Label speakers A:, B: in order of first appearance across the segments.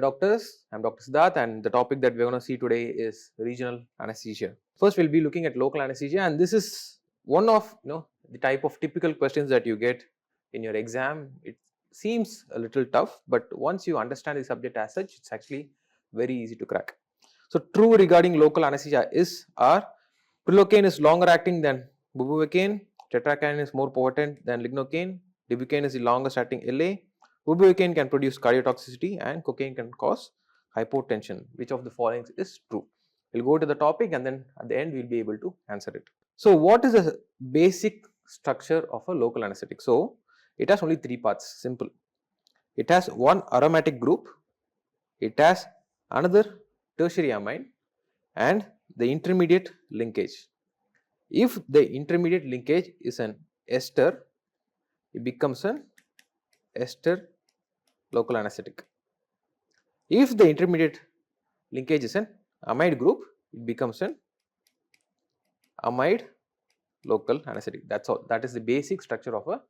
A: doctors. I'm Dr. Siddharth, and the topic that we're going to see today is regional anesthesia. First, we'll be looking at local anesthesia, and this is one of the type of typical questions that you get in your exam. It seems a little tough, but once you understand the subject as such, it's actually very easy to crack. So, true regarding local anesthesia is prilocaine is longer acting than bupivacaine, tetracaine is more potent than lignocaine, dibucaine is the longest acting LA. Bupivacaine can produce cardiotoxicity and cocaine can cause hypotension. Which of the following is true? We'll go to the topic and then at the end we'll be able to answer it. So, what is the basic structure of a local anesthetic? So, it has only three parts, simple. It has one aromatic group, it has another tertiary amine and the intermediate linkage. If the intermediate linkage is an ester, it becomes an ester local anesthetic. If the intermediate linkage is an amide group, it becomes an amide local anesthetic. That's all. That is the basic structure of a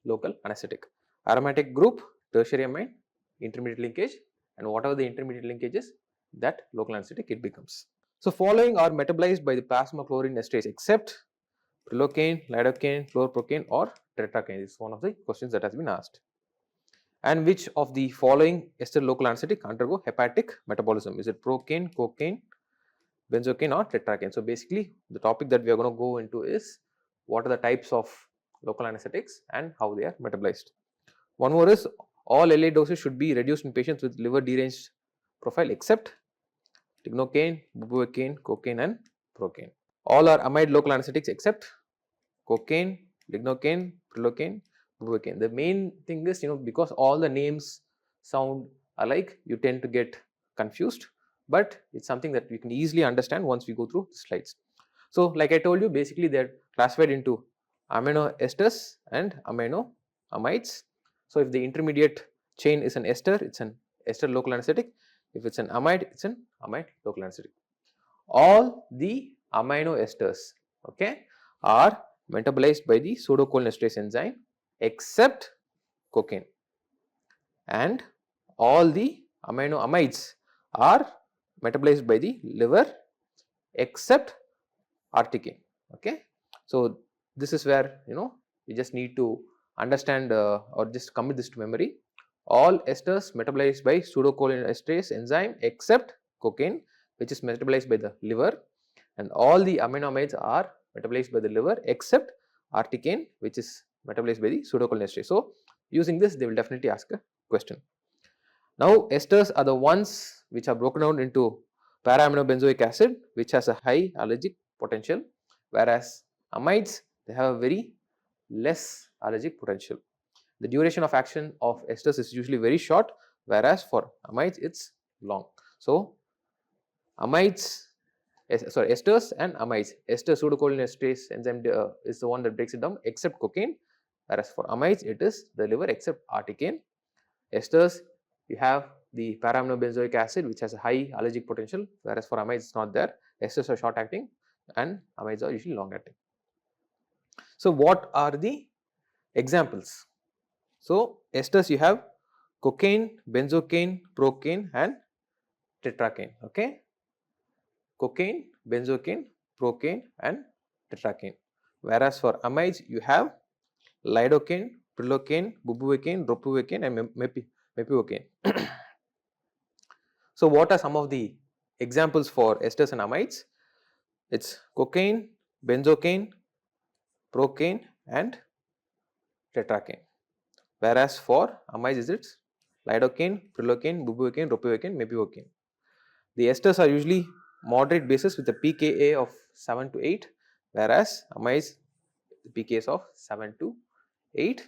A: local anesthetic. Aromatic group, tertiary amine, intermediate linkage, and whatever the intermediate linkage is, that local anesthetic it becomes. So, following are metabolized by the plasma chlorine esterase except prilocaine, lidocaine, fluoroprocaine or tetracaine. This is one of the questions that has been asked. And which of the following ester local anesthetic undergo hepatic metabolism? Is it procaine, cocaine, benzocaine or tetracaine? So, basically the topic that we are going to go into is what are the types of local anesthetics and how they are metabolized. One more is all LA doses should be reduced in patients with liver deranged profile except lignocaine, bupivacaine, cocaine and procaine. All are amide local anesthetics except cocaine, lignocaine, prilocaine, bupivacaine. The main thing is because all the names sound alike, you tend to get confused, but it's something that you can easily understand once we go through the slides. So, like I told you, basically they are classified into amino esters and amino amides. So, if the intermediate chain is an ester, it's an ester local anesthetic. If it's an amide, it's an amide local anesthetic. All the amino esters, okay, are metabolized by the pseudocholinesterase enzyme except cocaine, and all the amino amides are metabolized by the liver except articaine. Okay, so this is where you just need to understand or just commit this to memory. All esters metabolized by pseudocholinesterase enzyme except cocaine, which is metabolized by the liver, and all the amino amides are metabolized by the liver except articaine, which is metabolized by the pseudocholinesterase. So, using this they will definitely ask a question. Now, esters are the ones which are broken down into para-aminobenzoic acid, which has a high allergic potential, whereas amides they have a very less allergic potential. The duration of action of esters is usually very short, whereas for amides it's long. So, esters and amides. Ester pseudocholinesterase enzyme is the one that breaks it down except cocaine, whereas for amides it is the liver except articaine. Esters, you have the para-aminobenzoic acid which has a high allergic potential, whereas for amides it's not there. Esters are short acting and amides are usually long acting. So, what are the examples? So, esters you have cocaine, benzocaine, procaine and tetracaine. Okay, cocaine, benzocaine, procaine and tetracaine. Whereas for amides you have lidocaine, prilocaine, bupivacaine, ropivacaine and mepivacaine. So, what are some of the examples for esters and amides? It's cocaine, benzocaine, procaine and tetracaine. Whereas for amides is it's lidocaine, prilocaine, bupivacaine, ropivacaine, mepivacaine. The esters are usually moderate bases with a pKa of 7 to 8, whereas amides the pKa is of 7 to 8.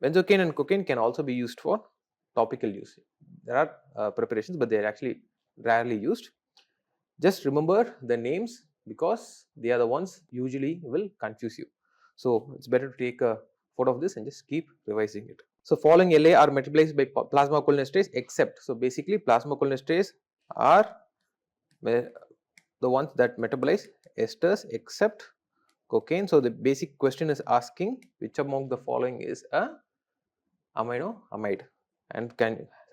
A: Benzocaine and cocaine can also be used for topical use. There are preparations, but they are actually rarely used. Just remember the names because they are the ones usually will confuse you. So, it's better to take a photo of this and just keep revising it. So, following LA are metabolized by plasma cholinesterase except. So, basically plasma cholinesterase are the ones that metabolize esters except cocaine. So, the basic question is asking which among the following is a amino amide. and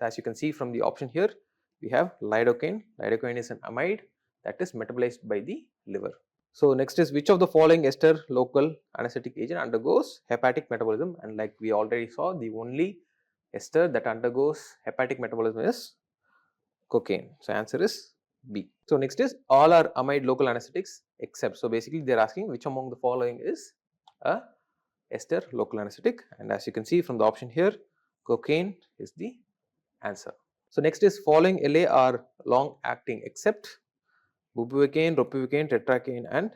A: as you can see from the option here, we have lidocaine. Lidocaine is an amide that is metabolized by the liver. So next is, which of the following ester local anesthetic agent undergoes hepatic metabolism? And like we already saw, the only ester that undergoes hepatic metabolism is cocaine. So answer is B. So next is, all are amide local anesthetics except. So basically they are asking which among the following is a ester local anesthetic, and as you can see from the option here, cocaine is the answer. So next is, following LA are long acting except bupivacaine, ropivacaine, tetracaine and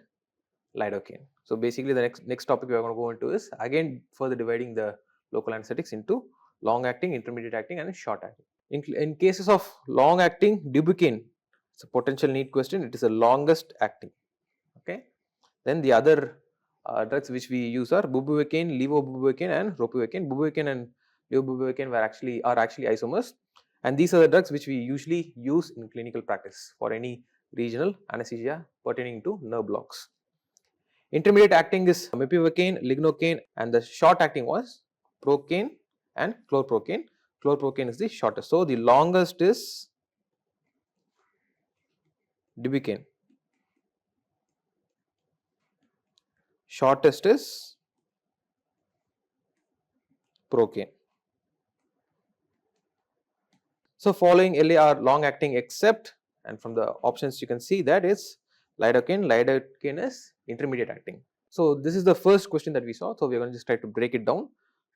A: lidocaine. So basically the next topic we are going to go into is again further dividing the local anesthetics into long acting, intermediate acting and short acting. In cases of long acting, bupivacaine, it's a potential NEET question, it is the longest acting. Okay. Then the other drugs which we use are bupivacaine, levobupivacaine and ropivacaine. Bupivacaine and levobupivacaine are actually isomers, and these are the drugs which we usually use in clinical practice for any regional anesthesia pertaining to nerve blocks. Intermediate acting is mepivacaine, lignocaine, and the short acting was procaine and chlorprocaine. Chlorprocaine is the shortest. So the longest is bupivacaine, shortest is procaine. So following LA are long acting except, and from the options you can see that is lidocaine. Lidocaine is intermediate acting. So this is the first question that we saw. So we are going to just try to break it down.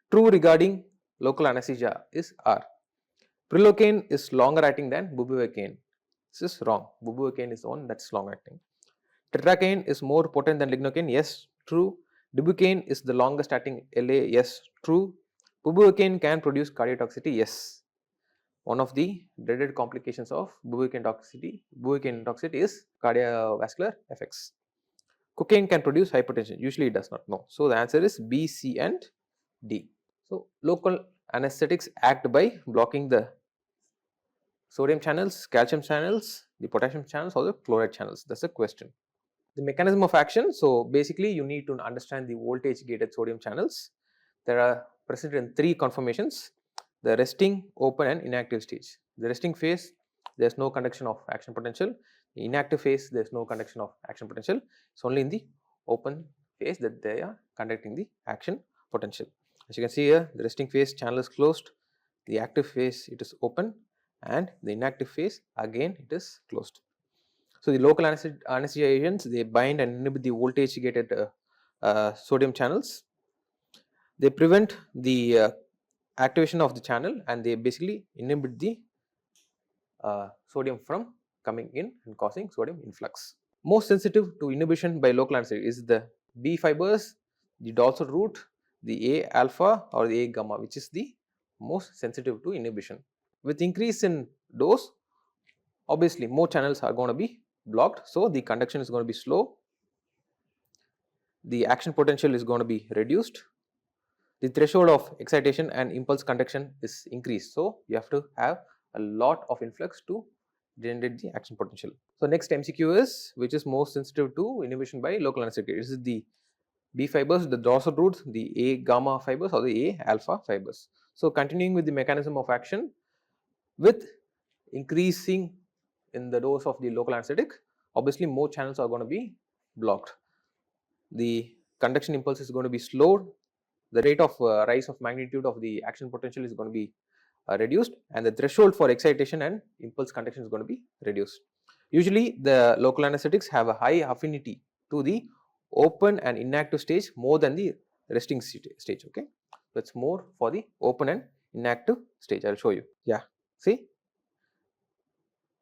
A: True regarding local anesthesia is R. Prilocaine is longer acting than bupivacaine. This is wrong. Bupivacaine is the one that's long acting. Tetracaine is more potent than lignocaine. Yes, true. Bupivacaine is the longest acting LA. Yes, true. Bupivacaine can produce cardiotoxicity. Yes. One of the dreaded complications of bupivacaine toxicity is cardiovascular effects. Cocaine can produce hypertension. Usually it does not. No. So the answer is B, C and D. So local anesthetics act by blocking the sodium channels, calcium channels, the potassium channels or the chloride channels. That's the question. The mechanism of action. So basically you need to understand the voltage gated sodium channels. There are present in three conformations: the resting, open and inactive stage. The resting phase, there is no conduction of action potential. The inactive phase, there is no conduction of action potential. It's only in the open phase that they are conducting the action potential. As you can see here, the resting phase channel is closed, the active phase it is open, and the inactive phase again it is closed. So the local anesthesia agents, they bind and inhibit the voltage gated sodium channels. They prevent the activation of the channel and they basically inhibit the sodium from coming in and causing sodium influx. Most sensitive to inhibition by local anesthetic is the B fibers, the dorsal root, the A alpha or the A gamma, which is the most sensitive to inhibition. With increase in dose, obviously more channels are going to be blocked, so the conduction is going to be slow, the action potential is going to be reduced, the threshold of excitation and impulse conduction is increased. So you have to have a lot of influx to generate the action potential. So next MCQ is, which is most sensitive to inhibition by local anesthetic? This is the B fibers, the dorsal root, the A gamma fibers or the A alpha fibers. So continuing with the mechanism of action, with increasing in the dose of the local anesthetic, obviously more channels are going to be blocked. The conduction impulse is going to be slowed, the rate of rise of magnitude of the action potential is going to be reduced, and the threshold for excitation and impulse conduction is going to be reduced. Usually the local anesthetics have a high affinity to the open and inactive stage more than the resting stage. Okay, so it's more for the open and inactive stage. I'll show you. Yeah, see,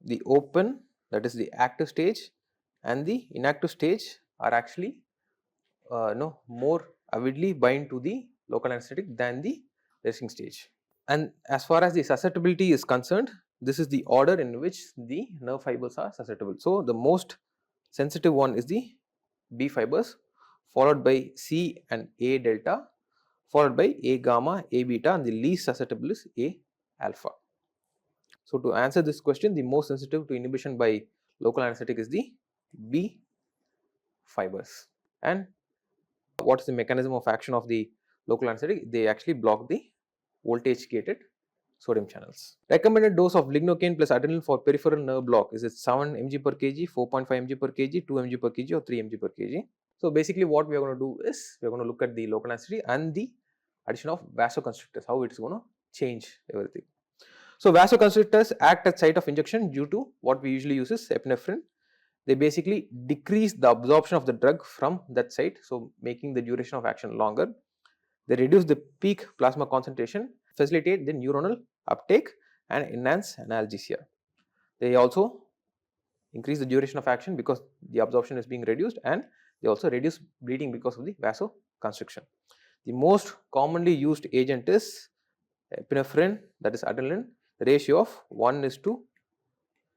A: the open, that is the active stage, and the inactive stage are actually more avidly bind to the local anesthetic than the resting stage. And as far as the susceptibility is concerned, this is the order in which the nerve fibers are susceptible. So the most sensitive one is the B fibers, followed by C and A delta, followed by A gamma, A beta, and the least susceptible is A alpha. So to answer this question, the most sensitive to inhibition by local anesthetic is the B fibers. And what is the mechanism of action of the local anesthetic? They actually block the voltage gated sodium channels. Recommended dose of lignocaine plus adrenaline for peripheral nerve block is it 7 mg per kg, 4.5 mg per kg, 2 mg per kg or 3 mg per kg. So basically what we are going to do is we are going to look at the local anesthesia and the addition of vasoconstrictors, how it is going to change everything. So vasoconstrictors act at site of injection due to what we usually use is epinephrine. They basically decrease the absorption of the drug from that site, so making the duration of action longer. They reduce the peak plasma concentration, facilitate the neuronal uptake and enhance analgesia. They also increase the duration of action because the absorption is being reduced, and they also reduce bleeding because of the vasoconstriction. The most commonly used agent is epinephrine, that is adrenaline. The ratio of 1 is to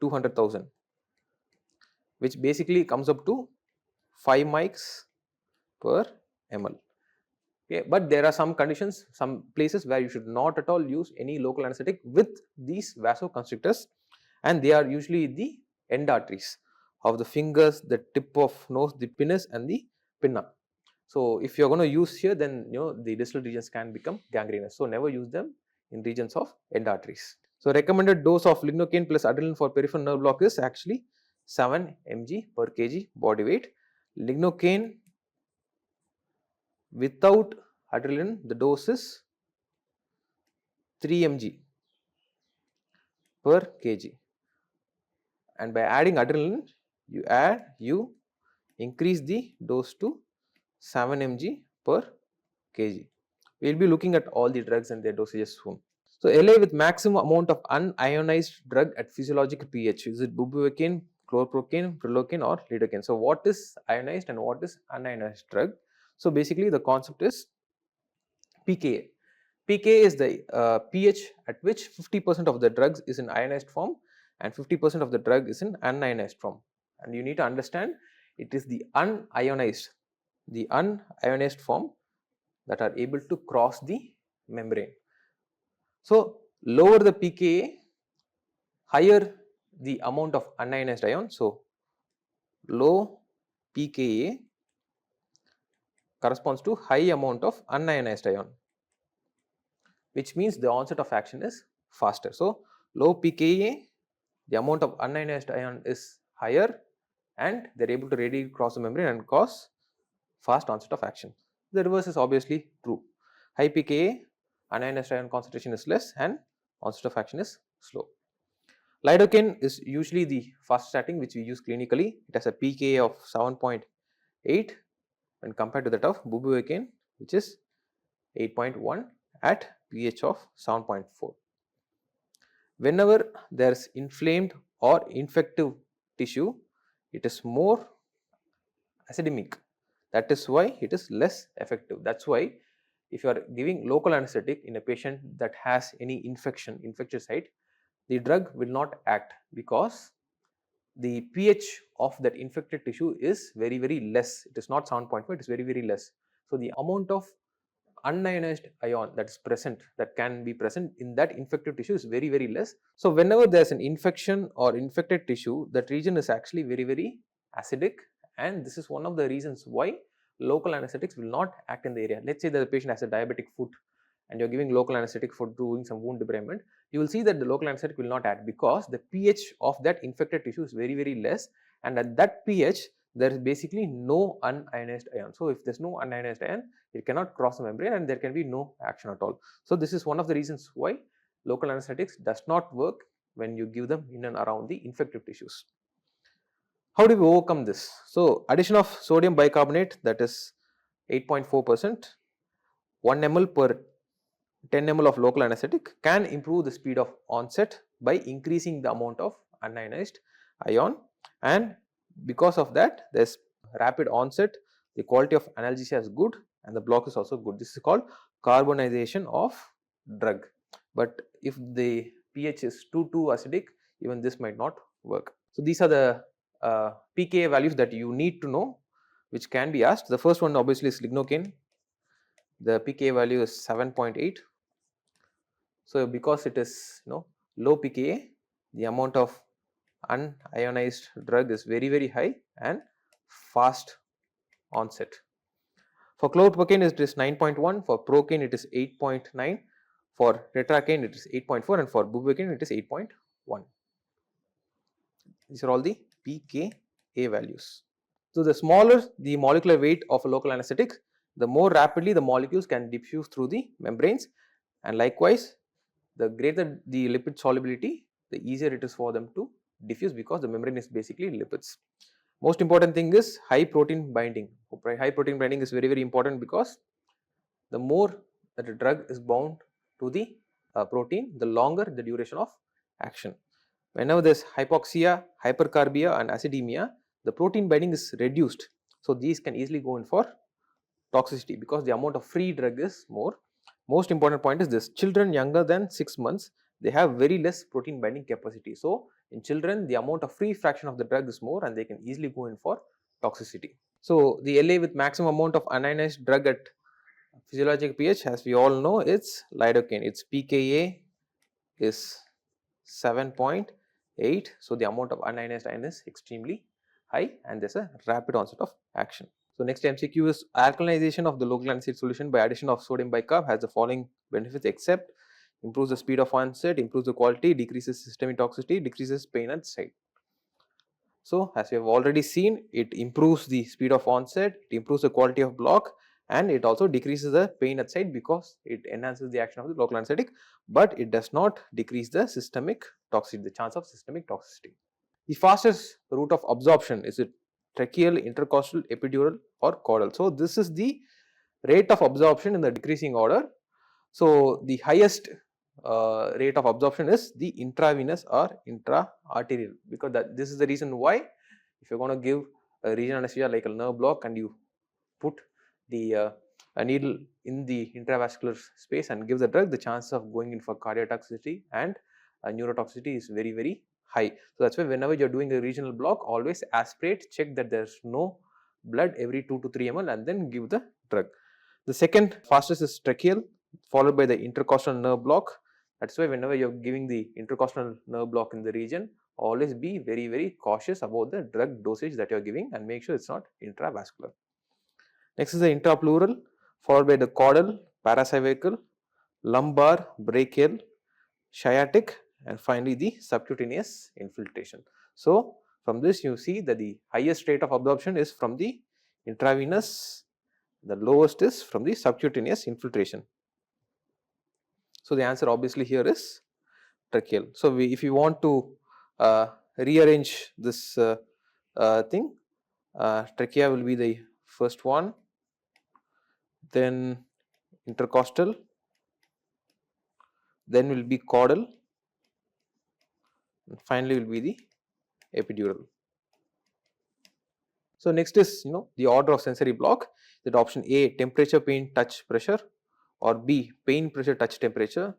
A: 200,000, which basically comes up to 5 mics per ml. Okay, but there are some conditions, some places where you should not at all use any local anesthetic with these vasoconstrictors, and they are usually the end arteries of the fingers, the tip of nose, the pinus and the pinna. So if you are going to use here, then the distal regions can become gangrenous. So never use them in regions of end arteries. So recommended dose of lignocaine plus adrenaline for peripheral nerve block is actually 7 mg per kg body weight. Lignocaine without adrenaline, the dose is 3 mg per kg, and by adding adrenaline, you increase the dose to 7 mg per kg. We will be looking at all the drugs and their dosages soon. So LA with maximum amount of unionized drug at physiological pH, is it bupivacaine, chlorprocaine, prilocaine or lidocaine? So what is ionized and what is unionized drug? So basically the concept is pKa. pKa is the pH at which 50% of the drugs is in ionized form and 50% of the drug is in unionized form. And you need to understand it is the unionized form that are able to cross the membrane. So lower the pKa, higher the amount of unionized ion. So low pKa corresponds to high amount of unionized ion, which means the onset of action is faster. So low pKa, the amount of unionized ion is higher and they are able to readily cross the membrane and cause fast onset of action. The reverse is obviously true. High pKa, unionized ion concentration is less and onset of action is slow. Lidocaine is usually the fastest acting which we use clinically. It has a pKa of 7.8 when compared to that of bupivacaine, which is 8.1 at pH of 7.4. Whenever there is inflamed or infective tissue, it is more acidemic. That is why it is less effective. That's why if you are giving local anesthetic in a patient that has any infectious site, the drug will not act because the pH of that infected tissue is very, very less. It is not 7.5, it is very, very less. So the amount of unionized ion that is present, that can be present in that infected tissue is very, very less. So whenever there is an infection or infected tissue, that region is actually very, very acidic, and this is one of the reasons why local anesthetics will not act in the area. Let's say that the patient has a diabetic foot and you are giving local anesthetic for doing some wound debridement, you will see that the local anesthetic will not act because the pH of that infected tissue is very, very less, and at that pH there is basically no unionized ion. So if there is no unionized ion, it cannot cross the membrane and there can be no action at all. So this is one of the reasons why local anesthetics does not work when you give them in and around the infective tissues. How do we overcome this? So addition of sodium bicarbonate, that is 8.4%, 1 ml per 10 ml of local anesthetic can improve the speed of onset by increasing the amount of unionized ion, and because of that there is rapid onset, the quality of analgesia is good and the block is also good. This is called carbonization of drug, but if the pH is too acidic, even this might not work. So these are the pKa values that you need to know, which can be asked. The first one obviously is lignocaine. The pKa value is 7.8. So because it is low pKa, the amount of unionized drug is very, very high and fast onset. For chlorprocaine it is 9.1, for procaine it is 8.9, For tetracaine it is 8.4 and for bupivacaine it is 8.1. These are all the pKa values. So, the smaller the molecular weight of a local anesthetic, the more rapidly the molecules can diffuse through the membranes, and likewise the greater the lipid solubility, the easier it is for them to diffuse because the membrane is basically lipids. Most important thing is high protein binding. High protein binding is very important because the more that a drug is bound to the protein, the longer the duration of action. Whenever there is hypoxia, hypercarbia and acidemia, the protein binding is reduced. So, these can easily go in for toxicity because the amount of free drug is more. Most important point is this: children younger than 6 months, they have very less protein binding capacity. So, in children the amount of free fraction of the drug is more and they can easily go in for toxicity. So, the LA with maximum amount of unionized drug at physiological pH, as we all know, it's lidocaine. Its pKa is 7.8. So, the amount of unionized ion is extremely high and there is a rapid onset of action. So, next MCQ is alkalinization of the local anesthetic solution by addition of sodium bicarb has the following benefits except improves the speed of onset, improves the quality, decreases systemic toxicity, decreases pain at site. So, as we have already seen, it improves the speed of onset, it improves the quality of block and it also decreases the pain at site because it enhances the action of the local anesthetic, but it does not decrease the systemic toxicity, the chance of systemic toxicity. The fastest route of absorption is it tracheal, intercostal, epidural or caudal. So, this is the rate of absorption in the decreasing order. So, the highest rate of absorption is the intravenous or intra-arterial, because this is the reason why if you are going to give a regional anesthesia like a nerve block and you put the a needle in the intravascular space and give the drug, the chance of going in for cardiac toxicity and neurotoxicity is very high. So, that is why whenever you are doing a regional block, always aspirate, check that there is no blood every 2 to 3 ml and then give the drug. The second fastest is tracheal, followed by the intercostal nerve block. That is why whenever you are giving the intercostal nerve block in the region, always be very cautious about the drug dosage that you are giving and make sure it is not intravascular. Next is the intrapleural, followed by the caudal, paracervical, lumbar, brachial, sciatic and finally the subcutaneous infiltration. So, from this you see that the highest rate of absorption is from the intravenous, the lowest is from the subcutaneous infiltration. So, the answer obviously here is tracheal. So, if you want to rearrange this thing, trachea will be the first one, then intercostal, then will be caudal and finally will be the epidural. So, next is the order of sensory block, that option A temperature, pain, touch, pressure, or B pain, pressure, touch, temperature,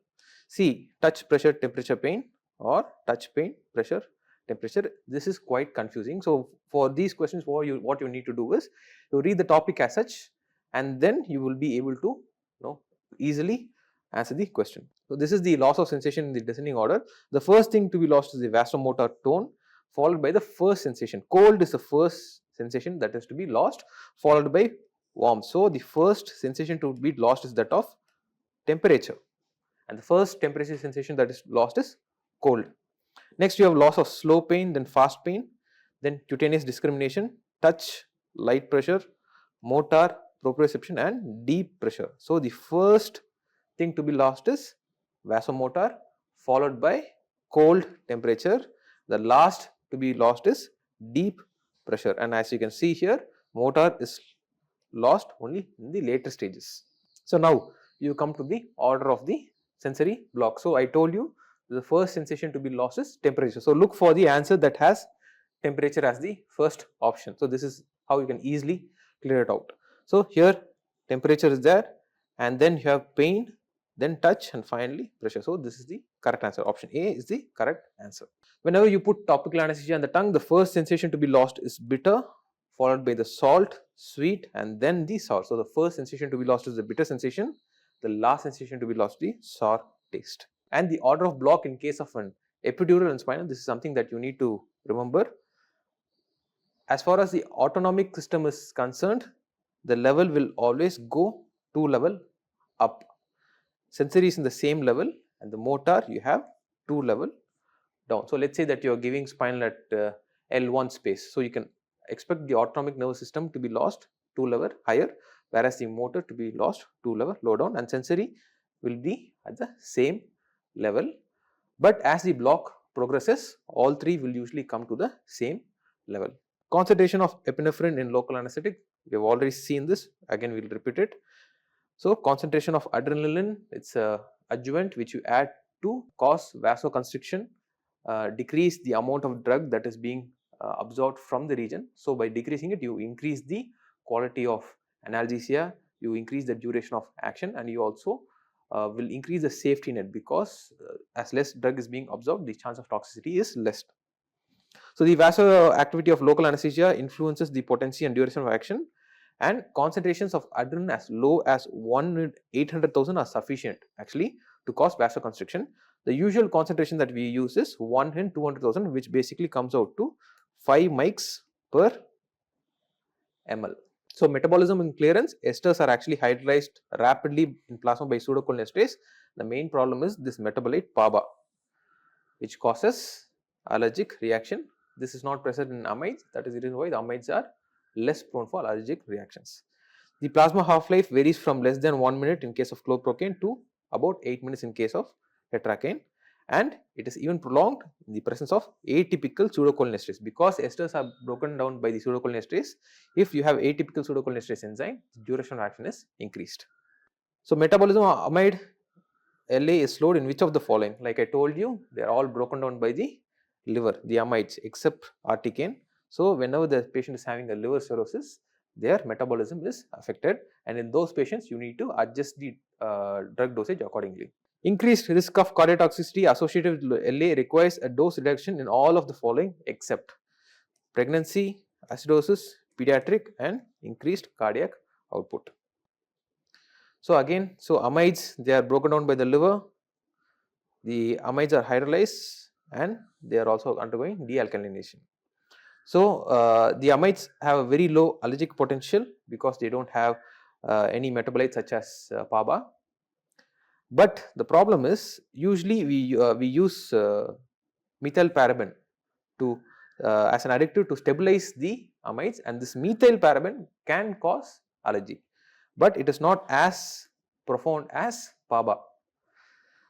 A: C touch, pressure, temperature, pain, or touch, pain, pressure, temperature. This is quite confusing. So, for these questions what you need to do is you read the topic as such and then you will be able to easily answer the question. So, this is the loss of sensation in the descending order. The first thing to be lost is the vasomotor tone, followed by the first sensation. Cold is the first sensation that is to be lost, followed by warm. So, the first sensation to be lost is that of temperature and the first temperature sensation that is lost is cold. Next you have loss of slow pain, then fast pain, then cutaneous discrimination, touch, light pressure, motor, proprioception and deep pressure. So, the first thing to be lost is vasomotor, followed by cold temperature. The last to be lost is deep pressure, and as you can see here, motor is lost only in the later stages. So, now you come to the order of the sensory block. So, I told you the first sensation to be lost is temperature. So, look for the answer that has temperature as the first option. So, this is how you can easily clear it out. So, here temperature is there and then you have pain, then touch and finally pressure. So, this is the correct answer. Option A is the correct answer. Whenever you put topical anesthesia on the tongue, the first sensation to be lost is bitter, followed by the salt, sweet and then the sour. So, the first sensation to be lost is the bitter sensation, the last sensation to be lost is the sour taste. And the order of block in case of an epidural and spinal, this is something that you need to remember. As far as the autonomic system is concerned, the level will always go 2 level up. sensory is in the same level, and the motor you have 2 level down. So, let us say that you are giving spinal at L1 space. So, you can expect the autonomic nervous system to be lost 2 level higher, whereas the motor to be lost 2 level low down, and sensory will be at the same level. But as the block progresses, all 3 will usually come to the same level. Concentration of epinephrine in local anesthetic, we have already seen this, again we will repeat it. So, concentration of adrenaline, it is a adjuvant which you add to cause vasoconstriction, decrease the amount of drug that is being absorbed from the region. So, by decreasing it, you increase the quality of analgesia, you increase the duration of action, and you also will increase the safety net, because as less drug is being absorbed, the chance of toxicity is less. So, the vasoactivity of local anesthesia influences the potency and duration of action, and concentrations of adrenaline as low as 1 in 800,000 are sufficient actually to cause vasoconstriction. The usual concentration that we use is 1 in 200,000, which basically comes out to 5 mics per ml. So, metabolism and clearance, esters are actually hydrolyzed rapidly in plasma by pseudocholinesterase. The main problem is this metabolite PABA, which causes allergic reaction. This is not present in amides, that is the reason why the amides are less prone for allergic reactions. The plasma half-life varies from less than 1 minute in case of chlorprocaine to about 8 minutes in case of tetracaine, and it is even prolonged in the presence of atypical pseudocholinesterase, because esters are broken down by the pseudocholinesterase. If you have atypical pseudocholinesterase enzyme, the duration of action is increased. So, metabolism of amide LA is slowed in which of the following? Like I told you, they are all broken down by the liver, the amides, except articaine. So, whenever the patient is having a liver cirrhosis, their metabolism is affected, and in those patients you need to adjust the drug dosage accordingly. Increased risk of cardiac toxicity associated with LA requires a dose reduction in all of the following except pregnancy, acidosis, pediatric, and increased cardiac output. So, again, amides, they are broken down by the liver, the amides are hydrolyzed, and they are also undergoing dealkalination. So, the amides have a very low allergic potential because they do not have any metabolites such as PABA. But the problem is, usually we use methylparaben to as an additive to stabilize the amides, and this methylparaben can cause allergy, but it is not as profound as PABA.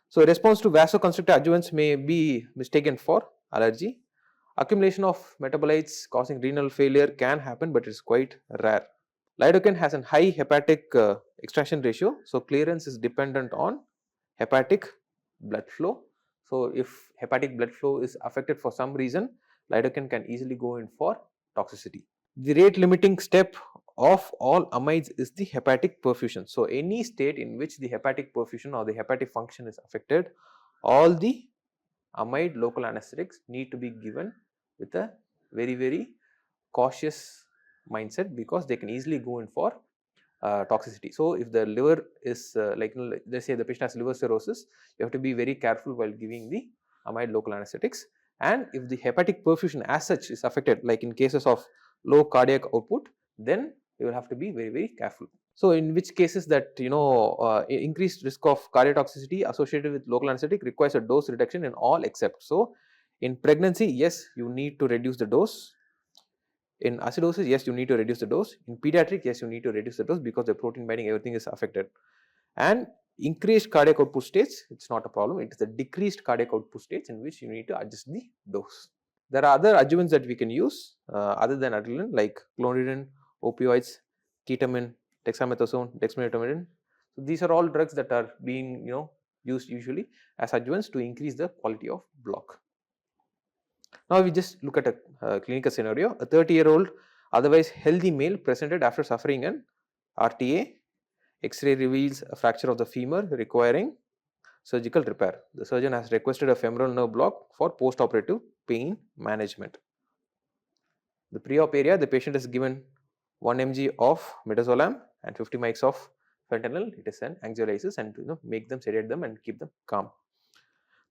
A: So, response to vasoconstrictor adjuvants may be mistaken for allergy. Accumulation of metabolites causing renal failure can happen, but it is quite rare. Lidocaine has a high hepatic extraction ratio, so clearance is dependent on hepatic blood flow. So, if hepatic blood flow is affected for some reason, lidocaine can easily go in for toxicity. The rate limiting step of all amides is the hepatic perfusion. So, any state in which the hepatic perfusion or the hepatic function is affected, all the amide local anesthetics need to be given with a very cautious mindset, because they can easily go in for toxicity. So, if the liver is let us say the patient has liver cirrhosis, you have to be very careful while giving the amide local anesthetics, and if the hepatic perfusion as such is affected, like in cases of low cardiac output, then you will have to be very careful. So, in which cases that increased risk of cardiotoxicity associated with local anesthetic requires a dose reduction in all except. So, in pregnancy, yes, you need to reduce the dose. In acidosis, yes, you need to reduce the dose. In pediatric, yes, you need to reduce the dose because the protein binding, everything is affected. And increased cardiac output states, it is not a problem. It is the decreased cardiac output states in which you need to adjust the dose. There are other adjuvants that we can use other than adrenaline, like clonidine, opioids, ketamine, dexamethasone, dexmedetomidine. So, these are all drugs that are being used usually as adjuvants to increase the quality of block. Now, we just look at a clinical scenario. A 30-year-old otherwise healthy male presented after suffering an RTA. X-ray reveals a fracture of the femur requiring surgical repair. The surgeon has requested a femoral nerve block for post-operative pain management. The pre-op area, the patient is given 1 mg of midazolam and 50 mics of fentanyl. It is an anxiolysis, and make them, sedate them, and keep them calm.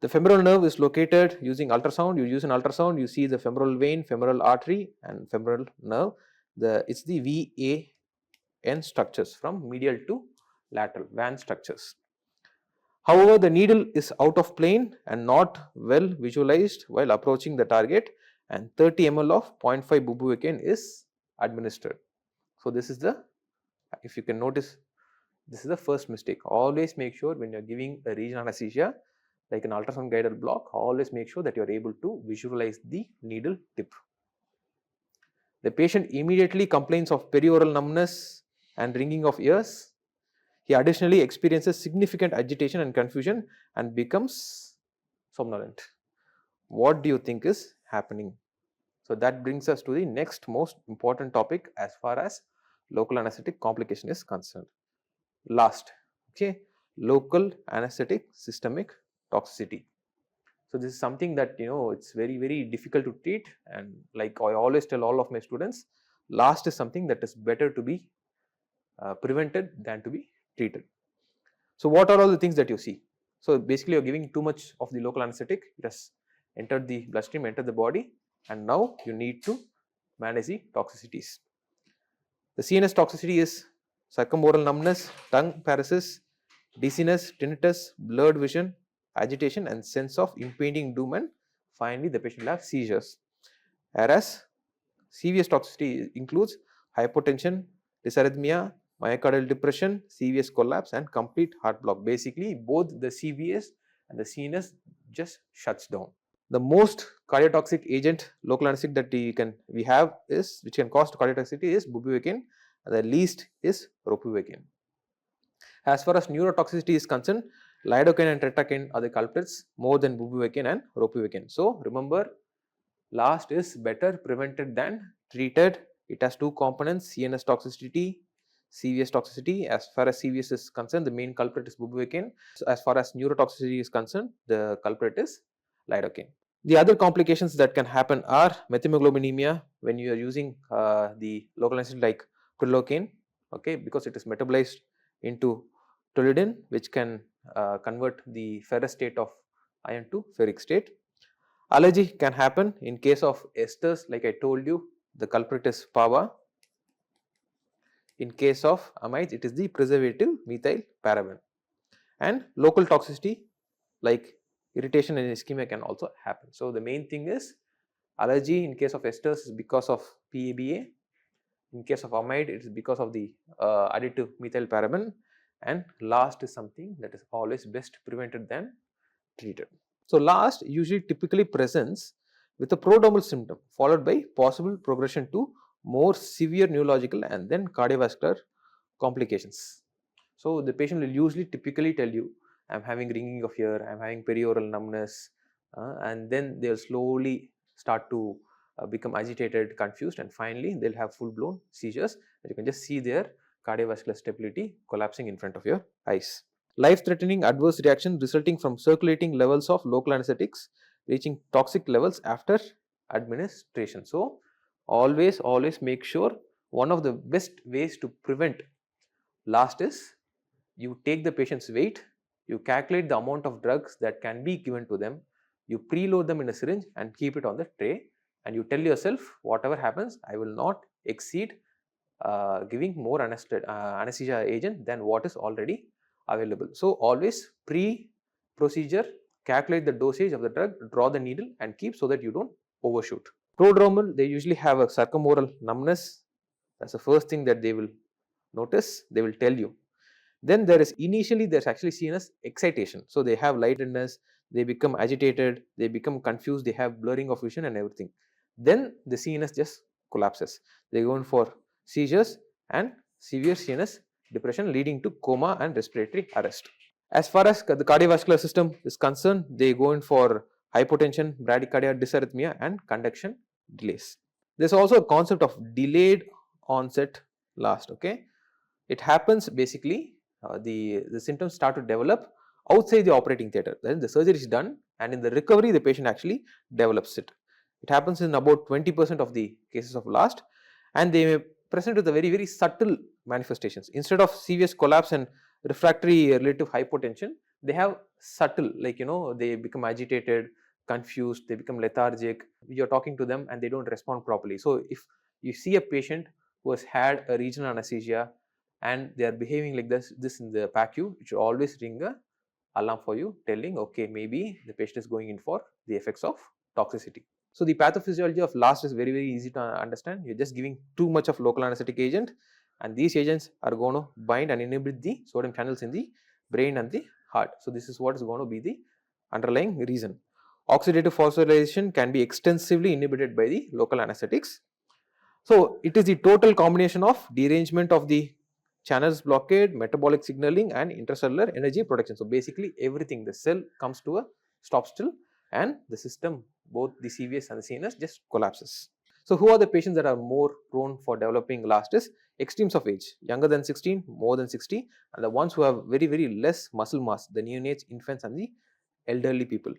A: The femoral nerve is located using ultrasound. You use an ultrasound, you see the femoral vein, femoral artery, and femoral nerve. It's the VAN structures from medial to lateral, VAN structures. However, the needle is out of plane and not well visualized while approaching the target, and 30 ml of 0.5 bupivacaine is administered. So, this is the, if you can notice, this is the first mistake. Always make sure when you are giving a regional anesthesia like an ultrasound guided block, always make sure that you are able to visualize the needle tip. The patient immediately complains of perioral numbness and ringing of ears. He additionally experiences significant agitation and confusion and becomes somnolent. What do you think is happening? So, that brings us to the next most important topic as far as local anesthetic complication is concerned. Last, okay, local anesthetic systemic toxicity. So, this is something that it's very difficult to treat, and like I always tell all of my students, last is something that is better to be prevented than to be treated. So, what are all the things that you see? So, basically you are giving too much of the local anesthetic, it has entered the bloodstream, entered the body, and now you need to manage the toxicities. The CNS toxicity is circumoral numbness, tongue paresis, dizziness, tinnitus, blurred vision, agitation and sense of impending doom, and finally the patient will have seizures. Whereas CVS toxicity includes hypotension, dysarrhythmia, myocardial depression, CVS collapse and complete heart block. Basically both the CVS and the CNS just shuts down. The most cardiotoxic agent local anesthetic that we have is, which can cause cardiotoxicity, is bupivacaine, and the least is ropivacaine. As far as neurotoxicity is concerned, lidocaine and tetracaine are the culprits more than bupivacaine and ropivacaine. So, remember, last is better prevented than treated. It has two components, CNS toxicity, CVS toxicity. As far as CVS is concerned, the main culprit is bupivacaine. So, as far as neurotoxicity is concerned, the culprit is lidocaine. The other complications that can happen are methemoglobinemia when you are using the local anesthetic like prilocaine, okay, because it is metabolized into toluidine, which can convert the ferrous state of iron to ferric state. Allergy can happen in case of esters, like I told you, the culprit is PAVA. In case of amides, it is the preservative methyl paraben. And local toxicity like irritation and ischemia can also happen. So, the main thing is allergy in case of esters is because of PABA. In case of amide, it is because of the additive methyl paraben, and last is something that is always best prevented than treated. So, last usually typically presents with a prodromal symptom followed by possible progression to more severe neurological and then cardiovascular complications. So, the patient will usually typically tell you, I am having ringing of ear, I am having perioral numbness, and then they will slowly start to become agitated, confused, and finally they will have full blown seizures, and you can just see their cardiovascular stability collapsing in front of your eyes. Life-threatening adverse reaction resulting from circulating levels of local anesthetics reaching toxic levels after administration. So, always make sure one of the best ways to prevent last is you take the patient's weight, you calculate the amount of drugs that can be given to them, you preload them in a syringe and keep it on the tray, and you tell yourself, whatever happens, I will not exceed giving more anesthesia agent than what is already available. So, always pre-procedure calculate the dosage of the drug, draw the needle and keep so that you do not overshoot. Prodromal, they usually have a circumoral numbness. That is the first thing that they will notice, they will tell you. Then there is initially there is actually seen as excitation. So, they have lightedness, they become agitated, they become confused, they have blurring of vision and everything. Then the CNS just collapses. They go in for seizures and severe CNS depression leading to coma and respiratory arrest. As far as the cardiovascular system is concerned, they go in for hypotension, bradycardia, dysarrhythmia and conduction delays. There is also a concept of delayed onset last, okay. It happens basically the symptoms start to develop outside the operating theatre. Then the surgery is done and in the recovery the patient actually develops it. It happens in about 20% of the cases of last, and they may present with a very subtle manifestations. Instead of serious collapse and refractory relative hypotension, they have subtle, like they become agitated, confused, they become lethargic. You are talking to them and they do not respond properly. So, if you see a patient who has had a regional anesthesia and they are behaving like this in the PACU, it should always ring a alarm for you, telling okay, maybe the patient is going in for the effects of toxicity. So the pathophysiology of LAST is very easy to understand. You're just giving too much of local anesthetic agent, and these agents are going to bind and inhibit the sodium channels in the brain and the heart. So this is what is going to be the underlying reason. Oxidative phosphorylation can be extensively inhibited by the local anesthetics. So it is the total combination of derangement of the channels blockade, metabolic signaling and intracellular energy protection. So basically everything, the cell comes to a stop still and the system, both the CVS and the CNS, just collapses. So who are the patients that are more prone for developing LAST is extremes of age, younger than 16, more than 60, and the ones who have very less muscle mass, the neonates, infants and the elderly people.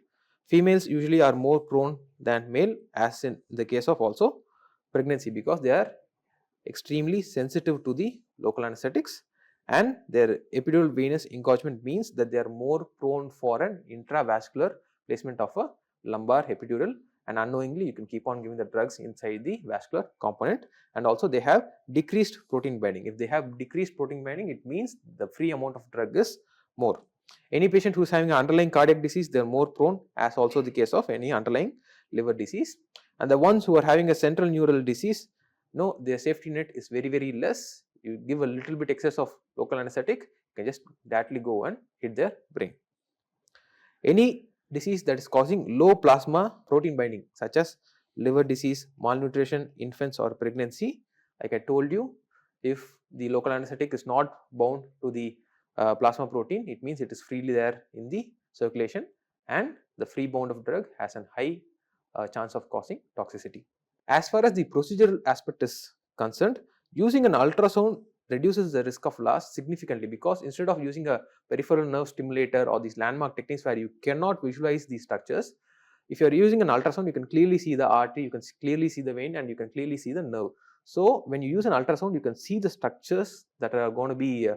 A: Females usually are more prone than male, as in the case of also pregnancy, because they are extremely sensitive to the local anesthetics, and their epidural venous engorgement means that they are more prone for an intravascular placement of a lumbar epidural, and unknowingly you can keep on giving the drugs inside the vascular component. And also they have decreased protein binding. If they have decreased protein binding, it means the free amount of drug is more. Any patient who is having an underlying cardiac disease, they are more prone, as also the case of any underlying liver disease. And the ones who are having a central neural disease, no, their safety net is very less. You give a little bit excess of local anesthetic, you can just directly go and hit their brain. Any disease that is causing low plasma protein binding, such as liver disease, malnutrition, infants or pregnancy, like I told you, if the local anesthetic is not bound to the plasma protein, it means it is freely there in the circulation, and the free bound of drug has a high chance of causing toxicity. As far as the procedural aspect is concerned, using an ultrasound reduces the risk of LAST significantly, because instead of using a peripheral nerve stimulator or these landmark techniques where you cannot visualize these structures, if you are using an ultrasound, you can clearly see the artery, you can clearly see the vein, and you can clearly see the nerve. So when you use an ultrasound, you can see the structures that are going to be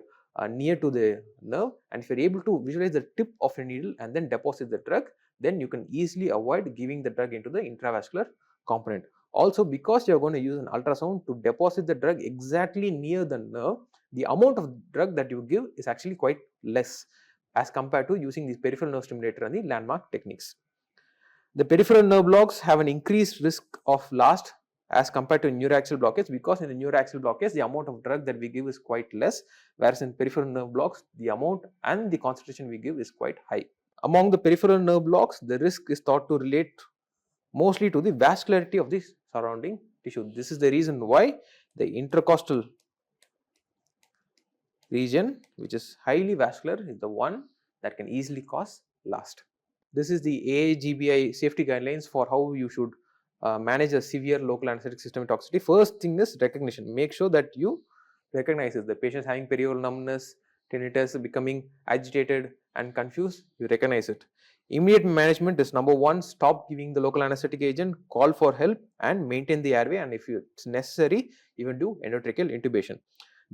A: near to the nerve, and if you are able to visualize the tip of a needle and then deposit the drug, then you can easily avoid giving the drug into the intravascular component. Also, because you are going to use an ultrasound to deposit the drug exactly near the nerve, the amount of drug that you give is actually quite less as compared to using the peripheral nerve stimulator and the landmark techniques. The peripheral nerve blocks have an increased risk of LAST as compared to neuraxial blockage, because in the neuraxial blockage the amount of drug that we give is quite less, whereas in peripheral nerve blocks the amount and the concentration we give is quite high. Among the peripheral nerve blocks, the risk is thought to relate mostly to the vascularity of the surrounding tissue. This is the reason why the intercostal region, which is highly vascular, is the one that can easily cause LAST. This is the AIGBI safety guidelines for how you should manage a severe local anesthetic systemic toxicity. First thing is recognition. Make sure that you recognize the patient is having perioral numbness, tinnitus, becoming agitated and confused, you recognize it. Immediate management is number one, stop giving the local anesthetic agent, call for help and maintain the airway, and if it's necessary, even do endotracheal intubation.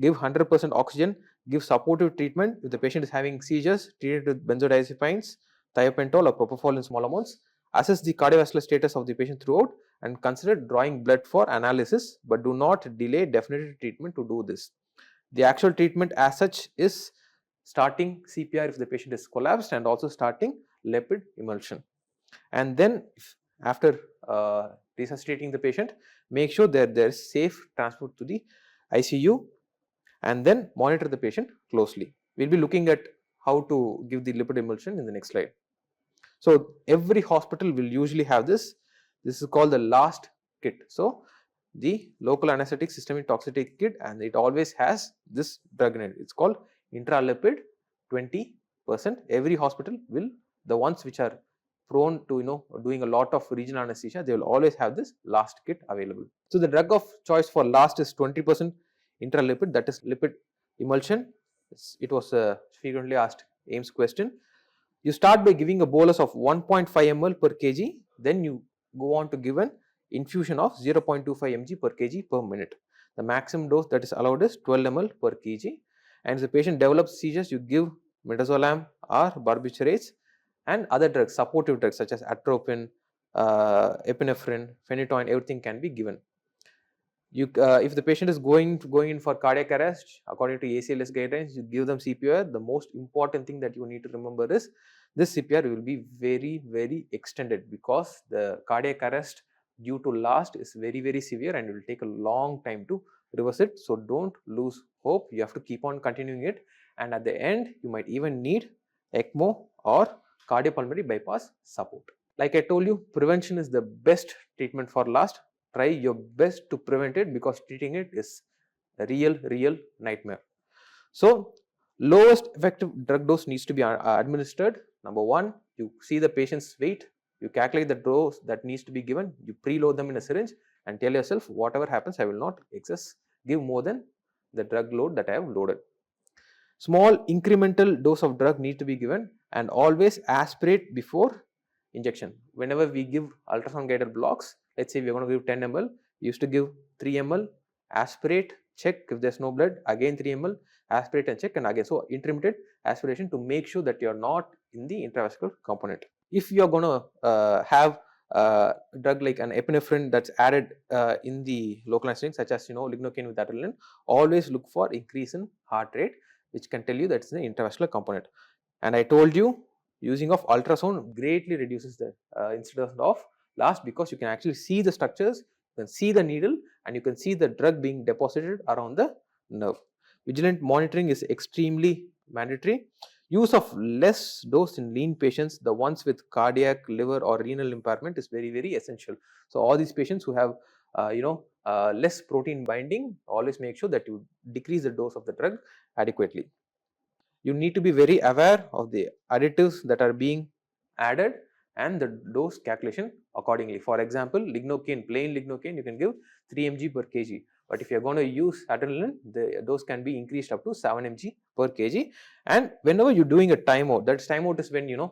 A: Give 100% oxygen, give supportive treatment. If the patient is having seizures, treat it with benzodiazepines, thiopentol or propofol in small amounts. Assess the cardiovascular status of the patient throughout and consider drawing blood for analysis, but do not delay definitive treatment to do this. The actual treatment as such is starting CPR if the patient is collapsed, and also starting lipid emulsion. And then after resuscitating the patient, make sure that there is safe transport to the ICU, and then monitor the patient closely. We will be looking at how to give the lipid emulsion in the next slide. So every hospital will usually have this. This is called the LAST kit. So the local anesthetic systemic toxicity kit, and it always has this drug in it. It's called intralipid 20%. Every hospital will, the ones which are prone to doing a lot of regional anesthesia, they will always have this LAST kit available. So the drug of choice for LAST is 20% intralipid, that is lipid emulsion. It was a frequently asked AIIMS question. You start by giving a bolus of 1.5 ml per kg, then you go on to give an infusion of 0.25 mg per kg per minute. The maximum dose that is allowed is 12 ml per kg, and if the patient develops seizures, you give midazolam or barbiturates and other drugs, supportive drugs such as atropine, epinephrine, phenytoin, everything can be given. If the patient is going in for cardiac arrest, according to ACLS guidelines, you give them CPR. The most important thing that you need to remember is this CPR will be very extended, because the cardiac arrest due to last is very severe and it will take a long time to reverse it. So don't lose hope. You have to keep on continuing it, and at the end you might even need ECMO or cardiopulmonary bypass support. Like I told you, prevention is the best treatment for last. Try your best to prevent it, because treating it is a real nightmare. So lowest effective drug dose needs to be administered. Number one, you see the patient's weight, you calculate the dose that needs to be given, you preload them in a syringe and tell yourself, whatever happens, I will not give more than the drug load that I have loaded. Small incremental dose of drug needs to be given, and always aspirate before injection. Whenever we give ultrasound guided blocks, let's say we are going to give 10 ml, we used to give 3 ml, aspirate, check if there's no blood, again 3 ml, aspirate and check, and again. So intermittent aspiration to make sure that you are not in the intravascular component. If you are going to have a drug like an epinephrine that's added in the local anesthetic, such as lignocaine with adrenaline, always look for increase in heart rate, which can tell you that's the intravascular component. And I told you, using of ultrasound greatly reduces the incidence of last, because you can actually see the structures, you can see the needle, and you can see the drug being deposited around the nerve. Vigilant monitoring is extremely mandatory. Use of less dose in lean patients, the ones with cardiac, liver or renal impairment, is very essential. So all these patients who have less protein binding, always make sure that you decrease the dose of the drug adequately. You need to be very aware of the additives that are being added and the dose calculation accordingly. For example, lignocaine, plain lignocaine, you can give 3 mg per kg. But if you are going to use adrenaline, the dose can be increased up to 7 mg per kg. And whenever you're doing a timeout, that timeout is when you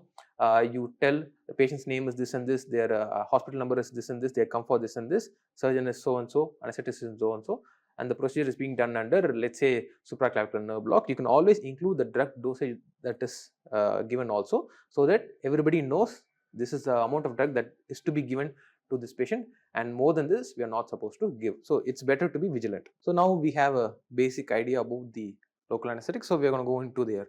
A: tell the patient's name is this and this, their hospital number is this and this, they come for this and this, surgeon is so and so, anesthetist is so and so, and the procedure is being done under, let's say, supraclavicular nerve block. You can always include the drug dosage that is given also, so that everybody knows this is the amount of drug that is to be given to this patient, and more than this we are not supposed to give. So it's better to be vigilant. So now we have a basic idea about the local anesthetic. So we are going to go into their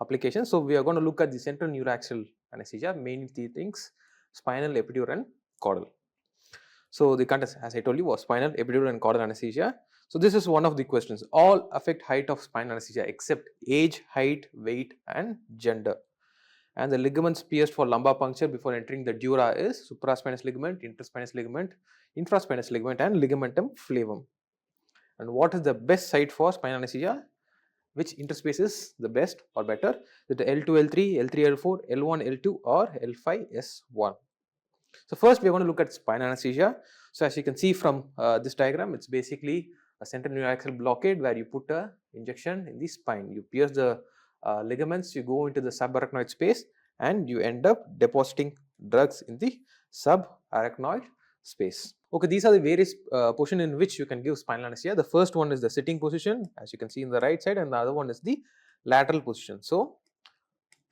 A: applications. So we are going to look at the central neuraxial anesthesia, mainly three things: spinal, epidural and caudal. So the context, as I told you, was spinal, epidural and caudal anesthesia. So this is one of the questions. All affect height of spinal anesthesia except age, height, weight and gender. And the ligaments pierced for lumbar puncture before entering the dura is supraspinous ligament, interspinous ligament, infraspinous ligament and ligamentum flavum. And what is the best site for spinal anesthesia? Which interspace is the best or better? Is it L2, L3, L3, L4, L1, L2 or L5, S1? So first we are going to look at spinal anesthesia. So as you can see from this diagram, it's basically a central neuraxial blockade where you put a injection in the spine. You pierce the ligaments, you go into the subarachnoid space and you end up depositing drugs in the subarachnoid space. Okay, these are the various positions in which you can give spinal anesthesia. The first one is the sitting position, as you can see in the right side, and the other one is the lateral position. So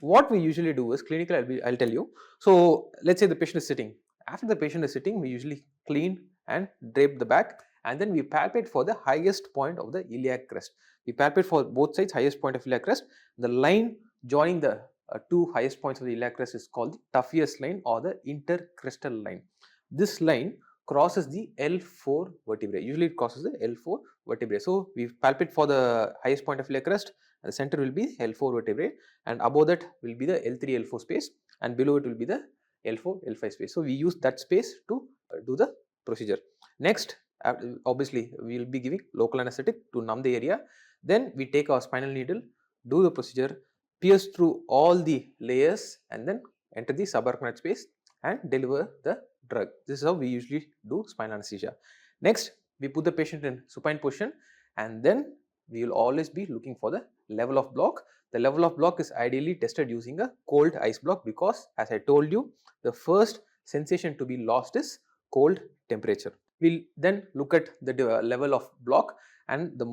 A: what we usually do is clinical, I'll tell you. So let's say the patient is sitting. After the patient is sitting, we usually clean and drape the back, and then we palpate for the highest point of the iliac crest. We palpate for both sides, highest point of iliac crest. The line joining the two highest points of the iliac crest is called the Tuffius line or the intercrestal line. This line crosses the L4 vertebrae. Usually it crosses the L4 vertebrae. So we palpate for the highest point of iliac crest, and the center will be L4 vertebrae, and above that will be the L3, L4 space, and below it will be the L4, L5 space. So we use that space to do the procedure. Next, obviously we will be giving local anesthetic to numb the area. Then we take our spinal needle, do the procedure, pierce through all the layers and then enter the subarachnoid space and deliver the drug. This is how we usually do spinal anesthesia. Next, we put the patient in supine position, and then we will always be looking for the level of block. The level of block is ideally tested using a cold ice block, because as I told you, the first sensation to be lost is cold temperature. We'll then look at the level of block, and the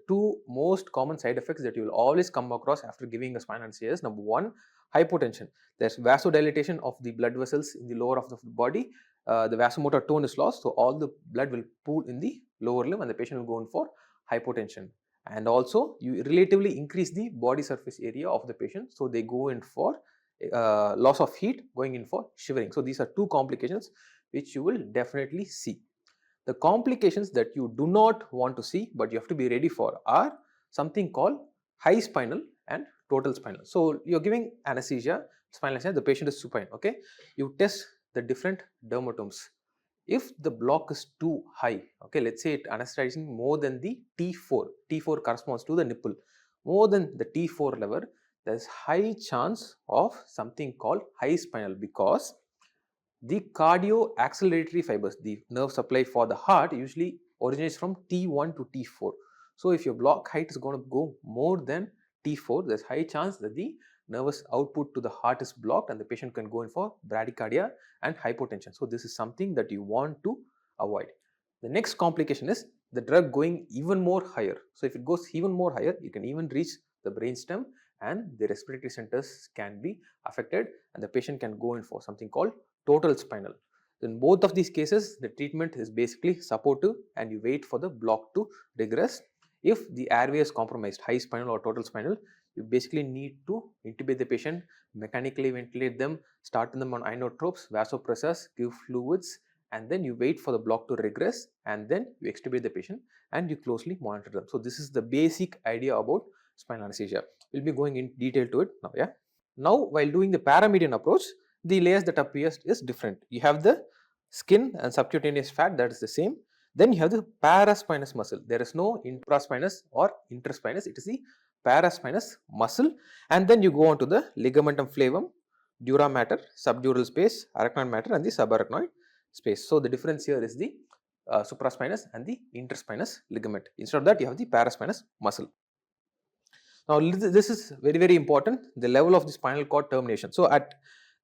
A: two most common side effects that you will always come across after giving a spinal anesthesia is: number one, hypotension. There's vasodilatation of the blood vessels in the lower of the body, the vasomotor tone is lost, so all the blood will pool in the lower limb and the patient will go in for hypotension. And also you relatively increase the body surface area of the patient, so they go in for loss of heat, going in for shivering. So these are two complications which you will definitely see. The complications that you do not want to see but you have to be ready for are something called high spinal and total spinal. So you're giving anesthesia, spinal anesthesia, the patient is supine, okay. You test the different dermatomes. If the block is too high, okay, let's say it anesthetizing more than the T4, T4 corresponds to the nipple, more than the T4 level, there is high chance of something called high spinal, because the cardio acceleratory fibers, the nerve supply for the heart, usually originates from T1 to T4. So if your block height is going to go more than T4, there's high chance that the nervous output to the heart is blocked and the patient can go in for bradycardia and hypotension. So this is something that you want to avoid. The next complication is the drug going even more higher. So if it goes even more higher, you can even reach the brainstem and the respiratory centers can be affected and the patient can go in for something called total spinal. In both of these cases, the treatment is basically supportive and you wait for the block to regress. If the airway is compromised, high spinal or total spinal, you basically need to intubate the patient, mechanically ventilate them, start them on inotropes, vasopressors, give fluids, and then you wait for the block to regress and then you extubate the patient and you closely monitor them. So this is the basic idea about spinal anesthesia. We'll be going in detail to it now. Yeah. Now while doing the paramedian approach, the layers that appears is different. You have the skin and subcutaneous fat, that is the same. Then you have the paraspinous muscle. There is no infraspinous or interspinous, it is the paraspinous muscle. And then you go on to the ligamentum flavum, dura mater, subdural space, arachnoid mater and the subarachnoid space. So the difference here is the supraspinous and the interspinous ligament. Instead of that, you have the paraspinous muscle. Now this is very important, the level of the spinal cord termination. So at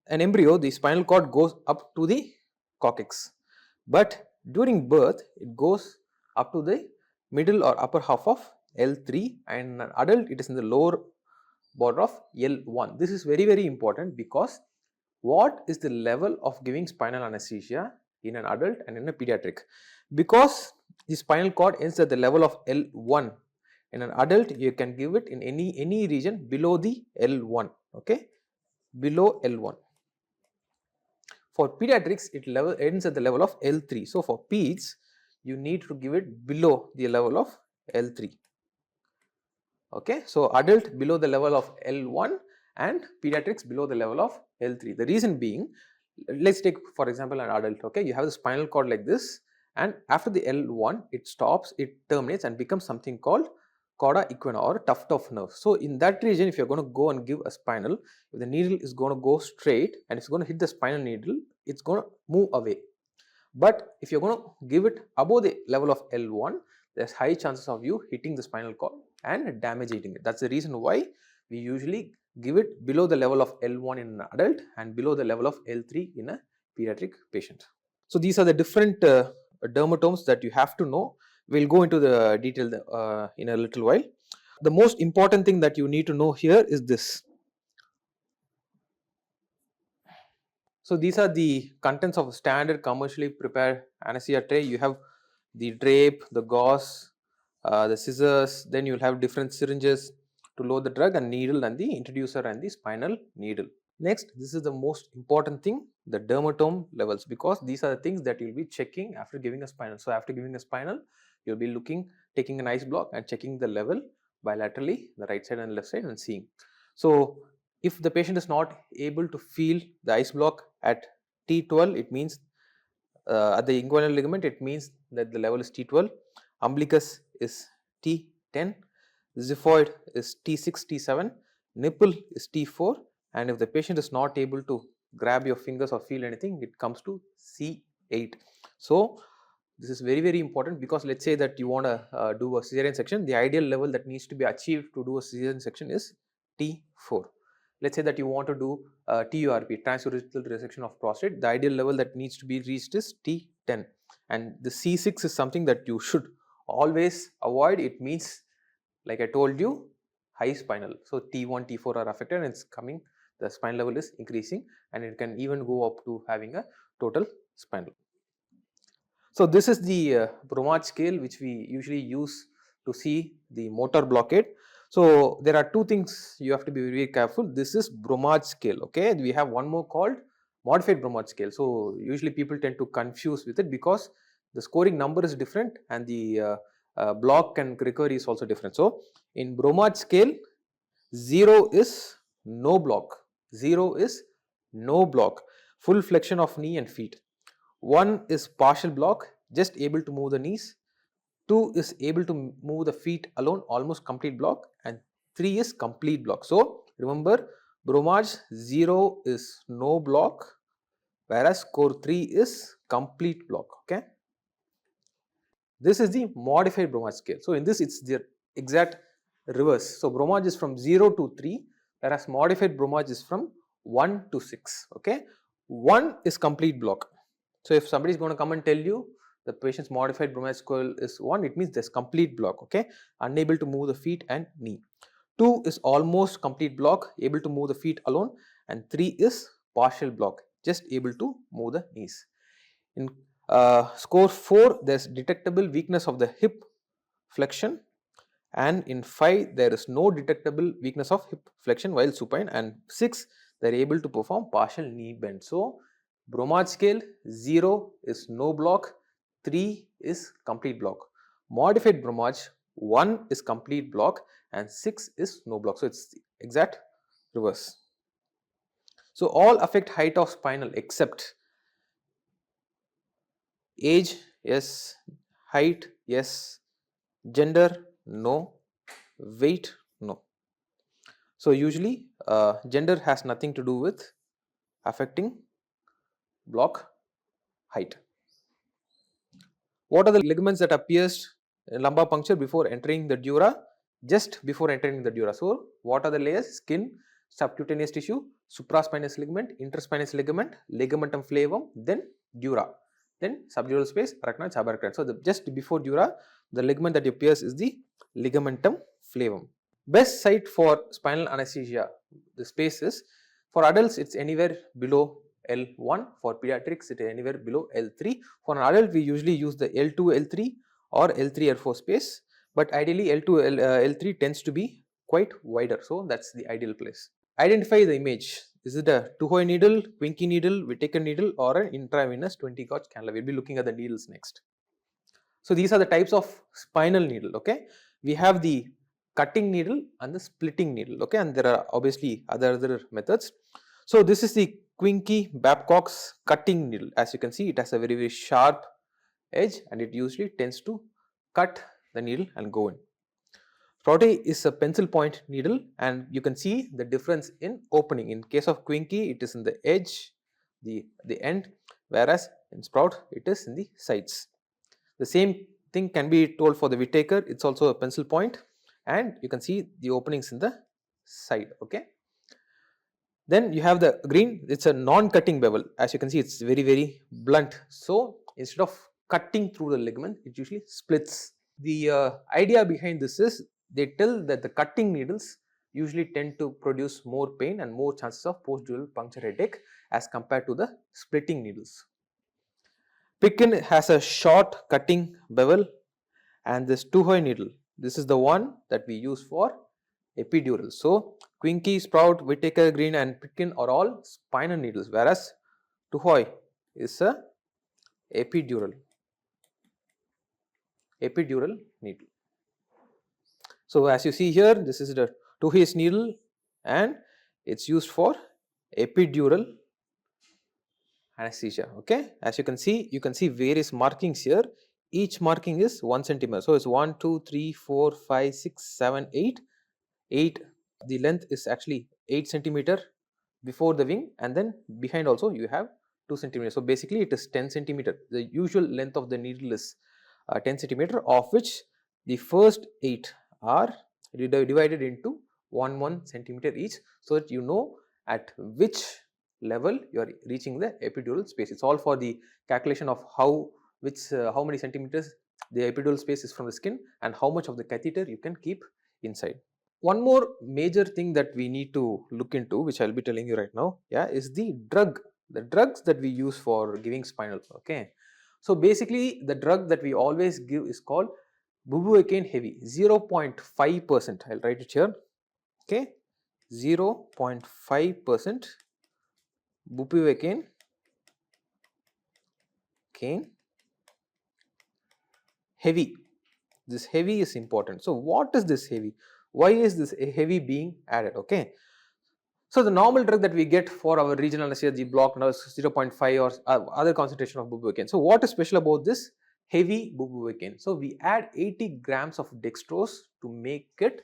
A: an embryo, the spinal cord goes up to the coccyx, but during birth it goes up to the middle or upper half of L3, and in an adult it is in the lower border of L1. This is very important, because what is the level of giving spinal anesthesia in an adult and in a pediatric? Because the spinal cord ends at the level of L1, in an adult you can give it in any region below the L1, okay, below L1. For pediatrics, it ends at the level of L3. So for peds, you need to give it below the level of L3. Okay, so adult below the level of L1 and pediatrics below the level of L3. The reason being, let's take for example an adult. Okay, you have the spinal cord like this, and after the L1, it stops, it terminates and becomes something called cauda equina or tuft of nerve. So in that region, if you're going to go and give a spinal, if the needle is going to go straight and it's going to hit the spinal needle, it's going to move away. But if you're going to give it above the level of L1, there's high chances of you hitting the spinal cord and damaging it. That's the reason why we usually give it below the level of L1 in an adult and below the level of L3 in a pediatric patient. So these are the different dermatomes that you have to know. We'll go into the detail in a little while. The most important thing that you need to know here is this. So these are the contents of a standard commercially prepared anesthesia tray. You have the drape, the gauze, the scissors, then you'll have different syringes to load the drug, and needle and the introducer and the spinal needle. Next, this is the most important thing, the dermatome levels, because these are the things that you'll be checking after giving a spinal. So after giving a spinal, you'll be taking an ice block and checking the level bilaterally, the right side and left side, and seeing. So if the patient is not able to feel the ice block at T12, it means at the inguinal ligament, it means that the level is T12. Umbilicus is T10, xiphoid is T6, T7, nipple is T4, and if the patient is not able to grab your fingers or feel anything, it comes to C8. So this is very important, because let's say that you want to do a cesarean section, the ideal level that needs to be achieved to do a cesarean section is T4. Let's say that you want to do TURP, transurethral resection of prostate, the ideal level that needs to be reached is T10, and the C6 is something that you should always avoid. It means, like I told you, high spinal. So T1, T4 are affected and it's coming, the spine level is increasing, and it can even go up to having a total spinal. So this is the Bromage scale which we usually use to see the motor blockade. So there are two things you have to be very careful. This is Bromage scale, okay. We have one more called modified Bromage scale. So usually people tend to confuse with it because the scoring number is different and the block and recovery is also different. So in Bromage scale, 0 is no block, 0 is no block, full flexion of knee and feet. 1 is partial block, just able to move the knees. 2 is able to move the feet alone, almost complete block, and 3 is complete block. So remember, Bromage 0 is no block, whereas score 3 is complete block. Okay. This is the modified Bromage scale. So in this, it's the exact reverse. So Bromage is from 0 to 3, whereas modified Bromage is from 1 to 6. Okay. 1 is complete block. So if somebody is going to come and tell you the patient's modified Bromage scale is 1, it means there's complete block, okay, unable to move the feet and knee. 2 is almost complete block, able to move the feet alone, and 3 is partial block, just able to move the knees. In score 4, there's detectable weakness of the hip flexion, and in 5 there is no detectable weakness of hip flexion while supine, and 6 they are able to perform partial knee bend. So Bromage scale, 0 is no block, 3 is complete block. Modified Bromage, 1 is complete block and 6 is no block. So it's the exact reverse. So all affect height of spinal except age, yes, height, yes, gender, no, weight, no. So usually gender has nothing to do with affecting block height. What are the ligaments that are pierced in lumbar puncture before entering the dura? Just before entering the dura. So what are the layers? Skin, subcutaneous tissue, supraspinous ligament, interspinous ligament, ligamentum flavum, then dura, then subdural space, arachnoid, subarachnoid. So just before dura, the ligament that you pierce is the ligamentum flavum. Best site for spinal anesthesia, the space is, for adults it's anywhere below L1, for pediatrics it is anywhere below L3. For an adult we usually use the L2, L3 or L3, L4 space, but ideally L2, L3 tends to be quite wider, so that's the ideal place. Identify the image. Is it a Tuhoy needle, Quincke needle, Whittaker needle or an intravenous 20 gauge cannula? We will be looking at the needles next. So these are the types of spinal needle, okay. We have the cutting needle and the splitting needle, okay, and there are obviously other methods. So this is the Quincke Babcock's cutting needle. As you can see, it has a very sharp edge and it usually tends to cut the needle and go in. Sproute is a pencil point needle and you can see the difference in opening. In case of Quincke, it is in the edge, the end, whereas in Sproute, it is in the sides. The same thing can be told for the Whittaker. It's also a pencil point and you can see the openings in the side, okay. Then you have the green, it's a non-cutting bevel. As you can see, it's very blunt. So instead of cutting through the ligament, it usually splits. The idea behind this is they tell that the cutting needles usually tend to produce more pain and more chances of post-dural puncture headache as compared to the splitting needles. Pickin has a short cutting bevel and this Tuhoy needle, this is the one that we use for epidural. So Quincke, Sproute, Whittaker, Green and Pitkin are all spinal needles, whereas Tuhoy is a epidural needle. So as you see here, this is the Tuhoy's needle and it's used for epidural anesthesia, okay. As you can see various markings here. Each marking is 1 centimeter. So it's 1, 2, 3, 4, 5, 6, 7, 8. 8, the length is actually 8 centimeter before the wing and then behind also you have 2 centimeters. So basically it is 10 centimeter. The usual length of the needle is 10 centimeter, of which the first 8 are divided into 1 centimeter each, so that you know at which level you are reaching the epidural space. It's all for the calculation of how many centimeters the epidural space is from the skin and how much of the catheter you can keep inside. One more major thing that we need to look into, which I'll be telling you right now, yeah, is the drug the drugs that we use for giving spinal. Okay, so basically the drug that we always give is called bupivacaine heavy, 0.5%. I'll write it here. Okay, 0.5% bupivacaine heavy. This heavy is important. So what is this heavy? Why is this heavy being added? Okay, so the normal drug that we get for our regional anesthesia block now is 0.5 or other concentration of bupivacaine. So what is special about this heavy bupivacaine? So we add 80 grams of dextrose to make it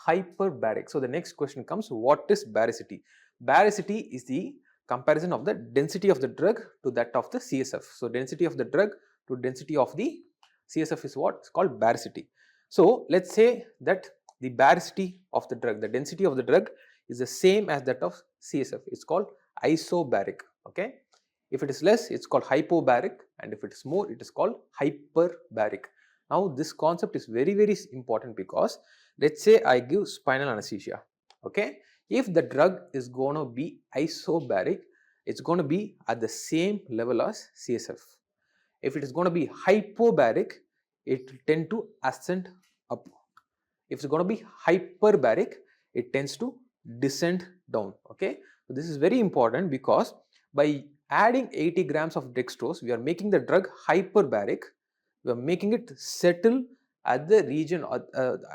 A: hyperbaric. So the next question comes, what is baricity? Baricity is the comparison of the density of the drug to that of the CSF. So density of the drug to density of the CSF is what is called baricity. So let's say that the baricity of the drug, the density of the drug is the same as that of CSF. It's called isobaric. Okay, if it is less, it's called hypobaric, and if it is more, it is called hyperbaric. Now this concept is very important, because let's say I give spinal anesthesia. Okay, if the drug is going to be isobaric, it's going to be at the same level as CSF. If it is going to be hypobaric, it will tend to ascend up. If it's going to be hyperbaric, it tends to descend down. Okay, so this is very important, because by adding 80 grams of dextrose, we are making the drug hyperbaric. We are making it settle at the region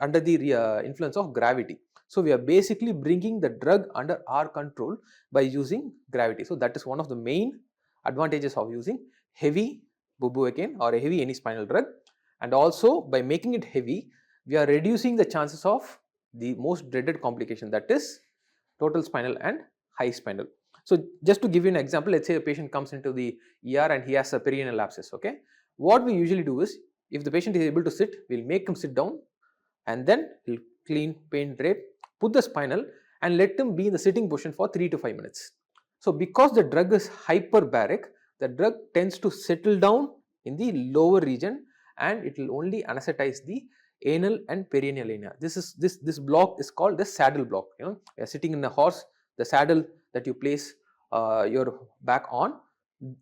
A: under the influence of gravity. So we are basically bringing the drug under our control by using gravity. So that is one of the main advantages of using heavy bupivacaine or a heavy any spinal drug. And also by making it heavy, we are reducing the chances of the most dreaded complication, that is total spinal and high spinal. So just to give you an example, let's say a patient comes into the ER and he has a perineal abscess. Okay, what we usually do is, if the patient is able to sit, we'll make him sit down, and then we'll clean, paint, drape, put the spinal, and let him be in the sitting position for 3 to 5 minutes. So because the drug is hyperbaric, the drug tends to settle down in the lower region, and it will only anesthetize the anal and perineal area. This block is called the saddle block. You know, you are sitting in a horse, the saddle that you place your back on,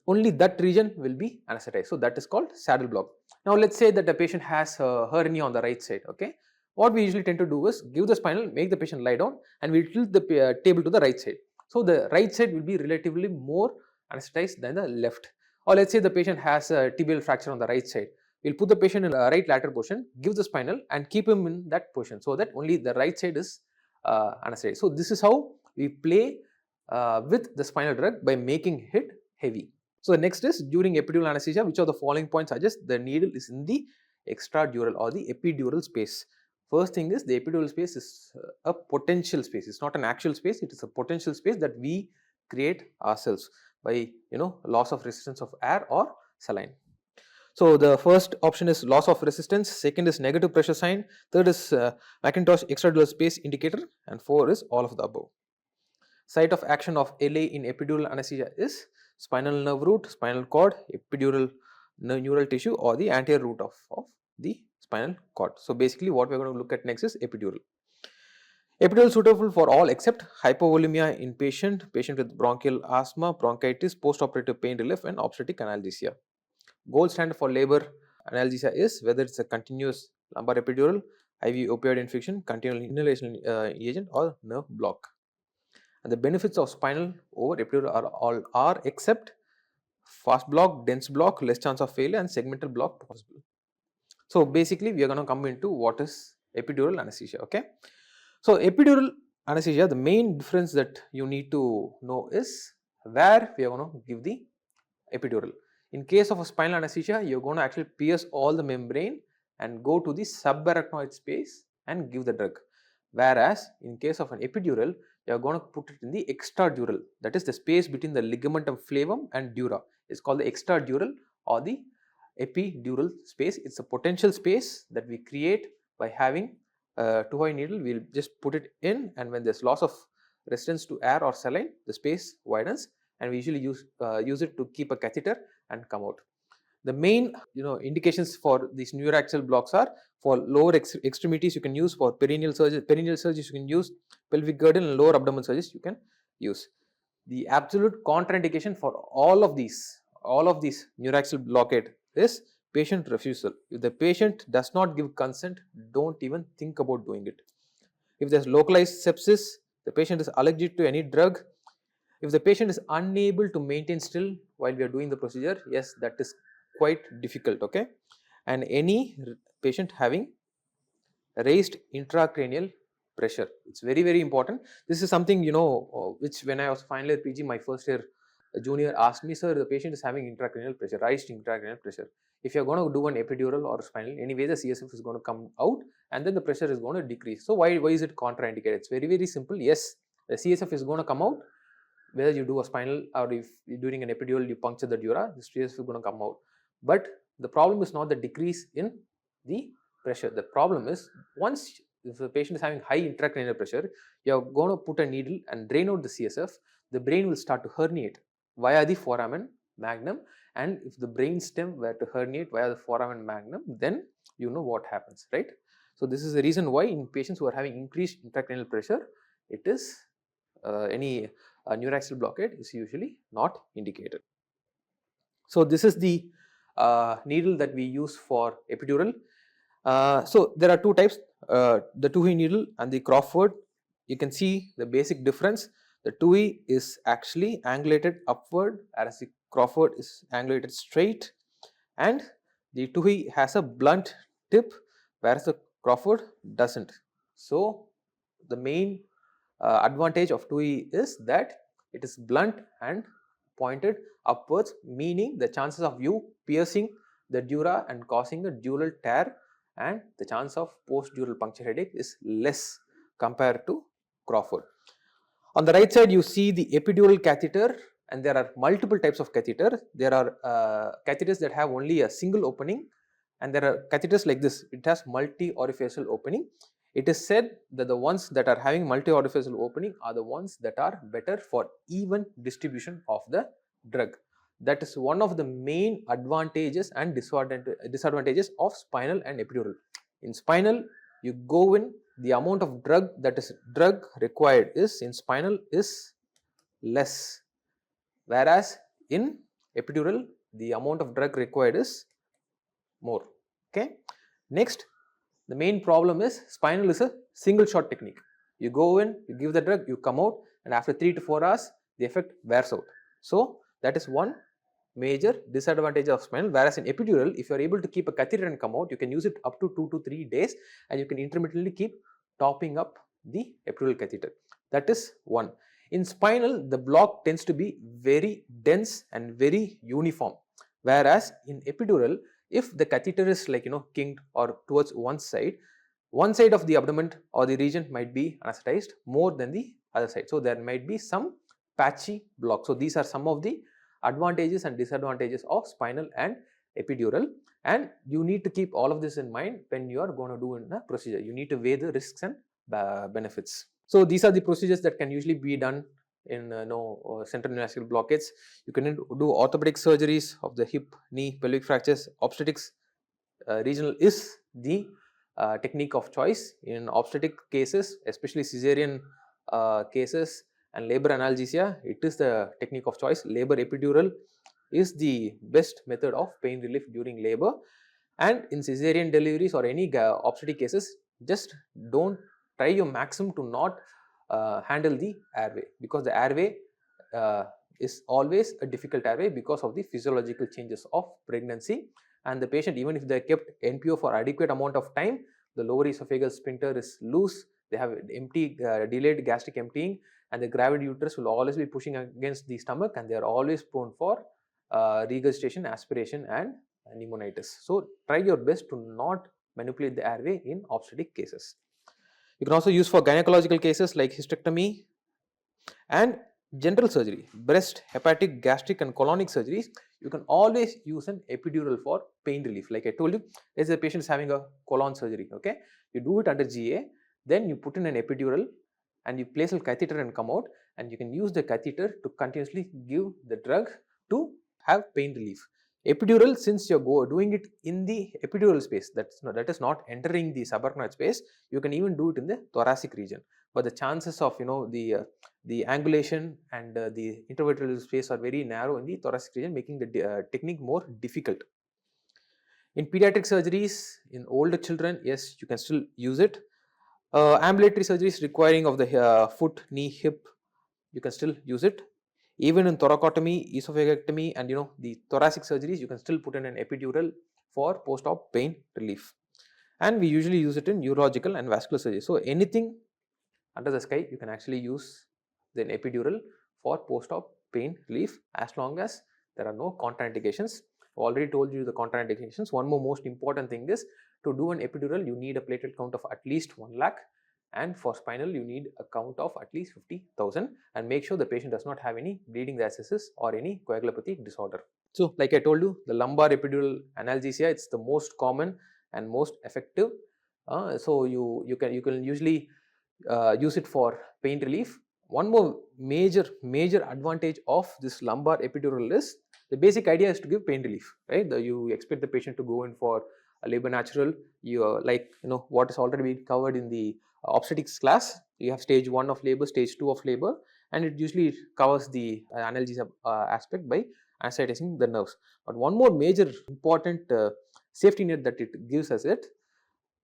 A: only that region will be anesthetized. So that is called saddle block. Now let's say that the patient has a hernia on the right side. Okay, what we usually tend to do is give the spinal, make the patient lie down, and we tilt the table to the right side. So the right side will be relatively more anesthetized than the left. Or let's say the patient has a tibial fracture on the right side. We'll put the patient in a right lateral position, give the spinal, and keep him in that position, so that only the right side is anesthetized. So this is how we play with the spinal drug by making it heavy. So the next is, during epidural anesthesia, which of the following points suggest the needle is in the extradural or the epidural space? First thing is, the epidural space is a potential space. It's not an actual space. It is a potential space that we create ourselves by loss of resistance of air or saline. So the first option is loss of resistance, second is negative pressure sign, third is Macintosh extradural space indicator, and 4 is all of the above. Site of action of LA in epidural anesthesia is spinal nerve root, spinal cord, epidural neural tissue, or the anterior root of the spinal cord. So basically what we are going to look at next is epidural. Epidural suitable for all except hypovolemia in patient with bronchial asthma, bronchitis, postoperative pain relief, and obstetric analgesia. Gold standard for labor analgesia is whether it's a continuous lumbar epidural, IV opioid infusion, continual inhalation agent, or nerve block. And the benefits of spinal over epidural are except fast block, dense block, less chance of failure, and segmental block possible. So basically we are going to come into what is epidural anesthesia. Okay, so epidural anesthesia, the main difference that you need to know is where we are going to give the epidural. In case of a spinal anesthesia, you are going to actually pierce all the membrane and go to the subarachnoid space and give the drug. Whereas in case of an epidural, you are going to put it in the extradural, that is the space between the ligamentum flavum and dura. It's called the extradural or the epidural space. It's a potential space that we create by having a 2i needle. We'll just put it in, and when there's loss of resistance to air or saline, the space widens, and we usually use it to keep a catheter and come out. The main indications for these neuraxial blocks are for lower extremities you can use, for perineal surgeries you can use, pelvic girdle and lower abdomen surgeries you can use. The absolute contraindication for all of these neuraxial blockade is patient refusal. If the patient does not give consent, don't even think about doing it. If there is localized sepsis, the patient is allergic to any drug, if the patient is unable to maintain still while we are doing the procedure, yes, that is quite difficult, okay. And any patient having raised intracranial pressure, it's very, very important. This is something, which when I was final year PG, my first year junior asked me, sir, the patient is having intracranial pressure, raised intracranial pressure. If you are going to do an epidural or spinal, anyway the CSF is going to come out and then the pressure is going to decrease. So why is it contraindicated? It's very, very simple. Yes, the CSF is going to come out whether you do a spinal or if you're doing an epidural, you puncture the dura, the CSF is going to come out. But the problem is not the decrease in the pressure. The problem is, once if the patient is having high intracranial pressure, you're going to put a needle and drain out the CSF, the brain will start to herniate via the foramen magnum, and if the brain stem were to herniate via the foramen magnum, then you know what happens, right? So this is the reason why in patients who are having increased intracranial pressure, it is any neuraxial blockade is usually not indicated. So this is the needle that we use for epidural. So there are two types, the Tuohy needle and the Crawford. You can see the basic difference. The Tuohy is actually angulated upward, whereas the Crawford is angulated straight, and the Tuohy has a blunt tip, whereas the Crawford doesn't. So the main advantage of Tuohy is that it is blunt and pointed upwards, meaning the chances of you piercing the dura and causing a dural tear and the chance of post-dural puncture headache is less compared to Crawford. On the right side, you see the epidural catheter, and there are multiple types of catheter. There are catheters that have only a single opening, and there are catheters like this. It has multi-orifical opening. It is said that the ones that are having multi-orifical opening are the ones that are better for even distribution of the drug. That is one of the main advantages and disadvantages of spinal and epidural. In spinal, you go in, the amount of drug required is in spinal is less, whereas in epidural the amount of drug required is more, okay. Next, the main problem is spinal is a single shot technique. You go in, you give the drug, you come out, and after 3 to 4 hours the effect wears out. So that is one major disadvantage of spinal, whereas in epidural, if you are able to keep a catheter and come out, you can use it up to 2 to 3 days, and you can intermittently keep topping up the epidural catheter. That is one. In spinal, the block tends to be very dense and very uniform, whereas in epidural, if the catheter is kinked or towards one side of the abdomen or the region might be anesthetized more than the other side. So there might be some patchy block. So these are some of the advantages and disadvantages of spinal and epidural, and you need to keep all of this in mind when you are going to do in a procedure. You need to weigh the risks and benefits. So these are the procedures that can usually be done in central neuraxial blockades. You can do orthopedic surgeries of the hip, knee, pelvic fractures. Obstetrics regional is the technique of choice in obstetric cases, especially cesarean cases and labor analgesia. It is the technique of choice. Labor epidural is the best method of pain relief during labor, and in cesarean deliveries or any obstetric cases, just don't try your maximum to not handle the airway, because the airway is always a difficult airway because of the physiological changes of pregnancy, and the patient, even if they are kept NPO for adequate amount of time, the lower esophageal sphincter is loose, they have delayed gastric emptying, and the gravid uterus will always be pushing against the stomach, and they are always prone for regurgitation, aspiration and pneumonitis. So try your best to not manipulate the airway in obstetric cases. You can also use for gynecological cases like hysterectomy and general surgery, breast, hepatic, gastric and colonic surgeries. You can always use an epidural for pain relief. Like I told you, let's say the patient is having a colon surgery, okay, you do it under GA, then you put in an epidural and you place a catheter and come out, and you can use the catheter to continuously give the drug to have pain relief. Epidural, since you're doing it in the epidural space, that is not entering the subarachnoid space, you can even do it in the thoracic region. but the chances of the angulation and the intervertebral space are very narrow in the thoracic region, making the technique more difficult. In pediatric surgeries, in older children, yes, you can still use it. Ambulatory surgeries requiring of the foot, knee, hip, you can still use it. Even in thoracotomy, esophagectomy, and the thoracic surgeries, you can still put in an epidural for post-op pain relief. And we usually use it in neurological and vascular surgery. So anything under the sky, you can actually use the epidural for post-op pain relief as long as there are no contraindications. I already told you the contraindications. One more most important thing is, to do an epidural, you need a platelet count of at least 1 lakh, and for spinal, you need a count of at least 50,000, and make sure the patient does not have any bleeding abscesses or any coagulopathy disorder. So, like I told you, the lumbar epidural analgesia, it's the most common and most effective. So you can usually use it for pain relief. One more major advantage of this lumbar epidural is, the basic idea is to give pain relief, right? You expect the patient to go in for a labor natural. You what is already been covered in the obstetrics class. You have stage 1 of labor, stage 2 of labor, and it usually covers the analgesia aspect by anesthetizing the nerves. But one more major important safety net that it gives us,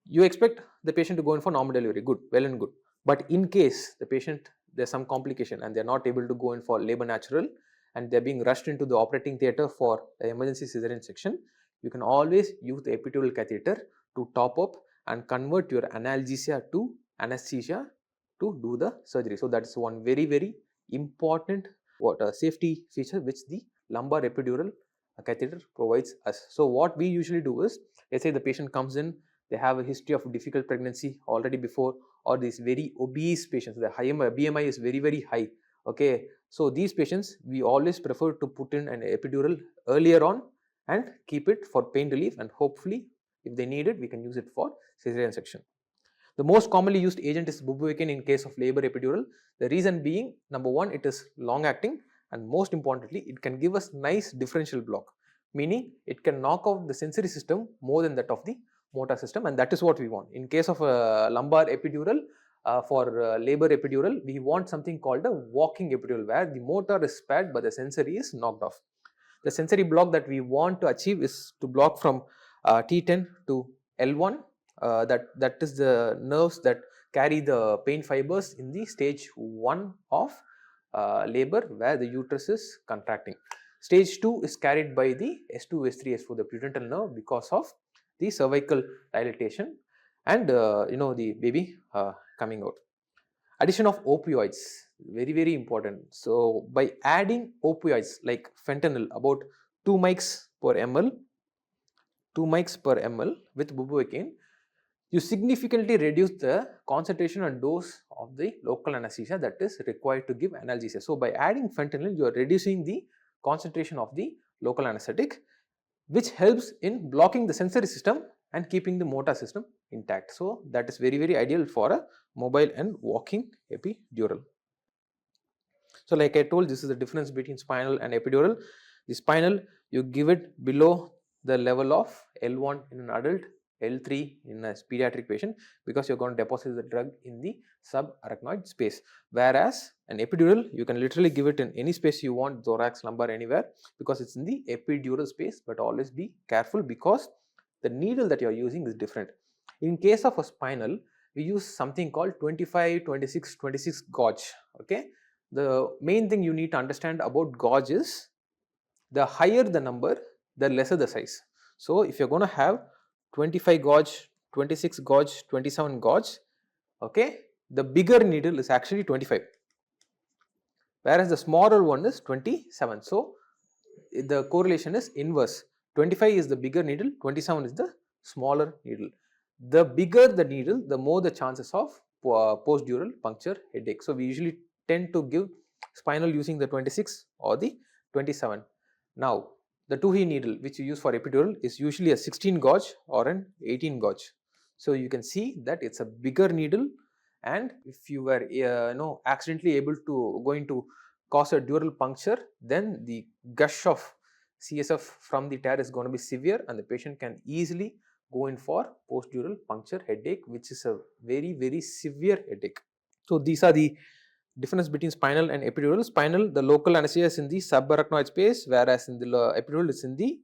A: you expect the patient to go in for normal delivery, good, well and good. But in case the patient, there's some complication and they're not able to go in for labor natural, and they're being rushed into the operating theatre for the emergency cesarean section, you can always use the epidural catheter to top up and convert your analgesia to anesthesia to do the surgery. So that's one very important safety feature which the lumbar epidural catheter provides us. So what we usually do is, let's say the patient comes in, they have a history of difficult pregnancy already before, or these very obese patients, the BMI is very high. Okay, so these patients, we always prefer to put in an epidural earlier on and keep it for pain relief, and hopefully if they need it, we can use it for cesarean section. The most commonly used agent is bupivacaine in case of labor epidural. The reason being, number one, it is long acting, and most importantly, it can give us nice differential block, meaning it can knock out the sensory system more than that of the motor system, and that is what we want. In case of a lumbar epidural, for labor epidural, we want something called a walking epidural, where the motor is spared but the sensory is knocked off. The sensory block that we want to achieve is to block from T10 to L1. That is the nerves that carry the pain fibers in the stage 1 of labor, where the uterus is contracting. Stage 2 is carried by the S2, S3, S4, the pudendal nerve, because of the cervical dilatation and the baby coming out. Addition of opioids, very important. So by adding opioids like fentanyl, about 2 mics per ml with bupivacaine, you significantly reduce the concentration and dose of the local anesthesia that is required to give analgesia. So by adding fentanyl, you are reducing the concentration of the local anesthetic, which helps in blocking the sensory system and keeping the motor system intact. So that is very ideal for a mobile and walking epidural. So like I told, this is the difference between spinal and epidural. The spinal, you give it below the level of L1 in an adult, L3 in a pediatric patient, because you're going to deposit the drug in the subarachnoid space. Whereas an epidural, you can literally give it in any space you want, thorax, lumbar, anywhere, because it's in the epidural space. But always be careful, because the needle that you're using is different. In case of a spinal, we use something called 25, 26, 26 gauge. Okay, the main thing you need to understand about gauge is, the higher the number, the lesser the size. So if you're going to have 25 gauge, 26 gauge, 27 gauge, okay, the bigger needle is actually 25, whereas the smaller one is 27. So the correlation is inverse. 25 is the bigger needle, 27 is the smaller needle. The bigger the needle, the more the chances of post-dural puncture headache. So we usually tend to give spinal using the 26 or the 27. Now the 2E needle which you use for epidural is usually a 16 gauge or an 18 gauge. So you can see that it's a bigger needle, and if you were accidentally able to going to cause a dural puncture, then the gush of CSF from the tear is going to be severe, and the patient can easily go in for post-dural puncture headache, which is a very severe headache. So these are the difference between spinal and epidural. Spinal, the local anesthesia is in the subarachnoid space, whereas in the epidural is in the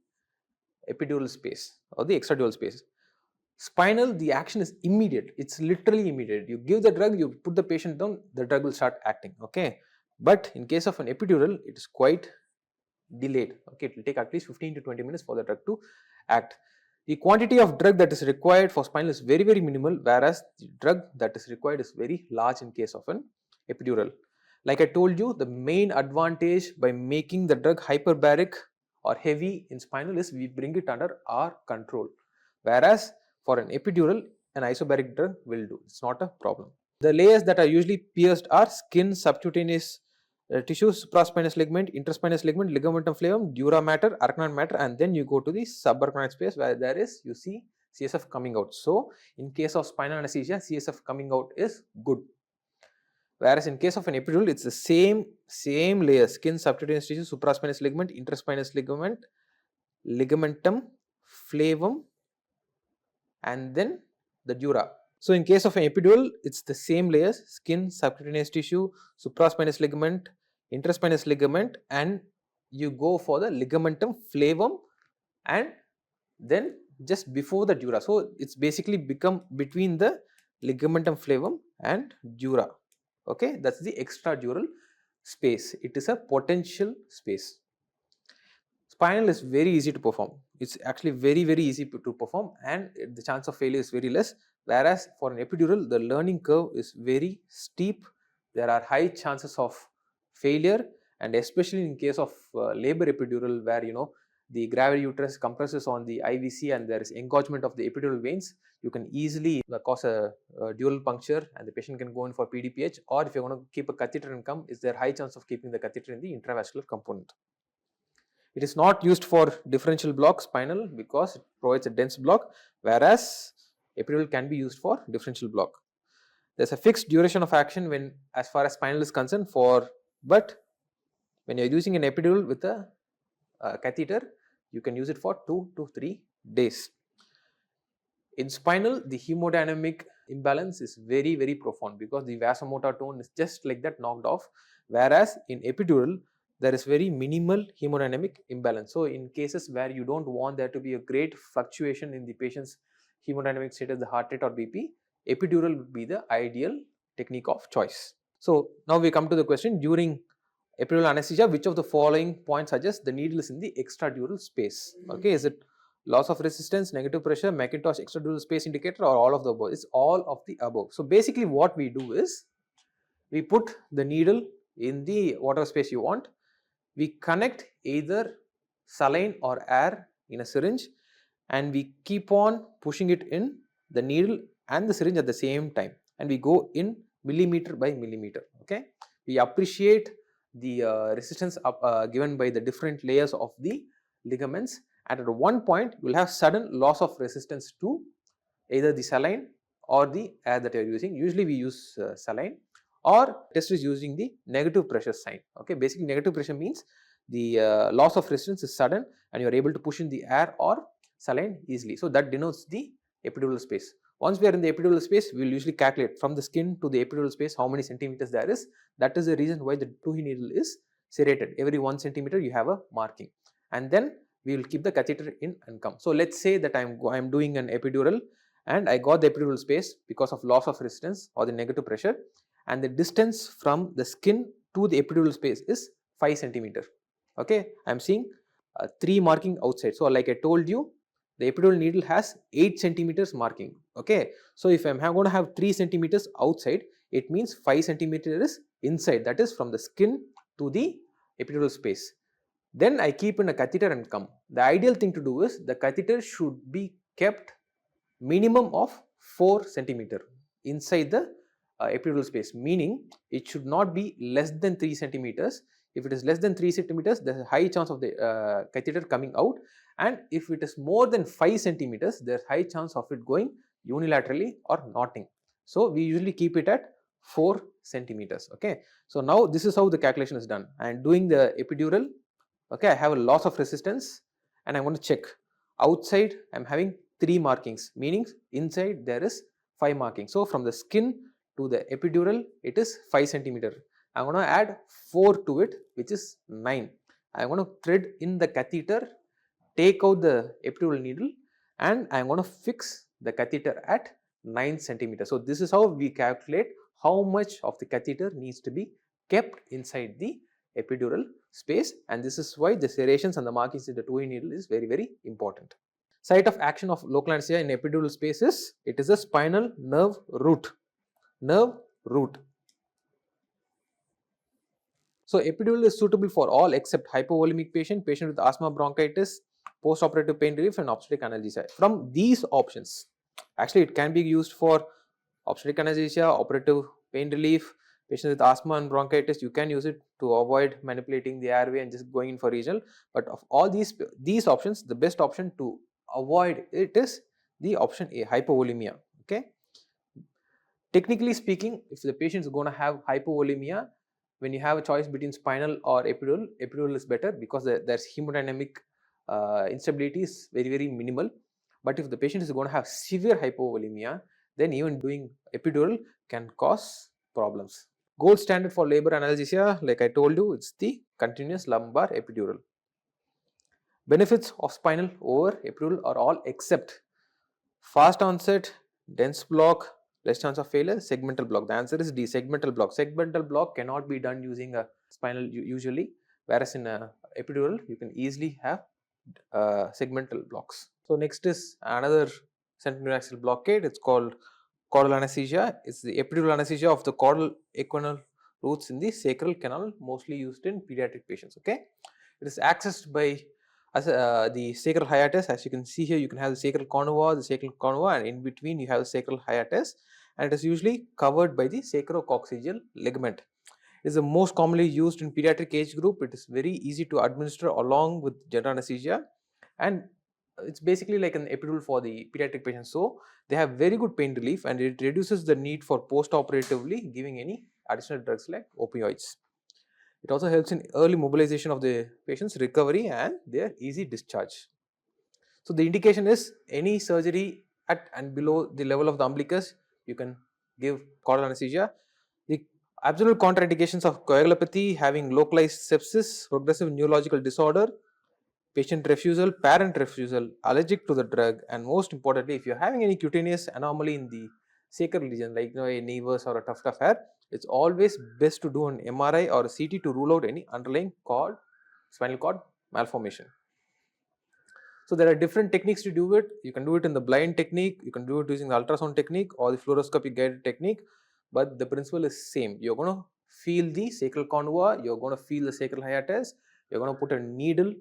A: epidural space or the extradural space. Spinal, the action is immediate. It's literally immediate. You give the drug, you put the patient down, the drug will start acting. Okay, but in case of an epidural, it is quite delayed. Okay, it will take at least 15 to 20 minutes for the drug to act. The quantity of drug that is required for spinal is very minimal, whereas the drug that is required is very large in case of an epidural. Like I told you, the main advantage by making the drug hyperbaric or heavy in spinal is we bring it under our control, whereas for an epidural, an isobaric drug will do. It's not a problem. The layers that are usually pierced are skin, subcutaneous tissue, supraspinous ligament, interspinous ligament, ligamentum flavum, dura mater, arachnoid mater, and then you go to the subarachnoid space where there is, you see, CSF coming out. So in case of spinal anesthesia, CSF coming out is good. Whereas in case of an epidural, it's the same layer: skin, subcutaneous tissue, supraspinous ligament, interspinous ligament, ligamentum flavum, and then the dura. So in case of an epidural, it's the same layers: skin, subcutaneous tissue, supraspinous ligament, interspinous ligament, and you go for the ligamentum flavum, and then just before the dura. So it's basically become between the ligamentum flavum and dura. Okay, that's the extradural space. It is a potential space. Spinal is very easy to perform. It's actually very easy to perform, and the chance of failure is very less. Whereas for an epidural, the learning curve is very steep. There are high chances of failure, and especially in case of labor epidural, where the gravid uterus compresses on the IVC and there is engorgement of the epidural veins, you can easily cause a dural puncture and the patient can go in for PDPH, or if you want to keep a catheter and come, is there high chance of keeping the catheter in the intravascular component. It is not used for differential block spinal because it provides a dense block, whereas epidural can be used for differential block. There is a fixed duration of action when as far as spinal is concerned, but when you are using an epidural with a catheter, you can use it for 2 to 3 days. In spinal, the hemodynamic imbalance is very profound because the vasomotor tone is just like that knocked off, whereas in epidural, there is very minimal hemodynamic imbalance. So in cases where you don't want there to be a great fluctuation in the patient's hemodynamic status, the heart rate or BP, epidural would be the ideal technique of choice. So now we come to the question: during epidural anesthesia, which of the following points suggests the needle is in the extradural space? Okay, is it loss of resistance, negative pressure, Macintosh extradural space indicator, or all of the above? It's all of the above. So basically what we do is, we put the needle in the whatever space you want, we connect either saline or air in a syringe, and we keep on pushing it in the needle and the syringe at the same time, and we go in millimeter by millimeter. Okay, we appreciate the resistance given by the different layers of the ligaments, and at one point you will have sudden loss of resistance to either the saline or the air that you are using. Usually we use saline, or test is using the negative pressure sign. Okay, basically negative pressure means the loss of resistance is sudden and you are able to push in the air or saline easily. So that denotes the epidural space. Once we are in the epidural space, we will usually calculate from the skin to the epidural space how many centimeters there is. That is the reason why the Tuhi needle is serrated. Every 1 centimeter you have a marking, and then we will keep the catheter in and come. So let's say that I am doing an epidural and I got the epidural space because of loss of resistance or the negative pressure, and the distance from the skin to the epidural space is 5 centimeter. Okay, I am seeing 3 marking outside. So like I told you, the epidural needle has 8 centimeters marking. Okay, so if I am going to have 3 centimeters outside, it means 5 centimeters is inside, that is from the skin to the epidural space. Then I keep in a catheter and come. The ideal thing to do is the catheter should be kept minimum of 4 centimeter inside the epidural space, meaning it should not be less than 3 centimeters. If it is less than 3 centimeters, there is a high chance of the catheter coming out, and if it is more than 5 centimeters, there is high chance of it going unilaterally or knotting. So we usually keep it at 4 centimeters. Okay, so now this is how the calculation is done. I am doing the epidural. Okay, I have a loss of resistance and I want to check. Outside I am having 3 markings, meaning inside there is 5 markings. So from the skin To the epidural, it is 5 centimeter. I am going to add 4 to it, which is 9. I am going to thread in the catheter, take out the epidural needle, and I am going to fix the catheter at 9 centimeter. So this is how we calculate how much of the catheter needs to be kept inside the epidural space, and this is why the serrations and the markings in the 2A needle is very important. Site of action of local anesthesia in epidural space is, it is a spinal nerve root. So epidural is suitable for all except hypovolemic patient with asthma, bronchitis, post-operative pain relief and obstetric analgesia. From these options, actually it can be used for obstetric anesthesia, operative pain relief, patients with asthma and bronchitis, you can use it to avoid manipulating the airway and just going in for regional. But of all these options, the best option to avoid it is the option A, hypovolemia. Okay. Technically speaking, if the patient is going to have hypovolemia, when you have a choice between spinal or epidural, epidural is better because there's hemodynamic instability is very minimal. But if the patient is going to have severe hypovolemia, then even doing epidural can cause problems. Gold standard for labor analgesia, like I told you, it's the continuous lumbar epidural. Benefits of spinal over epidural are all except fast onset, dense block, less chance of failure, segmental block. The answer is D, segmental block. Segmental block cannot be done using a spinal usually, whereas in a epidural you can easily have segmental blocks. So next is another central axial blockade. It's called caudal anesthesia. It's the epidural anesthesia of the caudal equinal roots in the sacral canal, mostly used in pediatric patients. Okay, it is accessed by the sacral hiatus. As you can see here, you can have the sacral conova, and in between you have the sacral hiatus, and it is usually covered by the sacrococcygeal ligament. It is the most commonly used in pediatric age group. It is very easy to administer along with general anesthesia, and it's basically like an epidural for the pediatric patients. So they have very good pain relief, and it reduces the need for post-operatively giving any additional drugs like opioids. It also helps in early mobilization of the patient's recovery and their easy discharge. So the indication is any surgery at and below the level of the umbilicus, you can give caudal anesthesia. The absolute contraindications of coagulopathy, having localized sepsis, progressive neurological disorder, patient refusal, parent refusal, allergic to the drug, and most importantly, if you're having any cutaneous anomaly in the sacral region, like a nevus or a tuft of hair, it's always best to do an MRI or a CT to rule out any underlying spinal cord malformation. So there are different techniques to do it. You can do it in the blind technique, you can do it using the ultrasound technique or the fluoroscopy guided technique, but the principle is same. You're going to feel the sacral conva, you're going to feel the sacral hiatus, you're going to put a needle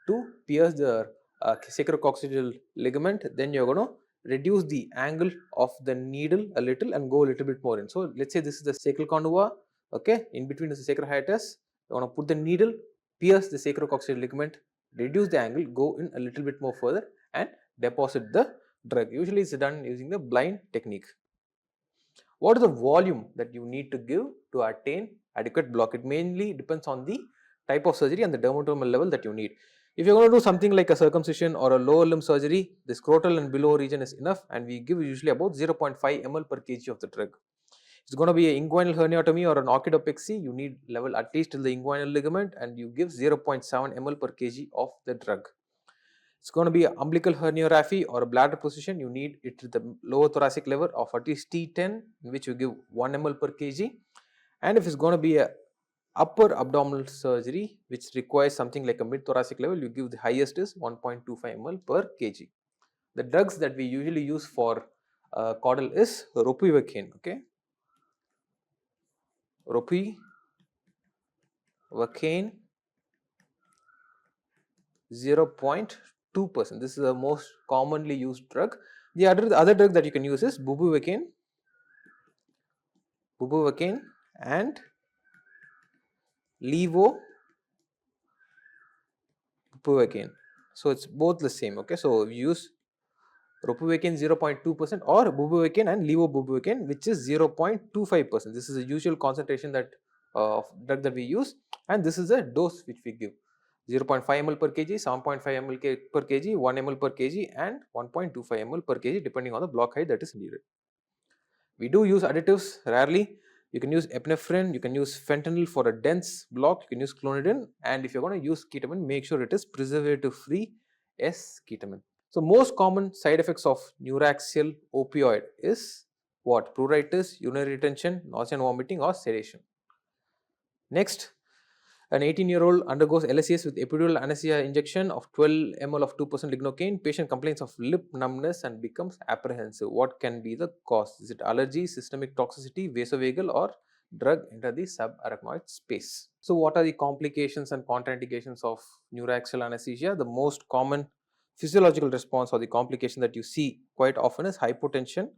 A: to pierce the sacrococcygeal ligament, then you're going to reduce the angle of the needle a little and go a little bit more in. So let's say this is the sacral conva, okay, in between is the sacral hiatus, you're going to put the needle, pierce the sacrococcygeal ligament, reduce the angle, go in a little bit more further and deposit the drug. Usually it's done using the blind technique. What is the volume that you need to give to attain adequate block? It mainly depends on the type of surgery and the dermatomal level that you need. If you're going to do something like a circumcision or a lower limb surgery, the scrotal and below region is enough, and we give usually about 0.5 ml per kg of the drug. It's going to be an inguinal herniatomy or an orchidopexy, you need level at least till the inguinal ligament, and you give 0.7 ml per kg of the drug. It's going to be an umbilical herniorrhaphy or a bladder position, you need it to the lower thoracic level of at least T10, in which you give 1 ml per kg. And if it's going to be a upper abdominal surgery, which requires something like a mid thoracic level, you give the highest is 1.25 ml per kg. The drugs that we usually use for caudal is ropivacaine. Okay, ropivacaine 0.2%. This is the most commonly used drug. The other drug that you can use is bupivacaine and levobupivacaine. So it's both the same. Okay, so we use ropivacaine 0.2% or bupivacaine and levobupivacaine, which is 0.25%. This is the usual concentration that of drug that we use, and this is the dose which we give. 0.5 ml per kg, 7.5 ml per kg, 1 ml per kg and 1.25 ml per kg depending on the block height that is needed. We do use additives rarely. You can use epinephrine, you can use fentanyl for a dense block, you can use clonidine, and if you're going to use ketamine, make sure it is preservative free S-ketamine. So most common side effects of neuraxial opioid is what? Pruritus, urinary retention, nausea and vomiting, or sedation. Next, an 18-year-old undergoes LSES with epidural anesthesia injection of 12 ml of 2% lignocaine. Patient complains of lip numbness and becomes apprehensive. What can be the cause? Is it allergy, systemic toxicity, vasovagal, or drug enter the subarachnoid space? So what are the complications and contraindications of neuraxial anesthesia? The most common physiological response or the complication that you see quite often is hypotension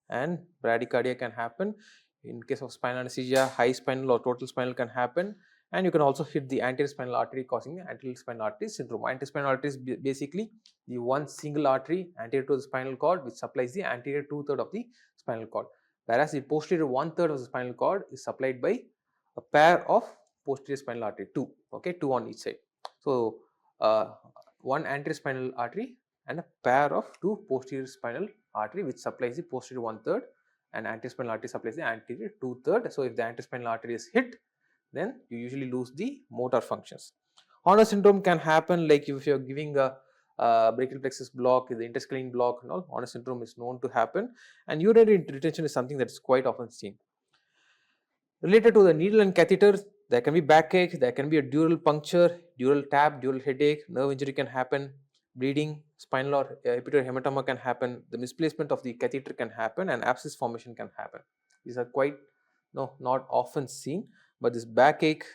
A: and bradycardia can happen. In case of spinal anesthesia, high spinal or total spinal can happen, and you can also hit the anterior spinal artery causing the anterior spinal artery syndrome. Anterior spinal artery is basically the one single artery anterior to the spinal cord which supplies the anterior 2/3 of the spinal cord, whereas the posterior 1/3 of the spinal cord is supplied by a pair of posterior spinal artery, two on each side. So one anterior spinal artery and a pair of two posterior spinal artery which supplies the posterior 1/3 and anterior spinal artery supplies the anterior 2/3. So if the anterior spinal artery is hit, then you usually lose the motor functions. Horner syndrome can happen like if you are giving a brachial plexus block, the interscalene block and all. Horner syndrome is known to happen, and urinary retention is something that is quite often seen. Related to the needle and catheter, there can be backache, there can be a dural puncture, dural tap, dural headache, nerve injury can happen, bleeding, spinal or epidural hematoma can happen, the misplacement of the catheter can happen, and abscess formation can happen. These are quite not often seen, but this backache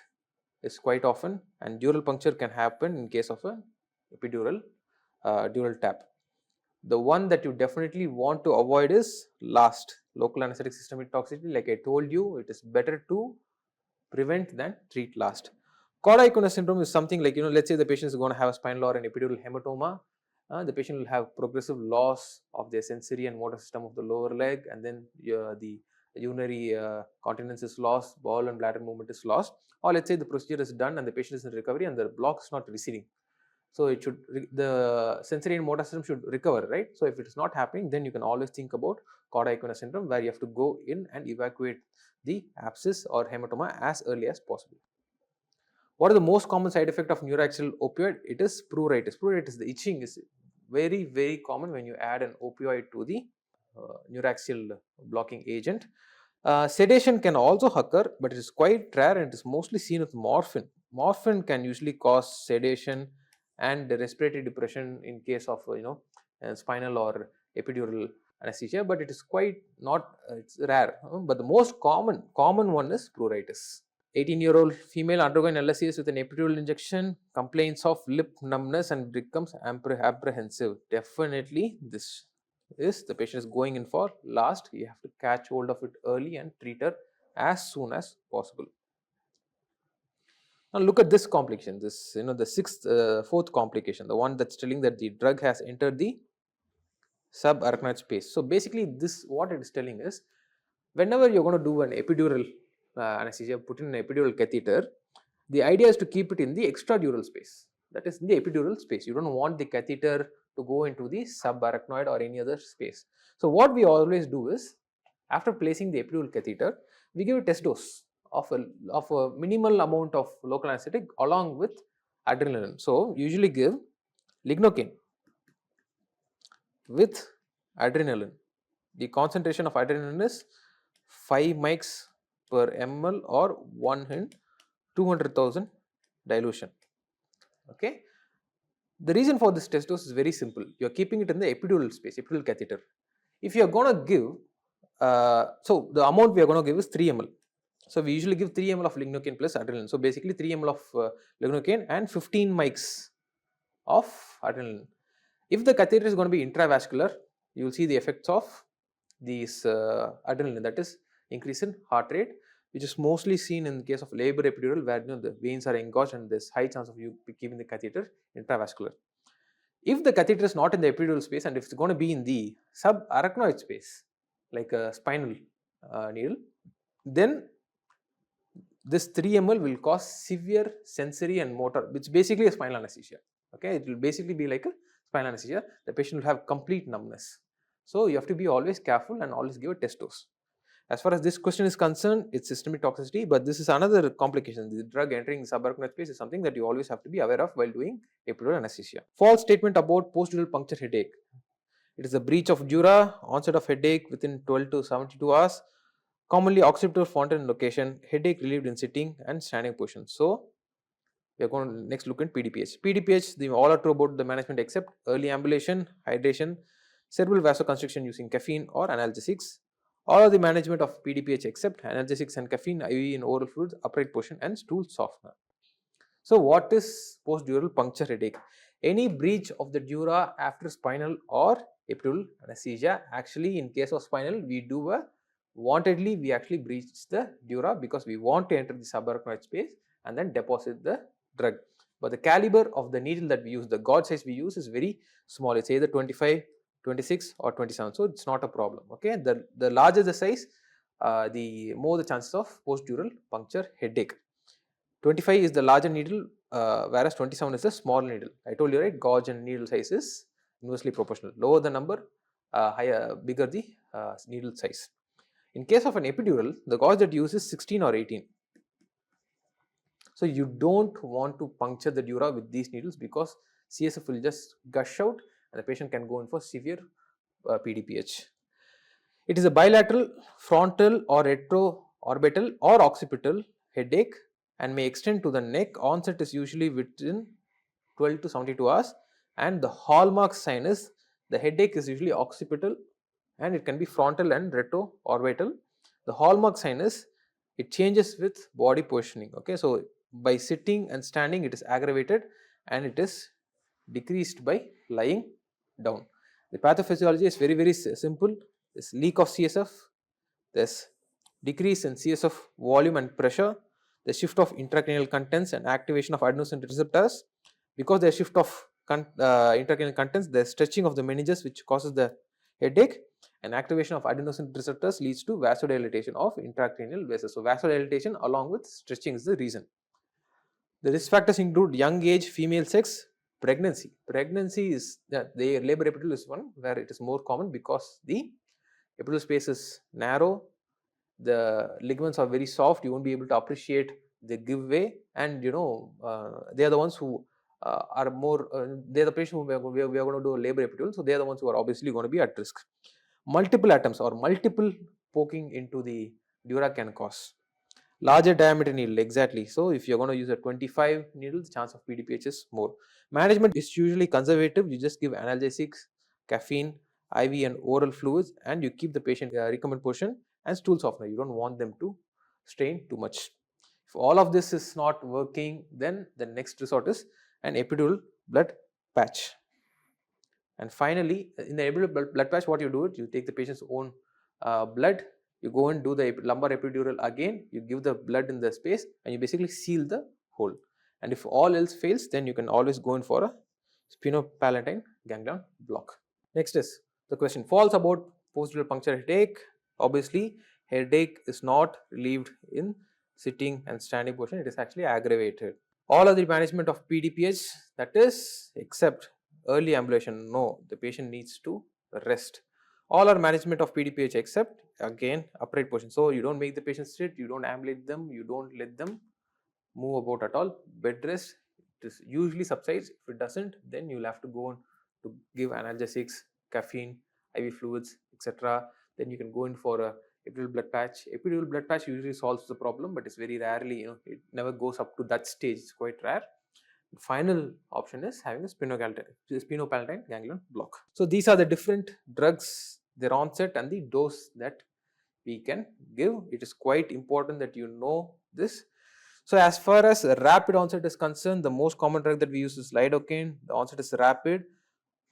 A: is quite often, and dural puncture can happen in case of a epidural dural tap. The one that you definitely want to avoid is last, local anesthetic systemic toxicity. Like I told you, it is better to prevent than treat last. Cauda-Equina syndrome is something like, let's say the patient is going to have a spinal or an epidural hematoma. The patient will have progressive loss of their sensory and motor system of the lower leg, and then the urinary continence is lost, bowel and bladder movement is lost. Or let's say the procedure is done and the patient is in recovery and the block is not receding. So it should, the sensory and motor system should recover, right? So if it is not happening, then you can always think about Cauda-Equina syndrome, where you have to go in and evacuate the abscess or hematoma as early as possible. What are the most common side effect of neuraxial opioid? It is pruritus. Pruritus, the itching is very, very common when you add an opioid to the neuraxial blocking agent. Sedation can also occur, but it is quite rare and it is mostly seen with morphine. Morphine can usually cause sedation and respiratory depression in case of spinal or epidural anesthesia, but it is quite not, it's rare. But the most common one is pruritus. 18-year-old female undergoing LSES with an epidural injection complains of lip numbness and becomes apprehensive. Definitely this is the patient is going in for last. You have to catch hold of it early and treat her as soon as possible. Now look at this complication, this the fourth complication, the one that's telling that the drug has entered the subarachnoid space. So basically this, what it is telling is, whenever you're going to do an epidural anesthesia, put in an epidural catheter, the idea is to keep it in the extradural space, that is in the epidural space. You don't want the catheter to go into the subarachnoid or any other space. So what we always do is, after placing the epidural catheter, we give a test dose of a minimal amount of local anesthetic along with adrenaline. So usually give lignocaine with adrenaline. The concentration of adrenaline is 5 mics per ml or 1 in 200,000 dilution. Okay. The reason for this test dose is very simple. You are keeping it in the epidural space, epidural catheter. If you are going to give, so the amount we are going to give is 3 ml. So we usually give 3 ml of lignocaine plus adrenaline. So basically 3 ml of lignocaine and 15 mics of adrenaline. If the catheter is going to be intravascular, you will see the effects of these adrenaline, that is increase in heart rate, which is mostly seen in the case of labor epidural, where the veins are engorged and there's high chance of you keeping the catheter intravascular. If the catheter is not in the epidural space and if it's going to be in the subarachnoid space, like a spinal needle, then this 3 ml will cause severe sensory and motor, which is basically a spinal anesthesia. Okay, it will basically be like a spinal anesthesia. The patient will have complete numbness. So you have to be always careful and always give a test dose. As far as this question is concerned, it's systemic toxicity, but this is another complication. The drug entering the subarachnoid space is something that you always have to be aware of while doing epidural anesthesia. False statement about post-dural puncture headache. It is a breach of dura, onset of headache within 12 to 72 hours, commonly occipital frontal location, headache relieved in sitting and standing position. So, we are going to next look at PDPH. PDPH, the all are true about the management except early ambulation, hydration, cerebral vasoconstriction using caffeine or analgesics. All of the management of PDPH except analgesics and caffeine, IV in oral fluids, upright position and stool softener. So, what is post-dural puncture headache? Any breach of the dura after spinal or epidural anesthesia. Actually, in case of spinal, we do a wantedly, we actually breach the dura because we want to enter the subarachnoid space and then deposit the drug. But the caliber of the needle that we use, the gauge size we use is very small. It's either 25, 26 or 27. So, it's not a problem. Okay. The larger the size, the more the chances of post-dural puncture headache. 25 is the larger needle, whereas 27 is the small needle. I told you, right, gauge and needle size is inversely proportional. Lower the number, bigger the needle size. In case of an epidural, the gauge that you use is 16 or 18. So, you don't want to puncture the dura with these needles because CSF will just gush out and the patient can go in for severe PDPH. It is a bilateral, frontal or retroorbital or occipital headache and may extend to the neck. Onset is usually within 12 to 72 hours and the hallmark sign is the headache is usually occipital and it can be frontal and retroorbital. The hallmark sign is it changes with body positioning. Okay, so by sitting and standing it is aggravated and it is decreased by lying down. The pathophysiology is very simple. There's leak of CSF, there's decrease in CSF volume and pressure, the shift of intracranial contents and activation of adenosine receptors. Because the shift of intracranial contents, the stretching of the meninges which causes the headache and activation of adenosine receptors leads to vasodilatation of intracranial vessels. So, vasodilatation along with stretching is the reason. The risk factors include young age, female sex, pregnancy. Pregnancy is the labor epidural is one where it is more common because the epidural space is narrow, the ligaments are very soft, you won't be able to appreciate the give way, and they are the ones who are more, they are the patients who we are going to do a labor epidural, so they are the ones who are obviously going to be at risk. Multiple attempts or multiple poking into the dura can cause. Larger diameter needle, exactly. So, if you are going to use a 25 needle, the chance of PDPH is more. Management is usually conservative, you just give analgesics, caffeine, IV and oral fluids and you keep the patient recombinant position and stool softener. You don't want them to strain too much. If all of this is not working, then the next resort is an epidural blood patch. And finally, in the epidural blood patch, what you do is you take the patient's own blood, you go and do the lumbar epidural again, you give the blood in the space and you basically seal the hole. And if all else fails, then you can always go in for a spinopalatine ganglion block. Next is the question false about post-dural puncture headache. Obviously, headache is not relieved in sitting and standing position, it is actually aggravated. All of the management of PDPH, that is except early ambulation, no, the patient needs to rest. All are management of PDPH except again upright position. So, you don't make the patient sit, you don't ambulate them, you don't let them move about at all. Bed rest, it is usually subsides. If it doesn't, then you will have to go on to give analgesics, caffeine, IV fluids, etc. Then you can go in for a epidural blood patch. Epidural blood patch usually solves the problem, but it's very rarely, it never goes up to that stage. It's quite rare. The final option is having a spinopalatine ganglion block. So, these are the different drugs, their onset and the dose that we can give. It is quite important that you know this. So, as far as rapid onset is concerned, the most common drug that we use is lidocaine. The onset is rapid.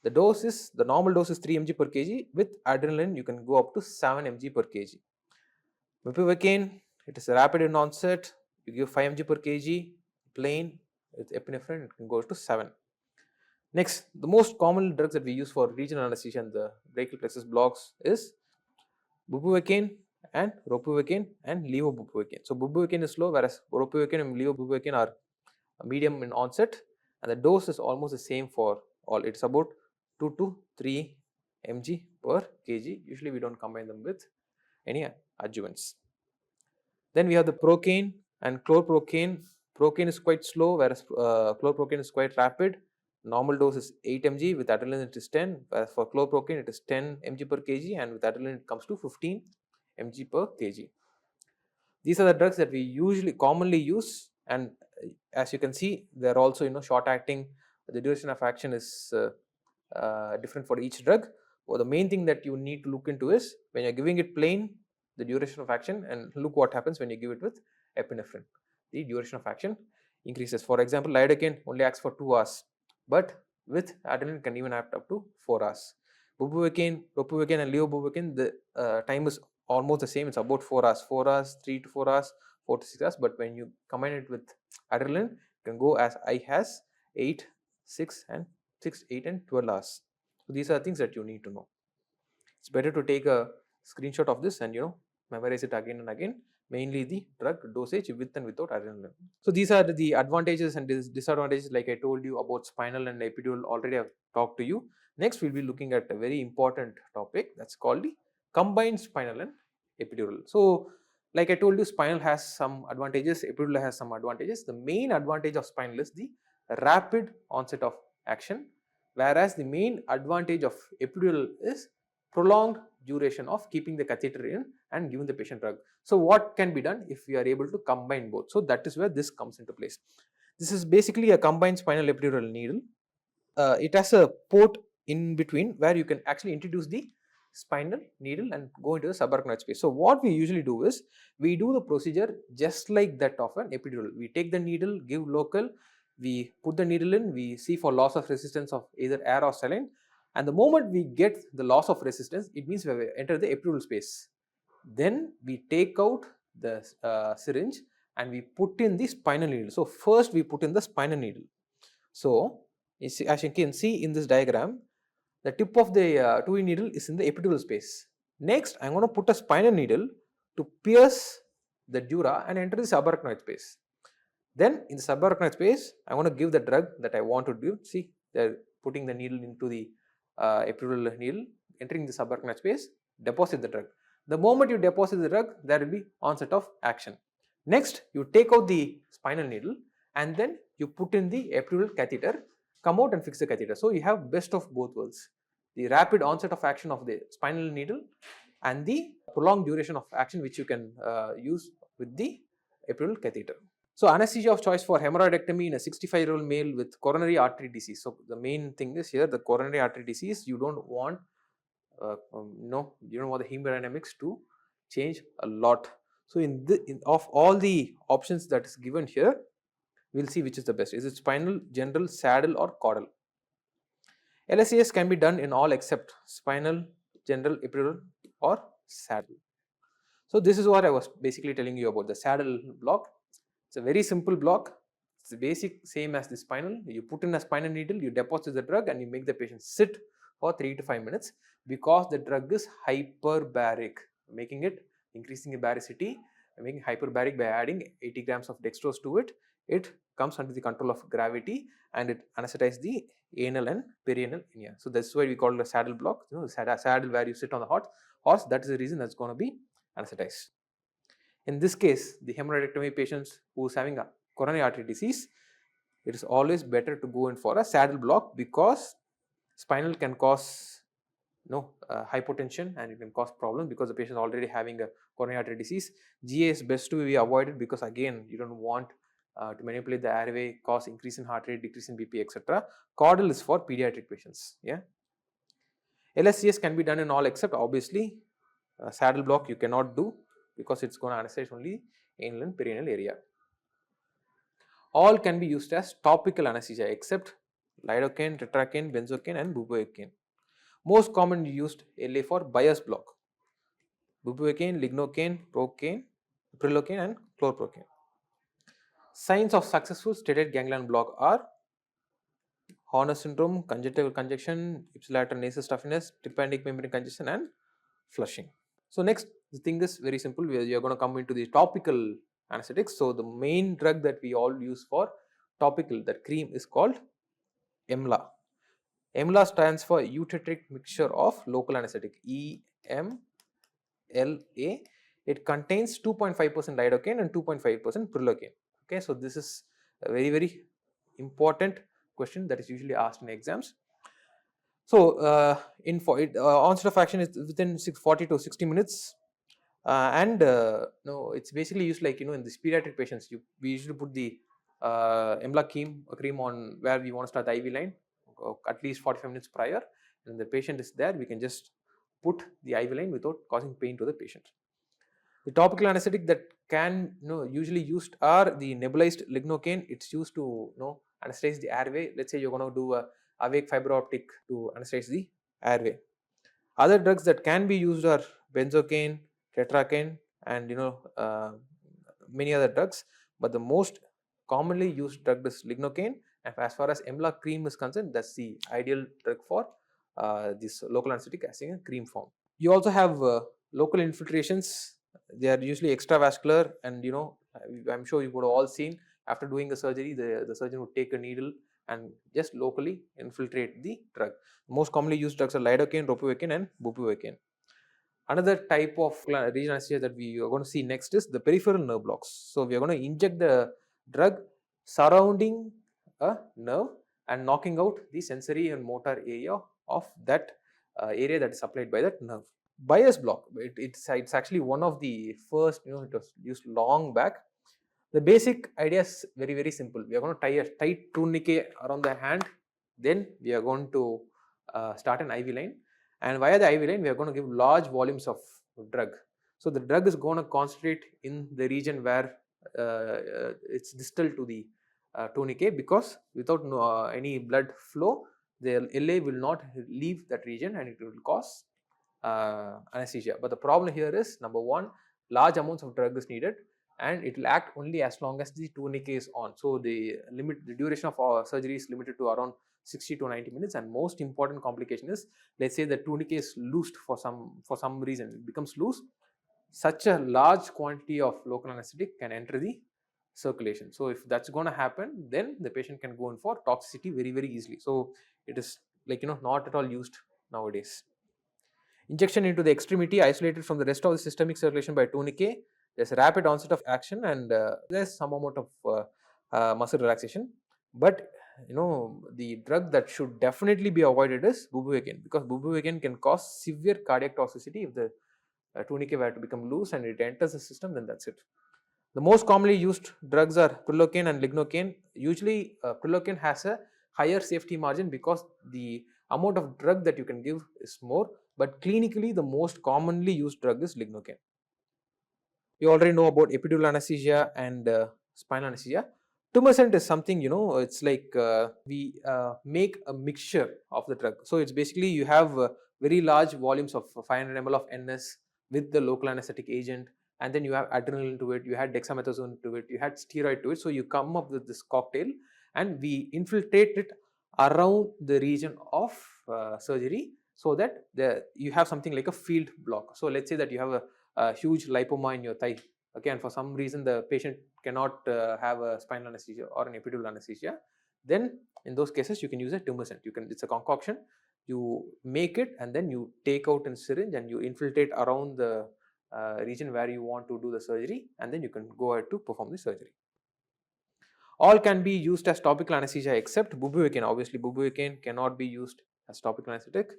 A: The dose is, the normal dose is 3 mg per kg. With adrenaline, you can go up to 7 mg per kg. Bupivacaine, it is rapid in onset. You give 5 mg per kg, plain. With epinephrine, it can go to 7. Next, the most common drugs that we use for regional anesthesia and the brachial plexus blocks is bupivacaine and ropivacaine and levobupivacaine. So, bupivacaine is slow, whereas ropivacaine and levobupivacaine are medium in onset and the dose is almost the same for all. It's about 2 to 3 mg per kg. Usually, we don't combine them with any adjuvants. Then we have the procaine and chlorprocaine. Procaine is quite slow, whereas chlorprocaine is quite rapid. Normal dose is 8 mg, with adrenaline it is 10, whereas for chlorprocaine it is 10 mg per kg, and with adrenaline it comes to 15 mg per kg. These are the drugs that we commonly use, and as you can see, they are also short acting. The duration of action is different for each drug. Well, the main thing that you need to look into is when you are giving it plain, the duration of action, and look what happens when you give it with epinephrine. The duration of action increases. For example, lidocaine only acts for 2 hours, but with adrenaline can even act up to 4 hours. Bupivacaine, ropivacaine and levobupivacaine, the time is almost the same. It's about 4 hours, 4 hours, 3 to 4 hours, 4 to 6 hours. But when you combine it with adrenaline, it can go as high as 8, 6 and 6, 8 and 12 hours. So these are things that you need to know. It's better to take a screenshot of this and memorize it again and again, mainly the drug dosage with and without adrenaline. So these are the advantages and disadvantages, like I told you about spinal and epidural already. I've talked to you. Next we'll be looking at a very important topic, that's called the combined spinal and epidural. So like I told you, spinal has some advantages, epidural has some advantages. The main advantage of spinal is the rapid onset of action, whereas the main advantage of epidural is prolonged duration of keeping the catheter in and giving the patient drug. So what can be done if we are able to combine both? So that is where this comes into place. This is basically a combined spinal epidural needle. It has a port in between where you can actually introduce the spinal needle and go into the subarachnoid space. So what we usually do is we do the procedure just like that of an epidural. We take the needle, give local, we put the needle in, we see for loss of resistance of either air or saline, and the moment we get the loss of resistance, it means we have entered the epidural space. Then we take out the syringe and we put in the spinal needle. So first we put in the spinal needle. So as you can see in this diagram, the tip of the 2E needle is in the epidural space. Next, I am going to put a spinal needle to pierce the dura and enter the subarachnoid space. Then in the subarachnoid space, I want to give the drug that I want to give. See, they are putting the needle into the epidural needle, entering the subarachnoid space, deposit the drug. The moment you deposit the drug, there will be onset of action. Next, you take out the spinal needle and then you put in the epidural catheter, come out and fix the catheter. So you have best of both worlds, the rapid onset of action of the spinal needle and the prolonged duration of action which you can use with the epidural catheter. So anesthesia of choice for hemorrhoidectomy in a 65-year-old male with coronary artery disease. So the main thing is here, the coronary artery disease, you don't want you don't want the hemodynamics to change a lot. So of all the options that is given here, we'll see which is the best. Is it spinal, general, saddle or caudal? LSAS can be done in all except spinal, general, epidural or saddle. So this is what I was basically telling you about the saddle block. It's a very simple block. It's the basic same as the spinal. You put in a spinal needle, you deposit the drug and you make the patient sit for 3 to 5 minutes because the drug is hyperbaric, increasing the baricity, making hyperbaric by adding 80 grams of dextrose to it. It comes under the control of gravity and it anesthetizes the anal and perianal area. So that's why we call it a saddle block. The saddle where you sit on the horse, that is the reason that's going to be anesthetized. In this case, the hemorrhoidectomy patients who is having a coronary artery disease, it is always better to go in for a saddle block because spinal can cause hypotension and it can cause problems because the patient is already having a coronary artery disease. GA is best to be avoided because again you don't want to manipulate the airway, cause increase in heart rate, decrease in BP, etc. Caudal is for pediatric patients. Yeah. LSCS can be done in all except obviously saddle block you cannot do because it's going to anesthetize only anal and perianal area. All can be used as topical anesthesia except lidocaine, tetracaine, benzocaine and bupivacaine. Most commonly used LA for bias block: bupivacaine, lignocaine, procaine, prilocaine and chlorprocaine. Signs of successful stated ganglion block are Horner syndrome, conjunctival congestion, ipsilateral nasal stuffiness, tympanic membrane congestion and flushing. So next, the thing is very simple. We are going to come into the topical anesthetics. So the main drug that we all use for topical, that cream, is called EMLA. EMLA stands for eutectic mixture of local anesthetic, EMLA. it contains 2.5% lidocaine and 2.5% prilocaine. Okay, so this is a very important question that is usually asked in exams. So onset of action is within 40 to 60 minutes. And no, it's basically used like, in these pediatric patients, we usually put the emla cream on where we want to start the IV line at least 45 minutes prior, and the patient is there, we can just put the IV line without causing pain to the patient. The topical anesthetic that can usually used are the nebulized lignocaine. It's used to anesthetize the airway. Let's say you're going to do a awake fiber optic to anesthetize the airway. Other drugs that can be used are benzocaine, tetracaine, and many other drugs, but the most commonly used drug is lignocaine. And as far as emla cream is concerned, that's the ideal drug for this local anesthetic as in a cream form. You also have local infiltrations. They are usually extravascular, and I'm sure you would have all seen after doing the surgery, the surgeon would take a needle and just locally infiltrate the drug. Most commonly used drugs are lidocaine, ropivacaine, and bupivacaine. Another type of regional anesthesia that we are going to see next is the peripheral nerve blocks. So we are going to inject the drug surrounding a nerve and knocking out the sensory and motor area of that area that is supplied by that nerve. Bias block, it's actually one of the first, it was used long back. The basic idea is very simple. We are going to tie a tight tourniquet around the hand, then we are going to start an IV line, and via the IV line we are going to give large volumes of drug. So the drug is going to concentrate in the region where it's distal to the tourniquet, because without any blood flow, the LA will not leave that region and it will cause anesthesia. But the problem here is, number one, large amounts of drug is needed, and it will act only as long as the tourniquet is on. So the duration of our surgery is limited to around 60 to 90 minutes. And most important complication is, let's say the tourniquet is loosed for some reason, it becomes loose. Such a large quantity of local anesthetic can enter the circulation. So if that's going to happen, then the patient can go in for toxicity very easily. So it is like not at all used nowadays. Injection into the extremity isolated from the rest of the systemic circulation by tourniquet. There's a rapid onset of action, and there's some amount of muscle relaxation. But the drug that should definitely be avoided is bupivacaine, because bupivacaine can cause severe cardiac toxicity if the tourniquet were to become loose and it enters the system. Then that's it. The most commonly used drugs are prilocaine and lignocaine. Usually prilocaine has a higher safety margin because the amount of drug that you can give is more, but clinically the most commonly used drug is lignocaine. You already know about epidural anesthesia and spinal anesthesia. Tumescent is something, it's like we make a mixture of the drug. So it's basically you have very large volumes of 500 ml of NS with the local anesthetic agent, and then you have adrenaline to it, you had dexamethasone to it, you had steroid to it. So you come up with this cocktail, and we infiltrate it around the region of surgery, so that you have something like a field block. So let's say that you have a huge lipoma in your thigh, okay, and for some reason the patient cannot have a spinal anesthesia or an epidural anesthesia. Then in those cases you can use a tumescent. It's a concoction, you make it and then you take out a syringe and you infiltrate around the region where you want to do the surgery, and then you can go ahead to perform the surgery. All can be used as topical anesthesia except bupivacaine. Obviously bupivacaine cannot be used as topical anesthetic.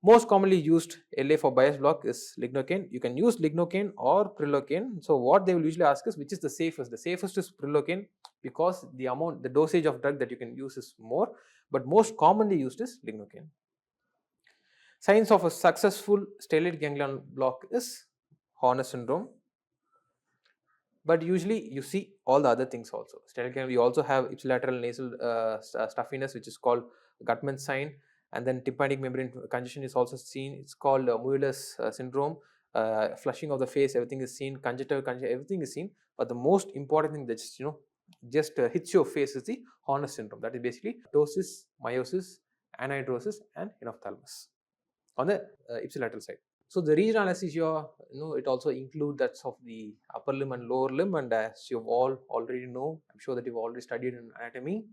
A: Most commonly used LA for bias block is lignocaine. You can use lignocaine or prilocaine. So what they will usually ask is, which is the safest? The safest is prilocaine, because the dosage of drug that you can use is more, but most commonly used is lignocaine. Signs of a successful stellate ganglion block is Horner syndrome, but usually you see all the other things also. Stellate ganglion, we also have ipsilateral nasal stuffiness, which is called Gutman's sign, and then tympanic membrane congestion is also seen. It's called Mueller's syndrome. Flushing of the face, everything is seen. Conjunctival congestion, everything is seen. But the most important thing that just hits your face is the Horner syndrome. That is basically ptosis, meiosis, anhidrosis, and enophthalmos on the ipsilateral side. So the regional anesthesia, it also includes that of the upper limb and lower limb, and as you all already know, I'm sure that you've already studied in anatomy,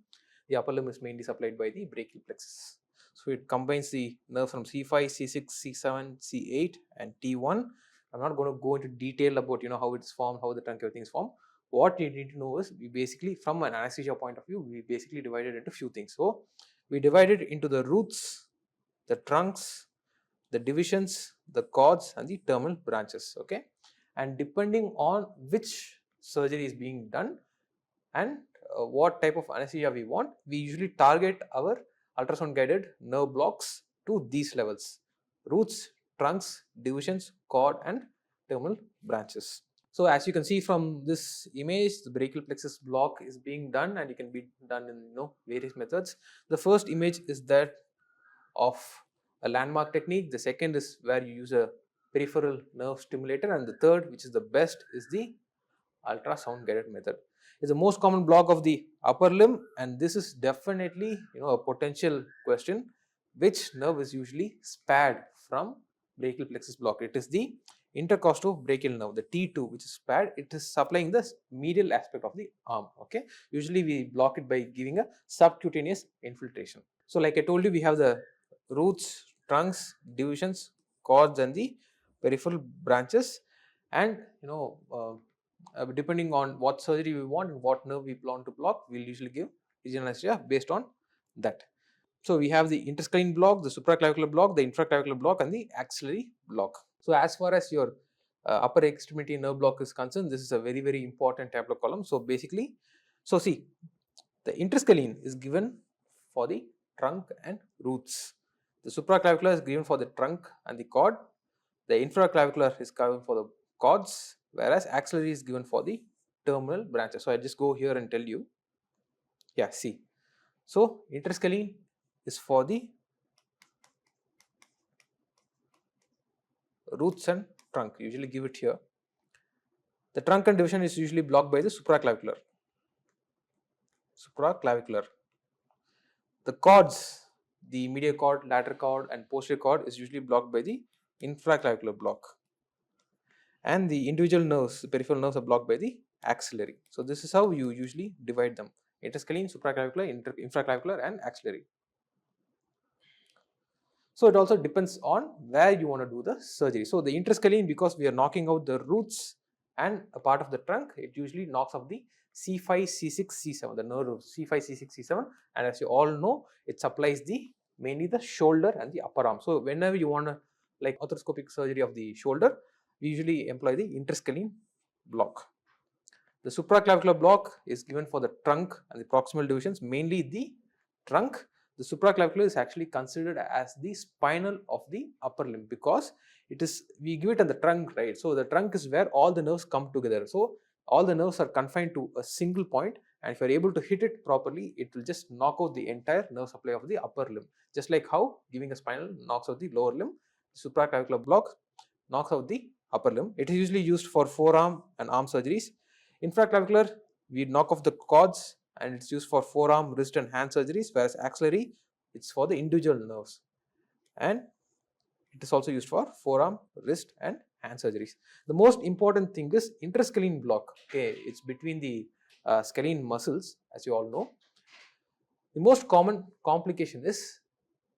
A: the upper limb is mainly supplied by the brachial plexus. So it combines the nerve from C5, C6, C7, C8 and T1 I'm not going to go into detail about how it's formed, how the trunk everything is formed. What you need to know is we basically, from an anesthesia point of view, we basically divided into few things. So we divided into the roots, the trunks, the divisions, the cords, and the terminal branches. Okay, and depending on which surgery is being done and what type of anesthesia we want, we usually target our ultrasound guided nerve blocks to these levels: roots, trunks, divisions, cord, and terminal branches. So as you can see from this image, the brachial plexus block is being done, and it can be done in various methods. The first image is that of a landmark technique. The second is where you use a peripheral nerve stimulator, and the third, which is the best, is the ultrasound guided method. Is the most common block of the upper limb, and this is definitely a potential question: which nerve is usually spared from brachial plexus block? It is the intercostobrachial nerve, the T2, which is spared. It is supplying the medial aspect of the arm. Okay, usually we block it by giving a subcutaneous infiltration. So like I told you, we have the roots, trunks, divisions, cords, and the peripheral branches, and depending on what surgery we want and what nerve we want to block, we'll usually give regional anesthesia based on that. So we have the interscalene block, the supraclavicular block, the infraclavicular block, and the axillary block. So as far as your upper extremity nerve block is concerned, this is a very, very important tableau column. So basically, see, the interscalene is given for the trunk and roots. The supraclavicular is given for the trunk and the cord. The infraclavicular is given for the cords, whereas axillary is given for the terminal branches. So I just go here and tell you. Yeah, see. So interscalene is for the roots and trunk. Usually give it here. The trunk and division is usually blocked by the supraclavicular. The cords, the medial cord, lateral cord, and posterior cord is usually blocked by the infraclavicular block. And the individual nerves, the peripheral nerves, are blocked by the axillary. So this is how you usually divide them: interscalene, supraclavicular, infraclavicular, and axillary. So it also depends on where you want to do the surgery. So the interscalene, because we are knocking out the roots and a part of the trunk, it usually knocks off the C5, C6, C7, the nerve of C5, C6, C7, and as you all know, it supplies mainly the shoulder and the upper arm. So whenever you want to like arthroscopic surgery of the shoulder, we usually employ the interscalene block. The supraclavicular block is given for the trunk and the proximal divisions, mainly the trunk. The supraclavicular is actually considered as the spinal of the upper limb because we give it on the trunk, right? So the trunk is where all the nerves come together. So all the nerves are confined to a single point, and if you are able to hit it properly, it will just knock out the entire nerve supply of the upper limb. Just like how giving a spinal knocks out the lower limb, the supraclavicular block knocks out the upper limb. It is usually used for forearm and arm surgeries. Infraclavicular, we knock off the cords, and it's used for forearm, wrist, and hand surgeries, whereas axillary, it's for the individual nerves, and it is also used for forearm, wrist, and hand surgeries. The most important thing is interscalene block. Okay, it's between the scalene muscles, as you all know. The most common complication is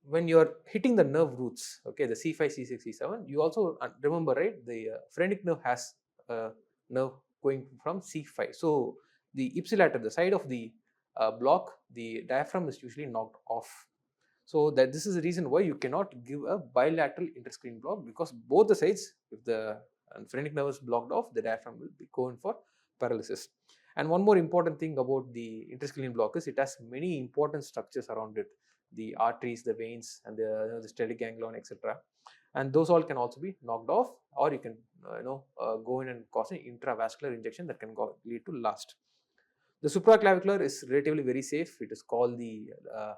A: when you are hitting the nerve roots, okay, the C5, C6, C7. You also remember, right? The phrenic nerve has a nerve going from C5. So the ipsilateral, the side of the block, the diaphragm is usually knocked off. So that this is the reason why you cannot give a bilateral interscalene block, because both the sides, if the phrenic nerve is blocked off, the diaphragm will be going for paralysis. And one more important thing about the interscalene block is it has many important structures around it: the arteries, the veins, and the stellate ganglion, etc. And those all can also be knocked off, or you can go in and cause an intravascular injection that can lead to last. The supraclavicular is relatively very safe. It is called the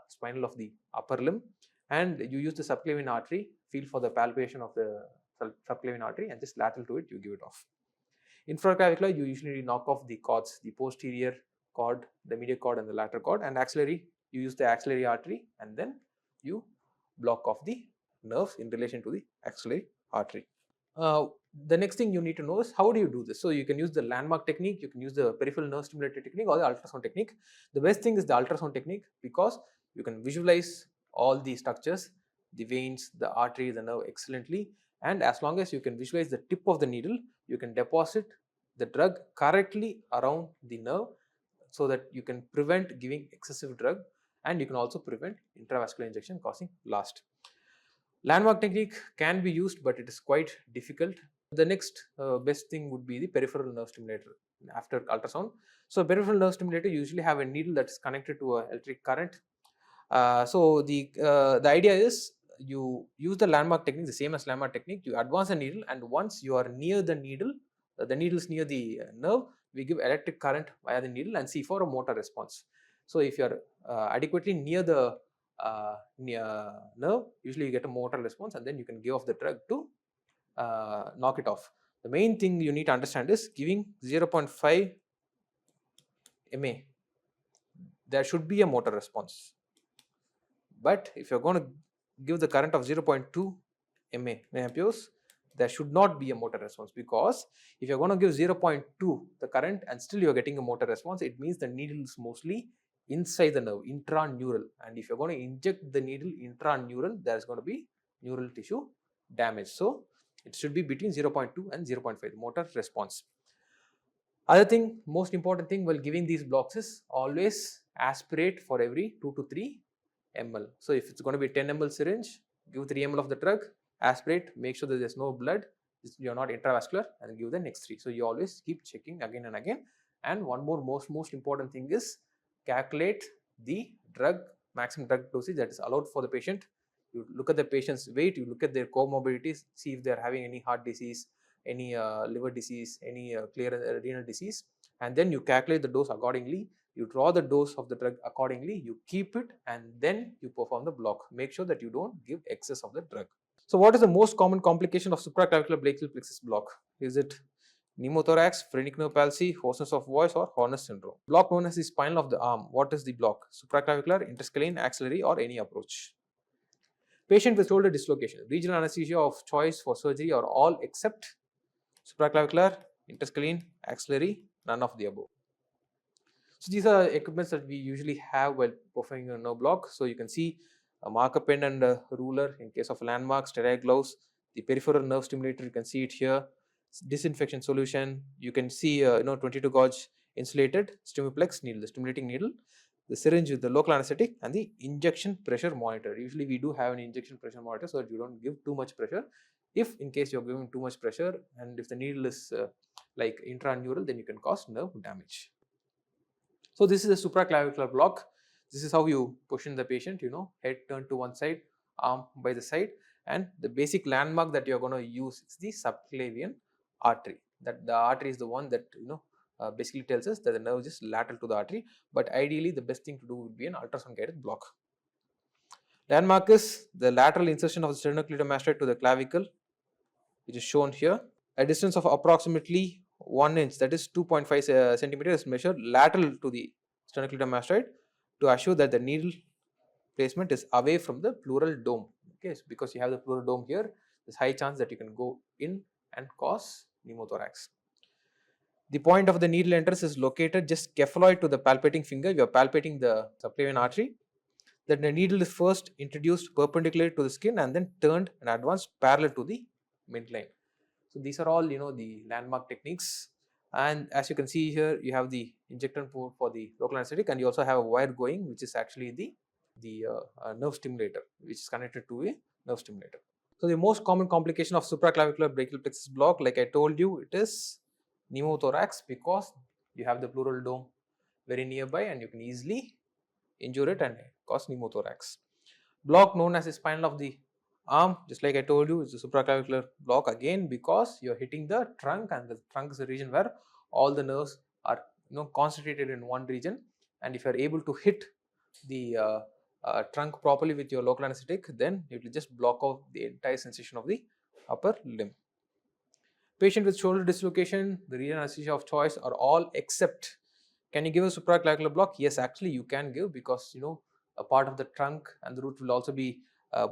A: spinal of the upper limb, and you use the subclavian artery, feel for the palpation of the subclavian artery, and just lateral to it, you give it off. Infraclavicular, you usually knock off the cords, the posterior cord, the medial cord, and the lateral cord. And axillary, you use the axillary artery, and then you block off the nerves in relation to the axillary artery. The next thing you need to know is how do you do this. So you can use the landmark technique, you can use the peripheral nerve stimulator technique, or the ultrasound technique. The best thing is the ultrasound technique because you can visualize all the structures, the veins, the artery, the nerve excellently, and as long as you can visualize the tip of the needle, you can deposit the drug correctly around the nerve so that you can prevent giving excessive drug, and you can also prevent intravascular injection causing blast. Landmark technique can be used, but it is quite difficult. The next best thing would be the peripheral nerve stimulator after ultrasound. So peripheral nerve stimulator usually have a needle that is connected to an electric current. So the idea is you use the landmark technique, the same as landmark technique. You advance the needle, and once you are near the needle is near the nerve, we give electric current via the needle and see for a motor response. So if you are adequately near the nerve, usually you get a motor response, and then you can give off the drug to knock it off. The main thing you need to understand is giving 0.5 MA, there should be a motor response. But if you're going to give the current of 0.2 milliamperes, there should not be a motor response, because if you're going to give 0.2 the current and still you're getting a motor response, it means the needle is mostly inside the nerve, intraneural, and if you're going to inject the needle intraneural, there's going to be neural tissue damage. So it should be between 0.2 and 0.5 motor response. Other thing, most important thing while giving these blocks is always aspirate for every 2 to 3 ml. So if it's going to be 10 ml syringe, give 3 ml of the drug, aspirate, make sure that there's no blood, you're not intravascular, and give the next 3. So you always keep checking again and again. And one more most important thing is calculate the maximum drug dosage that is allowed for the patient. You look at the patient's weight, you look at their comorbidities, see if they're having any heart disease, any liver disease, any clear renal disease, and then you calculate the dose accordingly. You draw the dose of the drug accordingly, you keep it, and then you perform the block. Make sure that you don't give excess of the drug. So what is the most common complication of supraclavicular brachial plexus block? Is it pneumothorax, phrenic nerve palsy, hoarseness of voice, or Horner's syndrome? Block known as the spinal of the arm. What is the block? Supraclavicular, interscalene, axillary, or any approach? Patient with shoulder dislocation. Regional anesthesia of choice for surgery are all except supraclavicular, interscalene, axillary, none of the above. So these are equipments that we usually have while performing a nerve block. So you can see a marker pen and a ruler in case of landmark, sterile gloves, the peripheral nerve stimulator, you can see it here, disinfection solution, you can see 22 gauge insulated stimuplex needle, the stimulating needle, the syringe with the local anesthetic, and the injection pressure monitor. Usually we do have an injection pressure monitor so that you don't give too much pressure. If in case you're giving too much pressure and if the needle is like intraneural, then you can cause nerve damage. So this is a supraclavicular block. This is how you position the patient, head turned to one side, arm by the side, and the basic landmark that you're going to use is the subclavian artery. That the artery is the one that basically tells us that the nerve is lateral to the artery, but ideally the best thing to do would be an ultrasound guided block. Landmark is the lateral insertion of the sternocleidomastoid to the clavicle, which is shown here. A distance of approximately 1 inch, that is 2.5 centimeters, is measured lateral to the sternocleidomastoid to assure that the needle placement is away from the pleural dome. Okay, so because you have the pleural dome here, there's high chance that you can go in and cause pneumothorax. The point of the needle entrance is located just cephaloid to the palpating finger. You are palpating the subclavian artery. That the needle is first introduced perpendicular to the skin and then turned and advanced parallel to the midline. So these are all the landmark techniques, and as you can see here, you have the injector port for the local anesthetic, and you also have a wire going, which is actually the nerve stimulator, which is connected to a nerve stimulator. So the most common complication of supraclavicular brachial plexus block, like I told you, it is pneumothorax, because you have the pleural dome very nearby and you can easily injure it and cause pneumothorax. Block known as the spinal of the arm, just like I told you, is a supraclavicular block, again because you're hitting the trunk, and the trunk is a region where all the nerves are concentrated in one region, and if you're able to hit the trunk properly with your local anesthetic, then it will just block off the entire sensation of the upper limb. Patient with shoulder dislocation, the regional anesthesia of choice are all except. Can you give a supraclavicular block? Yes, actually you can give, because a part of the trunk and the root will also be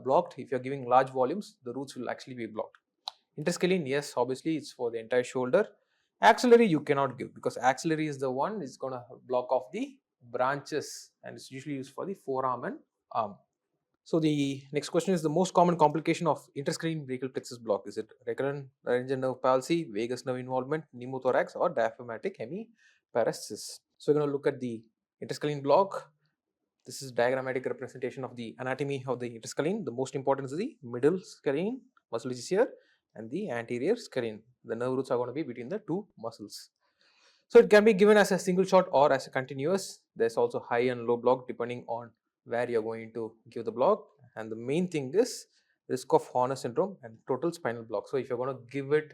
A: blocked. If you're giving large volumes, the roots will actually be blocked. Interscalene, yes, obviously it's for the entire shoulder. Axillary you cannot give, because axillary is the one is going to block off the branches, and it's usually used for the forearm and arm. So the next question is the most common complication of interscreen brachial plexus block. Is it recurrent laryngeal nerve palsy, vagus nerve involvement, pneumothorax, or diaphragmatic hemiparesis? So we're going to look at the interscreen block. This is diagrammatic representation of the anatomy of the interscalene. The most important is the middle scalene muscle, which is here, and the anterior scalene. The nerve roots are going to be between the two muscles. So it can be given as a single shot or as a continuous. There's also high and low block depending on where you're going to give the block. And the main thing is risk of Horner syndrome and total spinal block. So if you're going to give it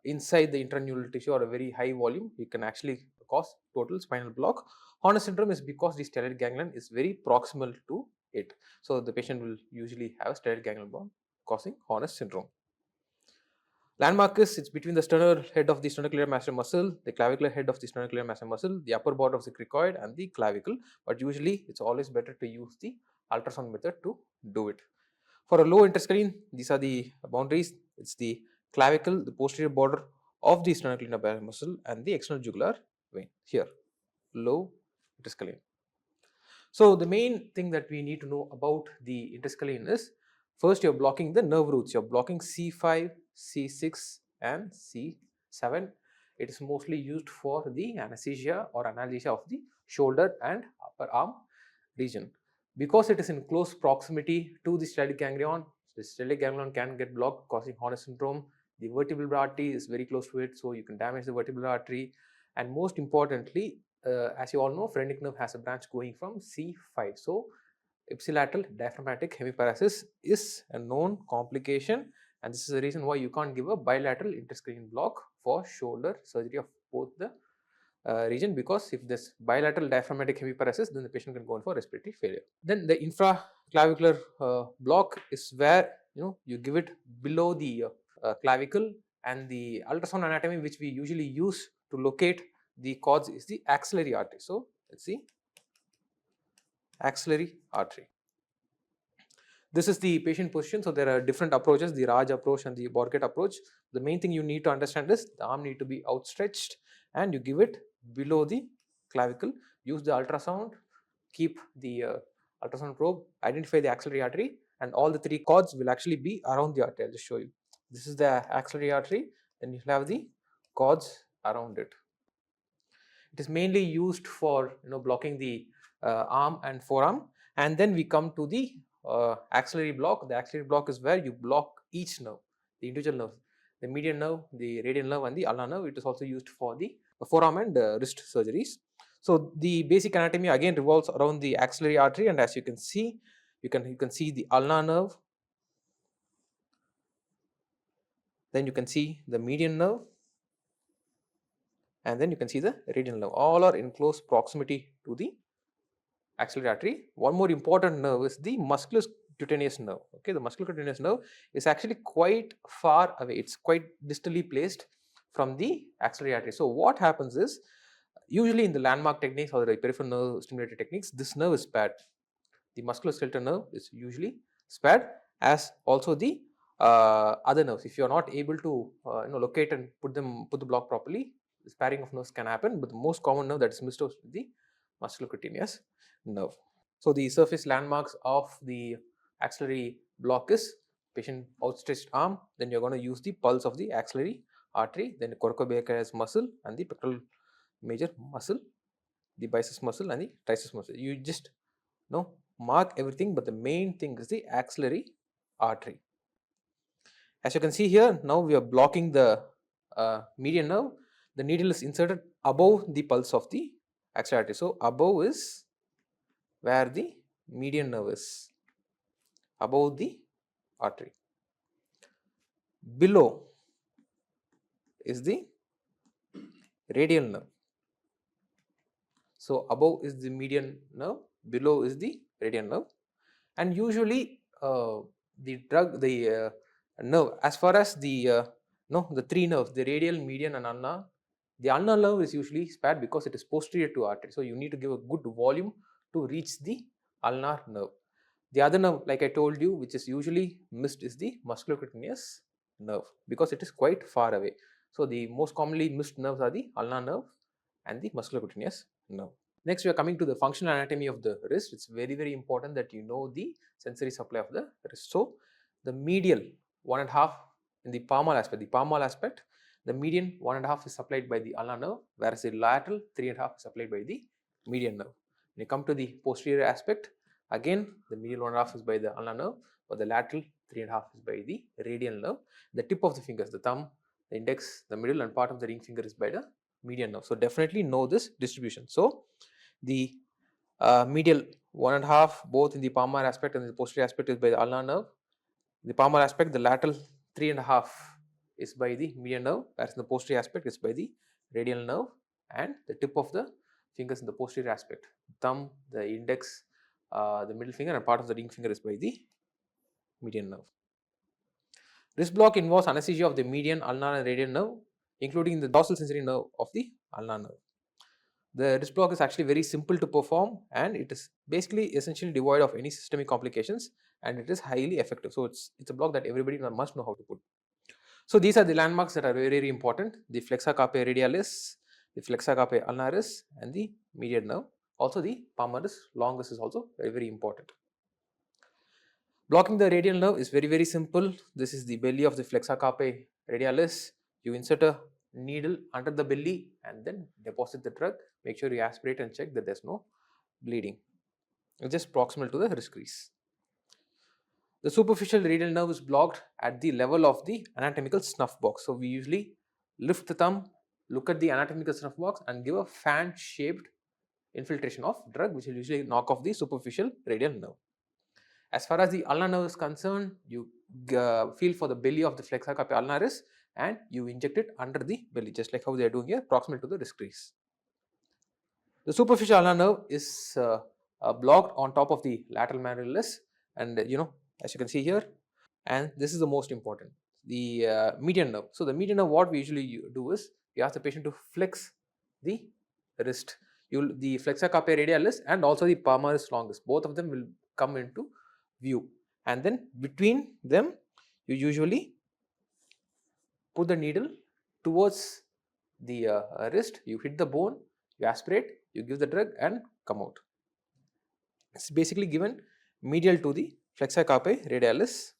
A: inside the intraneural tissue or a very high volume, you can actually cause total spinal block. Horner syndrome is because the stellate ganglion is very proximal to it. So the patient will usually have a stellate ganglion block causing Horner syndrome. Landmark is it's between the sternal head of the sternocleidomastoid master muscle, the clavicular head of the sternocleidomastoid master muscle, the upper border of the cricoid, and the clavicle. But usually, it's always better to use the ultrasound method to do it. For a low interscalene, these are the boundaries. It's the clavicle, the posterior border of the sternocleidomastoid muscle, and the external jugular vein. Here, low interscalene. So the main thing that we need to know about the interscalene is first you're blocking the nerve roots. You're blocking C5, C6 and C7. It is mostly used for the anesthesia or analgesia of the shoulder and upper arm region. Because it is in close proximity to the stellate ganglion, the stellate ganglion can get blocked causing Horner syndrome. The vertebral artery is very close to it, so you can damage the vertebral artery. And most importantly, as you all know, phrenic nerve has a branch going from C5. So ipsilateral diaphragmatic hemiparesis is a known complication, and this is the reason why you can't give a bilateral interscalene block for shoulder surgery of both the region, because if this bilateral diaphragmatic hemiparesis, then the patient can go in for respiratory failure. Then the infraclavicular block is where you give it below the clavicle, and the ultrasound anatomy which we usually use to locate the cords is the axillary artery. So let's see, axillary artery. This is the patient position. So there are different approaches, the Raj approach and the Borget approach. The main thing you need to understand is the arm need to be outstretched and you give it below the clavicle. Use the ultrasound, keep the ultrasound probe, identify the axillary artery, and all the three cords will actually be around the artery. I'll just show you. This is the axillary artery, then you have the cords around it. It is mainly used for blocking the arm and forearm, and then we come to the axillary block. The axillary block is where you block each nerve, the individual nerves, the median nerve, the radial nerve, and the ulnar nerve. It is also used for the forearm and wrist surgeries. So the basic anatomy again revolves around the axillary artery, and as you can see, you can see the ulnar nerve, then you can see the median nerve, and then you can see the radial nerve. All are in close proximity to the axillary artery. One more important nerve is the musculocutaneous nerve. Okay, the musculocutaneous nerve is actually quite far away. It's quite distally placed from the axillary artery. So what happens is, usually in the landmark techniques or the peripheral nerve stimulator techniques, this nerve is spared. The musculoskeletal nerve is usually spared, as also the other nerves. If you are not able to locate and put the block properly, the sparing of nerves can happen. But the most common nerve that is missed is the musculocutaneous nerve. So the surface landmarks of the axillary block is patient outstretched arm, then you're going to use the pulse of the axillary artery, then the coracoideus muscle and the pectoral major muscle, the biceps muscle and the triceps muscle. You just mark everything, but the main thing is the axillary artery. As you can see here, now we are blocking the median nerve. The needle is inserted above the pulse of the axillary artery. So above is where the median nerve is, above the artery. Below is the radial nerve. So above is the median nerve, below is the radial nerve, and usually the nerve, as far as the the three nerves, the radial, median and ulnar, the ulnar nerve is usually spared because it is posterior to artery. So you need to give a good volume to reach the ulnar nerve. The other nerve, like I told you, which is usually missed, is the musculocutaneous nerve because it is quite far away. So the most commonly missed nerves are the ulnar nerve and the musculocutaneous nerve. Next, we are coming to the functional anatomy of the wrist. It's very, very important that you know the sensory supply of the wrist. So, the medial 1.5 in the palmar aspect, the median 1.5 is supplied by the ulnar nerve, whereas the lateral 3.5 is supplied by the median nerve. When you come to the posterior aspect, again the medial 1.5 is by the ulnar nerve, but the lateral 3.5 is by the radial nerve. The tip of the fingers, the thumb, the index, the middle, and part of the ring finger is by the median nerve. So, definitely know this distribution. So, the medial 1.5 both in the palmar aspect and the posterior aspect is by the ulnar nerve. The palmar aspect, the lateral 3.5 is by the median nerve, whereas in the posterior aspect is by the radial nerve, and the tip of the fingers in the posterior aspect, thumb, the index, the middle finger, and part of the ring finger is by the median nerve. Wrist block involves anesthesia of the median, ulnar, and radial nerve, including the dorsal sensory nerve of the ulnar nerve. The wrist block is actually very simple to perform, and it is basically essentially devoid of any systemic complications, and it is highly effective. So, it's a block that everybody must know how to put. So, these are the landmarks that are very, very important: the flexor carpi radialis, the flexor carpi ulnaris, and the median nerve. Also, the palmaris longus is also very, very important. Blocking the radial nerve is very, very simple. This is the belly of the flexor carpi radialis. You insert a needle under the belly and then deposit the drug. Make sure you aspirate and check that there is no bleeding. It's just proximal to the wrist crease. The superficial radial nerve is blocked at the level of the anatomical snuff box. So, we usually lift the thumb, look at the anatomical snuff box, and give a fan shaped infiltration of drug, which will usually knock off the superficial radial nerve. As far as the ulnar nerve is concerned, you feel for the belly of the flexor carpi ulnaris and you inject it under the belly, just like how they are doing here, proximal to the wrist crease. The superficial ulnar nerve is blocked on top of the lateral malleolus, and as you can see here, and this is the most important, the median nerve. So, the median nerve, what we usually do is we ask the patient to flex the wrist. The flexor carpi radialis and also the palmaris longus, both of them will come into view, and then between them you usually put the needle towards the wrist, you hit the bone, you aspirate, you give the drug and come out. It's basically given medial to the flexor carpi radialis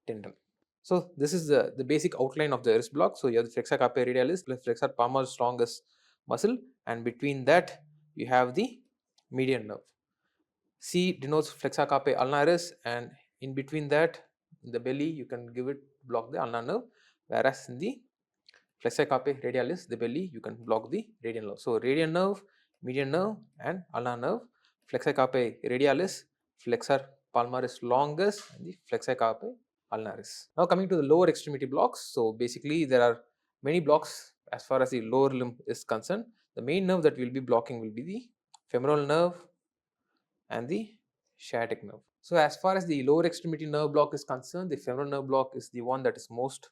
A: tendon. So, this is the basic outline of the wrist block. So, you have the flexor carpi radialis plus flexor palmaris longus muscle, and between that you have the median nerve. C denotes flexor carpi ulnaris, and in between that, in the belly, you can give it block the ulnar nerve, whereas in the flexor carpi radialis, the belly, you can block the radial nerve. So, radial nerve, median nerve, and ulnar nerve, flexor carpi radialis, flexor palmaris longus, and the flexor carpi ulnaris. Now, coming to the lower extremity blocks. So, basically, there are many blocks as far as the lower limb is concerned. The main nerve that we will be blocking will be the femoral nerve and the sciatic nerve. So, as far as the lower extremity nerve block is concerned, the femoral nerve block is the one that is most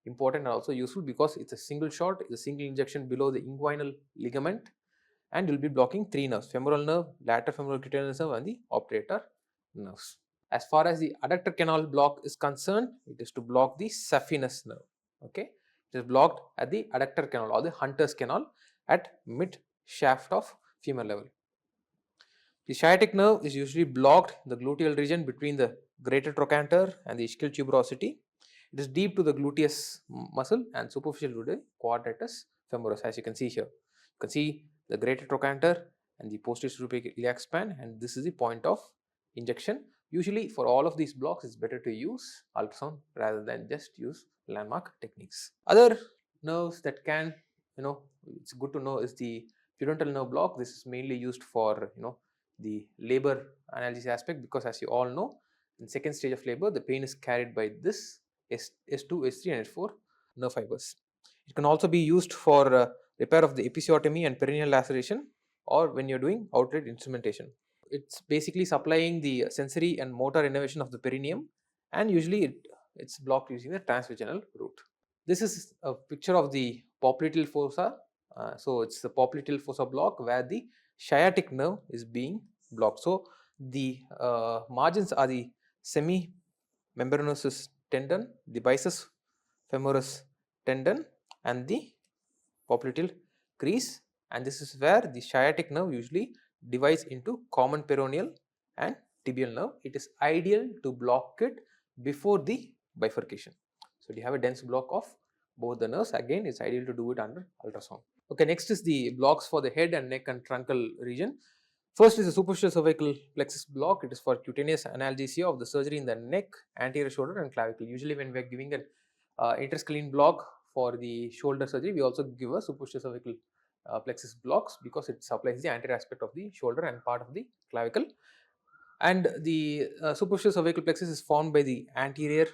A: important and also useful because it's a single shot, it's a single injection below the inguinal ligament, and you'll be blocking 3 nerves: femoral nerve, lateral femoral cutaneous nerve, and the obturator nerves. As far as the adductor canal block is concerned, it is to block the saphenous nerve. Okay, it is blocked at the adductor canal or the Hunter's canal at mid shaft of femur level. The sciatic nerve is usually blocked in the gluteal region between the greater trochanter and the ischial tuberosity. It is deep to the gluteus muscle and superficial to the quadratus femoris, as you can see here. You can see the greater trochanter and the posterior suprapubic iliac span, and this is the point of injection. Usually, for all of these blocks, it's better to use ultrasound rather than just use landmark techniques. Other nerves that can, it's good to know is the pudendal nerve block. This is mainly used for, the labor analgesia aspect, because as you all know, in second stage of labor, the pain is carried by this S2, S3 and S4 nerve fibers. It can also be used for repair of the episiotomy and perineal laceration, or when you are doing outlet instrumentation. It's basically supplying the sensory and motor innervation of the perineum, and usually it's blocked using the transvaginal route. This is a picture of the popliteal fossa. So, it's the popliteal fossa block where the sciatic nerve is being blocked. So, the margins are the semimembranosus tendon, the biceps femoris tendon, and the popliteal crease, and this is where the sciatic nerve usually divides into common peroneal and tibial nerve. It is ideal to block it before the bifurcation. So, you have a dense block of both the nerves. Again, it's ideal to do it under ultrasound. Okay, next is the blocks for the head and neck and truncal region. First is the superficial cervical plexus block. It is for cutaneous analgesia of the surgery in the neck, anterior shoulder and clavicle. Usually when we are giving an interscalene block for the shoulder surgery, we also give a superficial cervical plexus blocks because it supplies the anterior aspect of the shoulder and part of the clavicle. And the superficial cervical plexus is formed by the anterior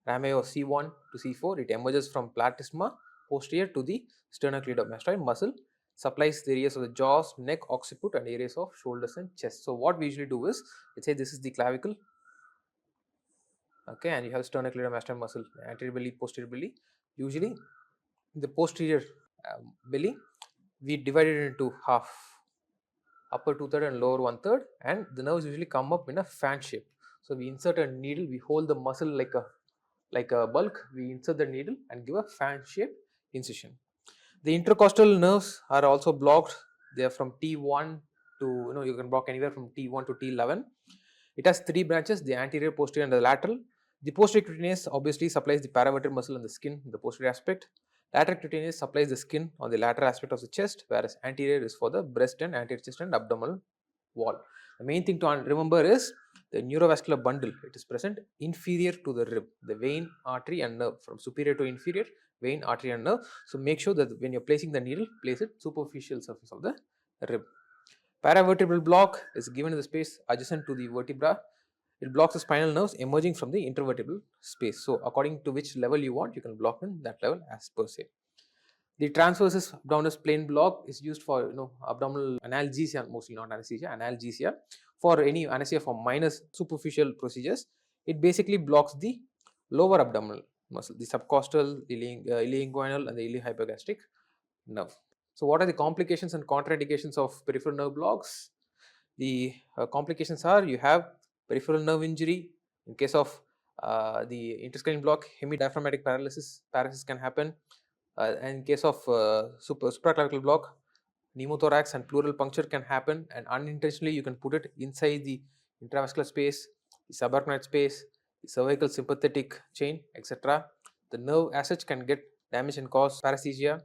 A: rami of C1 to C4. It emerges from platysma posterior to the sternocleidomastoid muscle, supplies the areas of the jaws, neck, occiput and areas of shoulders and chest. So, what we usually do is, let's say this is the clavicle, okay, and you have sternocleidomastoid muscle, anterior belly, posterior belly. Usually the posterior belly, we divide it into half, upper 2/3 and lower 1/3, and the nerves usually come up in a fan shape. So, we insert a needle, we hold the muscle like a bulk, we insert the needle and give a fan shape incision. The intercostal nerves are also blocked. They are from T1 to, you can block anywhere from T1 to T11. It has 3 branches, the anterior, posterior and the lateral. The posterior cutaneous obviously supplies the paravertebral muscle and the skin in the posterior aspect. Lateral cutaneous supplies the skin on the lateral aspect of the chest, whereas anterior is for the breast and anterior chest and abdominal wall. The main thing to remember is the neurovascular bundle. It is present inferior to the rib, the vein, artery and nerve, from superior to inferior, vein, artery and nerve. So, make sure that when you are placing the needle, place it superficial surface of the rib. Paravertebral block is given in the space adjacent to the vertebra. It blocks the spinal nerves emerging from the intervertebral space. So, according to which level you want, you can block in that level as per se. The transversus abdominis plane block is used for abdominal analgesia, mostly not anesthesia, analgesia, for any anesthesia for minor superficial procedures. It basically blocks the lower abdominal muscle, the subcostal, ilioinguinal and the iliohypogastric nerve. So, what are the complications and contraindications of peripheral nerve blocks? The complications are, you have peripheral nerve injury. In case of the interscalene block, hemidiaphragmatic paralysis can happen. In case of supraclavicular block, pneumothorax and pleural puncture can happen, and unintentionally you can put it inside the intravascular space, the subarachnoid space, the cervical sympathetic chain, etc. The nerve as such can get damaged and cause paresthesia.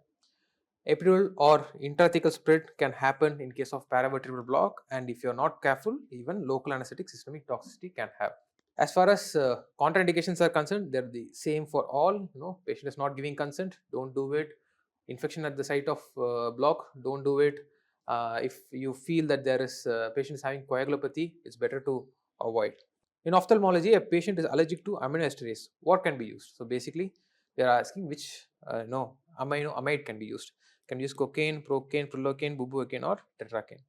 A: Epidural or intrathecal spread can happen in case of paravertebral block, and if you are not careful, even local anesthetic systemic toxicity can have. As far as contraindications are concerned, they are the same for all. Patient is not giving consent, don't do it. Infection at the site of block, don't do it. If you feel that there is patient is having coagulopathy, it's better to avoid. In ophthalmology, a patient is allergic to aminoesterase. What can be used? So basically, they are asking which amide can be used. Can use cocaine, procaine, prilocaine, bubuvacaine, or tetracaine.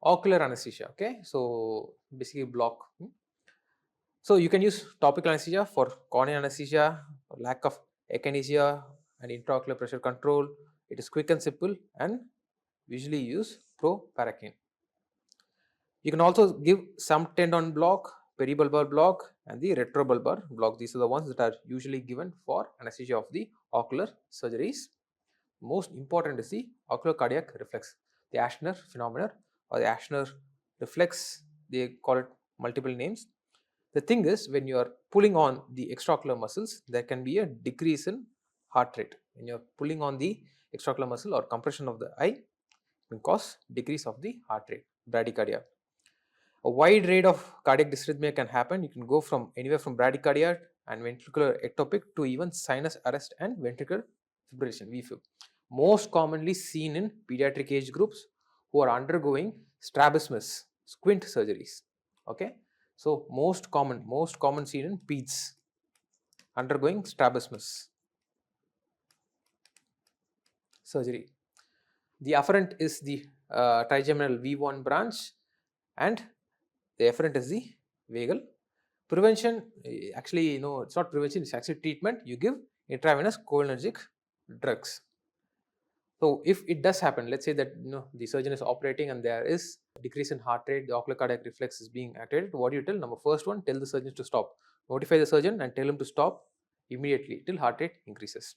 A: Ocular anesthesia. Okay, so basically block. So you can use topical anesthesia for corneal anesthesia, lack of akinesia and intraocular pressure control. It is quick and simple, and usually use proparacaine. You can also give some tendon block, peribulbar block and the retrobulbar block. These are the ones that are usually given for anesthesia of the ocular surgeries. Most important is the ocular cardiac reflex, the Ashner phenomenon or the Ashner reflex. They call it multiple names. The thing is, when you are pulling on the extraocular muscles, there can be a decrease in heart rate. When you are pulling on the extraocular muscle or compression of the eye, it can cause decrease of the heart rate, bradycardia. A wide range of cardiac dysrhythmia can happen. You can go from anywhere from bradycardia and ventricular ectopic to even sinus arrest and ventricular fibrillation, VFib. Most commonly seen in pediatric age groups who are undergoing strabismus, squint surgeries. Okay, so most common seen in peds undergoing strabismus surgery. The afferent is the trigeminal V1 branch, and the efferent is the vagal. Prevention, actually, it's not prevention, it's actually treatment. You give intravenous cholinergic drugs. So if it does happen, let's say that the surgeon is operating and there is a decrease in heart rate, the ocular cardiac reflex is being activated. What do you tell? Number first one, tell the surgeon to stop. Notify the surgeon and tell him to stop immediately till heart rate increases.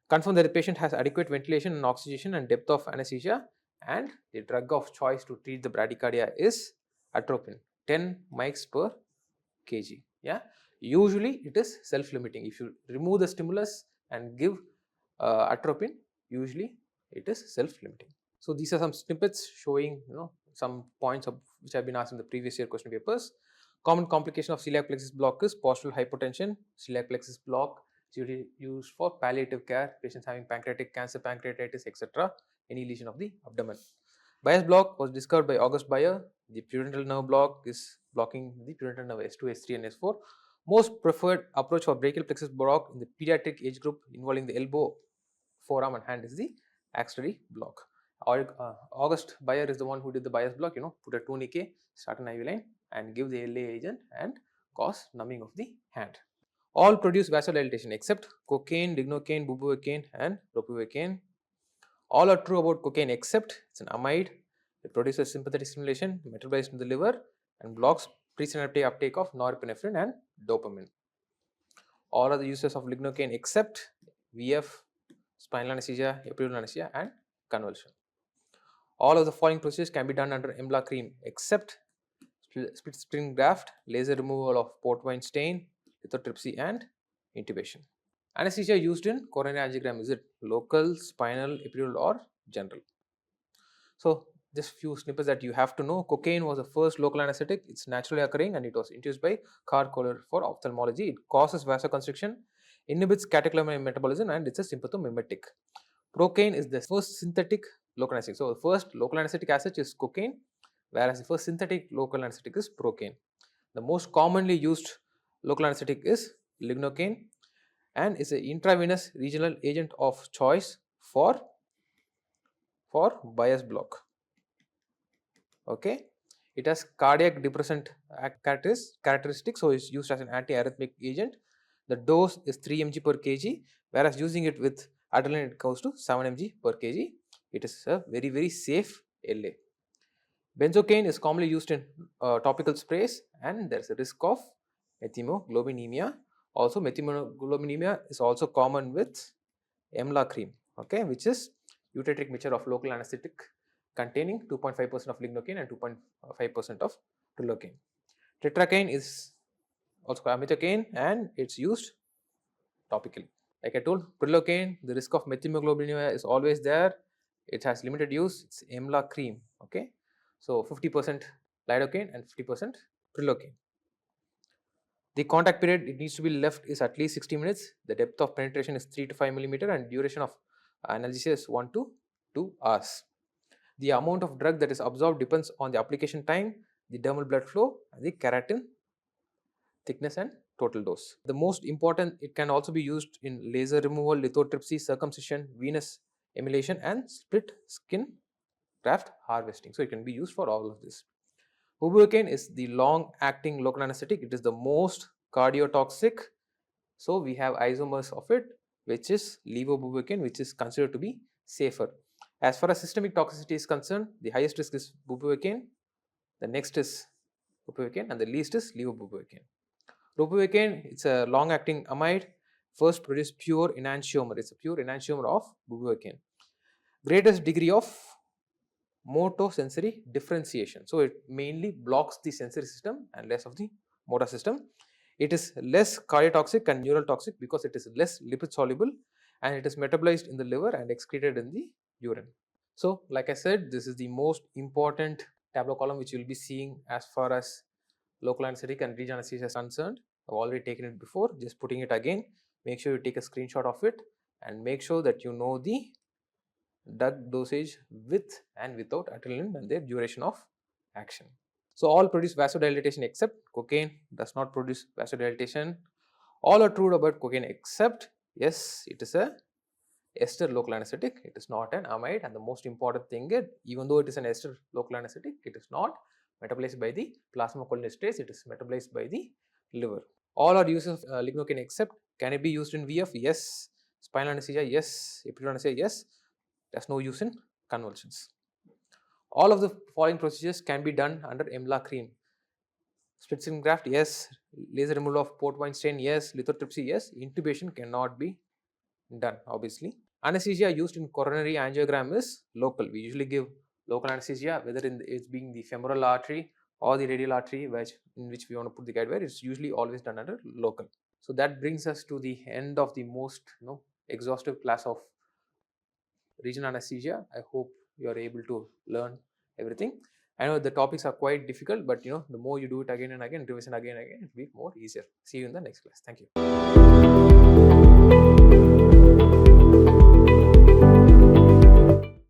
A: confirm that the patient has adequate ventilation and oxygenation and depth of anesthesia, and the drug of choice to treat the bradycardia is atropine, 10 mics per kg. Yeah, usually it is self-limiting. If you remove the stimulus and give atropine, usually it is self-limiting. So these are some snippets showing some points which have been asked in the previous year question papers. Common complication of celiac plexus block is postural hypotension. Celiac plexus block is usually used for palliative care, patients having pancreatic cancer, pancreatitis, etc. Any lesion of the abdomen. Bias block was discovered by August Bayer. The pudendal nerve block is blocking the pudendal nerve S2, S3 and S4. Most preferred approach for brachial plexus block in the pediatric age group involving the elbow, forearm and hand is the axillary block. August Bayer is the one who did the bias block, put a tourniquet, start an IV line and give the LA agent and cause numbing of the hand. All produce vasodilatation except cocaine, lignocaine, bupivacaine and ropivacaine. All are true about cocaine except it's an amide. It produces sympathetic stimulation, metabolized in the liver and blocks presynaptic uptake of norepinephrine and dopamine. All are the uses of lignocaine except VF, spinal anesthesia, epidural anesthesia and convulsion. All of the following procedures can be done under EMLA cream except split spring graft, laser removal of port wine stain, lithotripsy and intubation. Anesthesia used in coronary angiogram, is it local, spinal, epidural or general? So just few snippets that you have to know. Cocaine was the first local anesthetic. It's naturally occurring and it was induced by Carl Kohler for ophthalmology. It causes vasoconstriction, inhibits catecholamine metabolism and it's a sympathomimetic. Procaine is the first synthetic local anesthetic. So the first local anesthetic as such is cocaine, whereas the first synthetic local anesthetic is procaine. The most commonly used local anesthetic is lignocaine and is an intravenous regional agent of choice for bias block. Okay, it has cardiac depressant characteristics, so it's used as an antiarrhythmic agent. The dose is 3 mg per kg, whereas using it with adrenaline it goes to 7 mg per kg. It is a very safe LA. Benzocaine is commonly used in topical sprays and there is a risk of methemoglobinemia. Also methemoglobinemia is also common with EMLA cream, okay, which is eutectic mixture of local anesthetic containing 2.5% of lignocaine and 2.5% of prilocaine. Tetracaine is also amitocaine and it's used topically. Like I told, prilocaine, the risk of methemoglobinemia is always there. It has limited use. It's EMLA cream, okay. So 50% lidocaine and 50% prilocaine. The contact period it needs to be left is at least 60 minutes. The depth of penetration is 3 to 5 millimeter and duration of analgesia is 1 to 2 hours. The amount of drug that is absorbed depends on the application time, the dermal blood flow and the keratin thickness and total dose. The most important, it can also be used in laser removal, lithotripsy, circumcision, venous emulation and split skin graft harvesting. So it can be used for all of this. Bupivacaine is the long acting local anesthetic. It is the most cardiotoxic. So we have isomers of it, which is levobupivacaine, which is considered to be safer. As far as systemic toxicity is concerned, the highest risk is bupivacaine, the next is bupivacaine and the least is levobupivacaine. Ropivacaine, it's a long acting amide, first produced pure enantiomer. It's a pure enantiomer of bupivacaine. Greatest degree of motosensory differentiation. So it mainly blocks the sensory system and less of the motor system. It is less cardiotoxic and neural toxic because it is less lipid soluble and it is metabolized in the liver and excreted in the urine. So like I said, this is the most important tableau column which you will be seeing as far as local anesthetic and regional anesthesia is concerned. I've already taken it before, just putting it again. Make sure you take a screenshot of it and make sure that you know the drug dosage with and without adrenaline and their duration of action. So all produce vasodilatation except cocaine does not produce vasodilatation. All are true about cocaine except yes, it is a ester local anesthetic. It is not an amide, and the most important thing is even though it is an ester local anesthetic, it is not metabolized by the plasmacholinesterase. It is metabolized by the liver. All are uses of lignocaine except can it be used in VF? Yes. Spinal anesthesia? Yes. Epidural anesthesia? Yes. There's no use in convulsions. All of the following procedures can be done under EMLA cream. Split skin graft? Yes. Laser removal of port wine stain? Yes. Lithotripsy? Yes. Intubation cannot be done obviously. Anesthesia used in coronary angiogram is local. We usually give local anesthesia whether it's being the femoral artery or the radial artery in which we want to put the guide wire. It's usually always done under local. So that brings us to the end of the most exhaustive class of regional anesthesia. I hope you are able to learn everything. I know the topics are quite difficult, but the more you do it again and again, revision again and again, it will be more easier. See you in the next class. Thank you.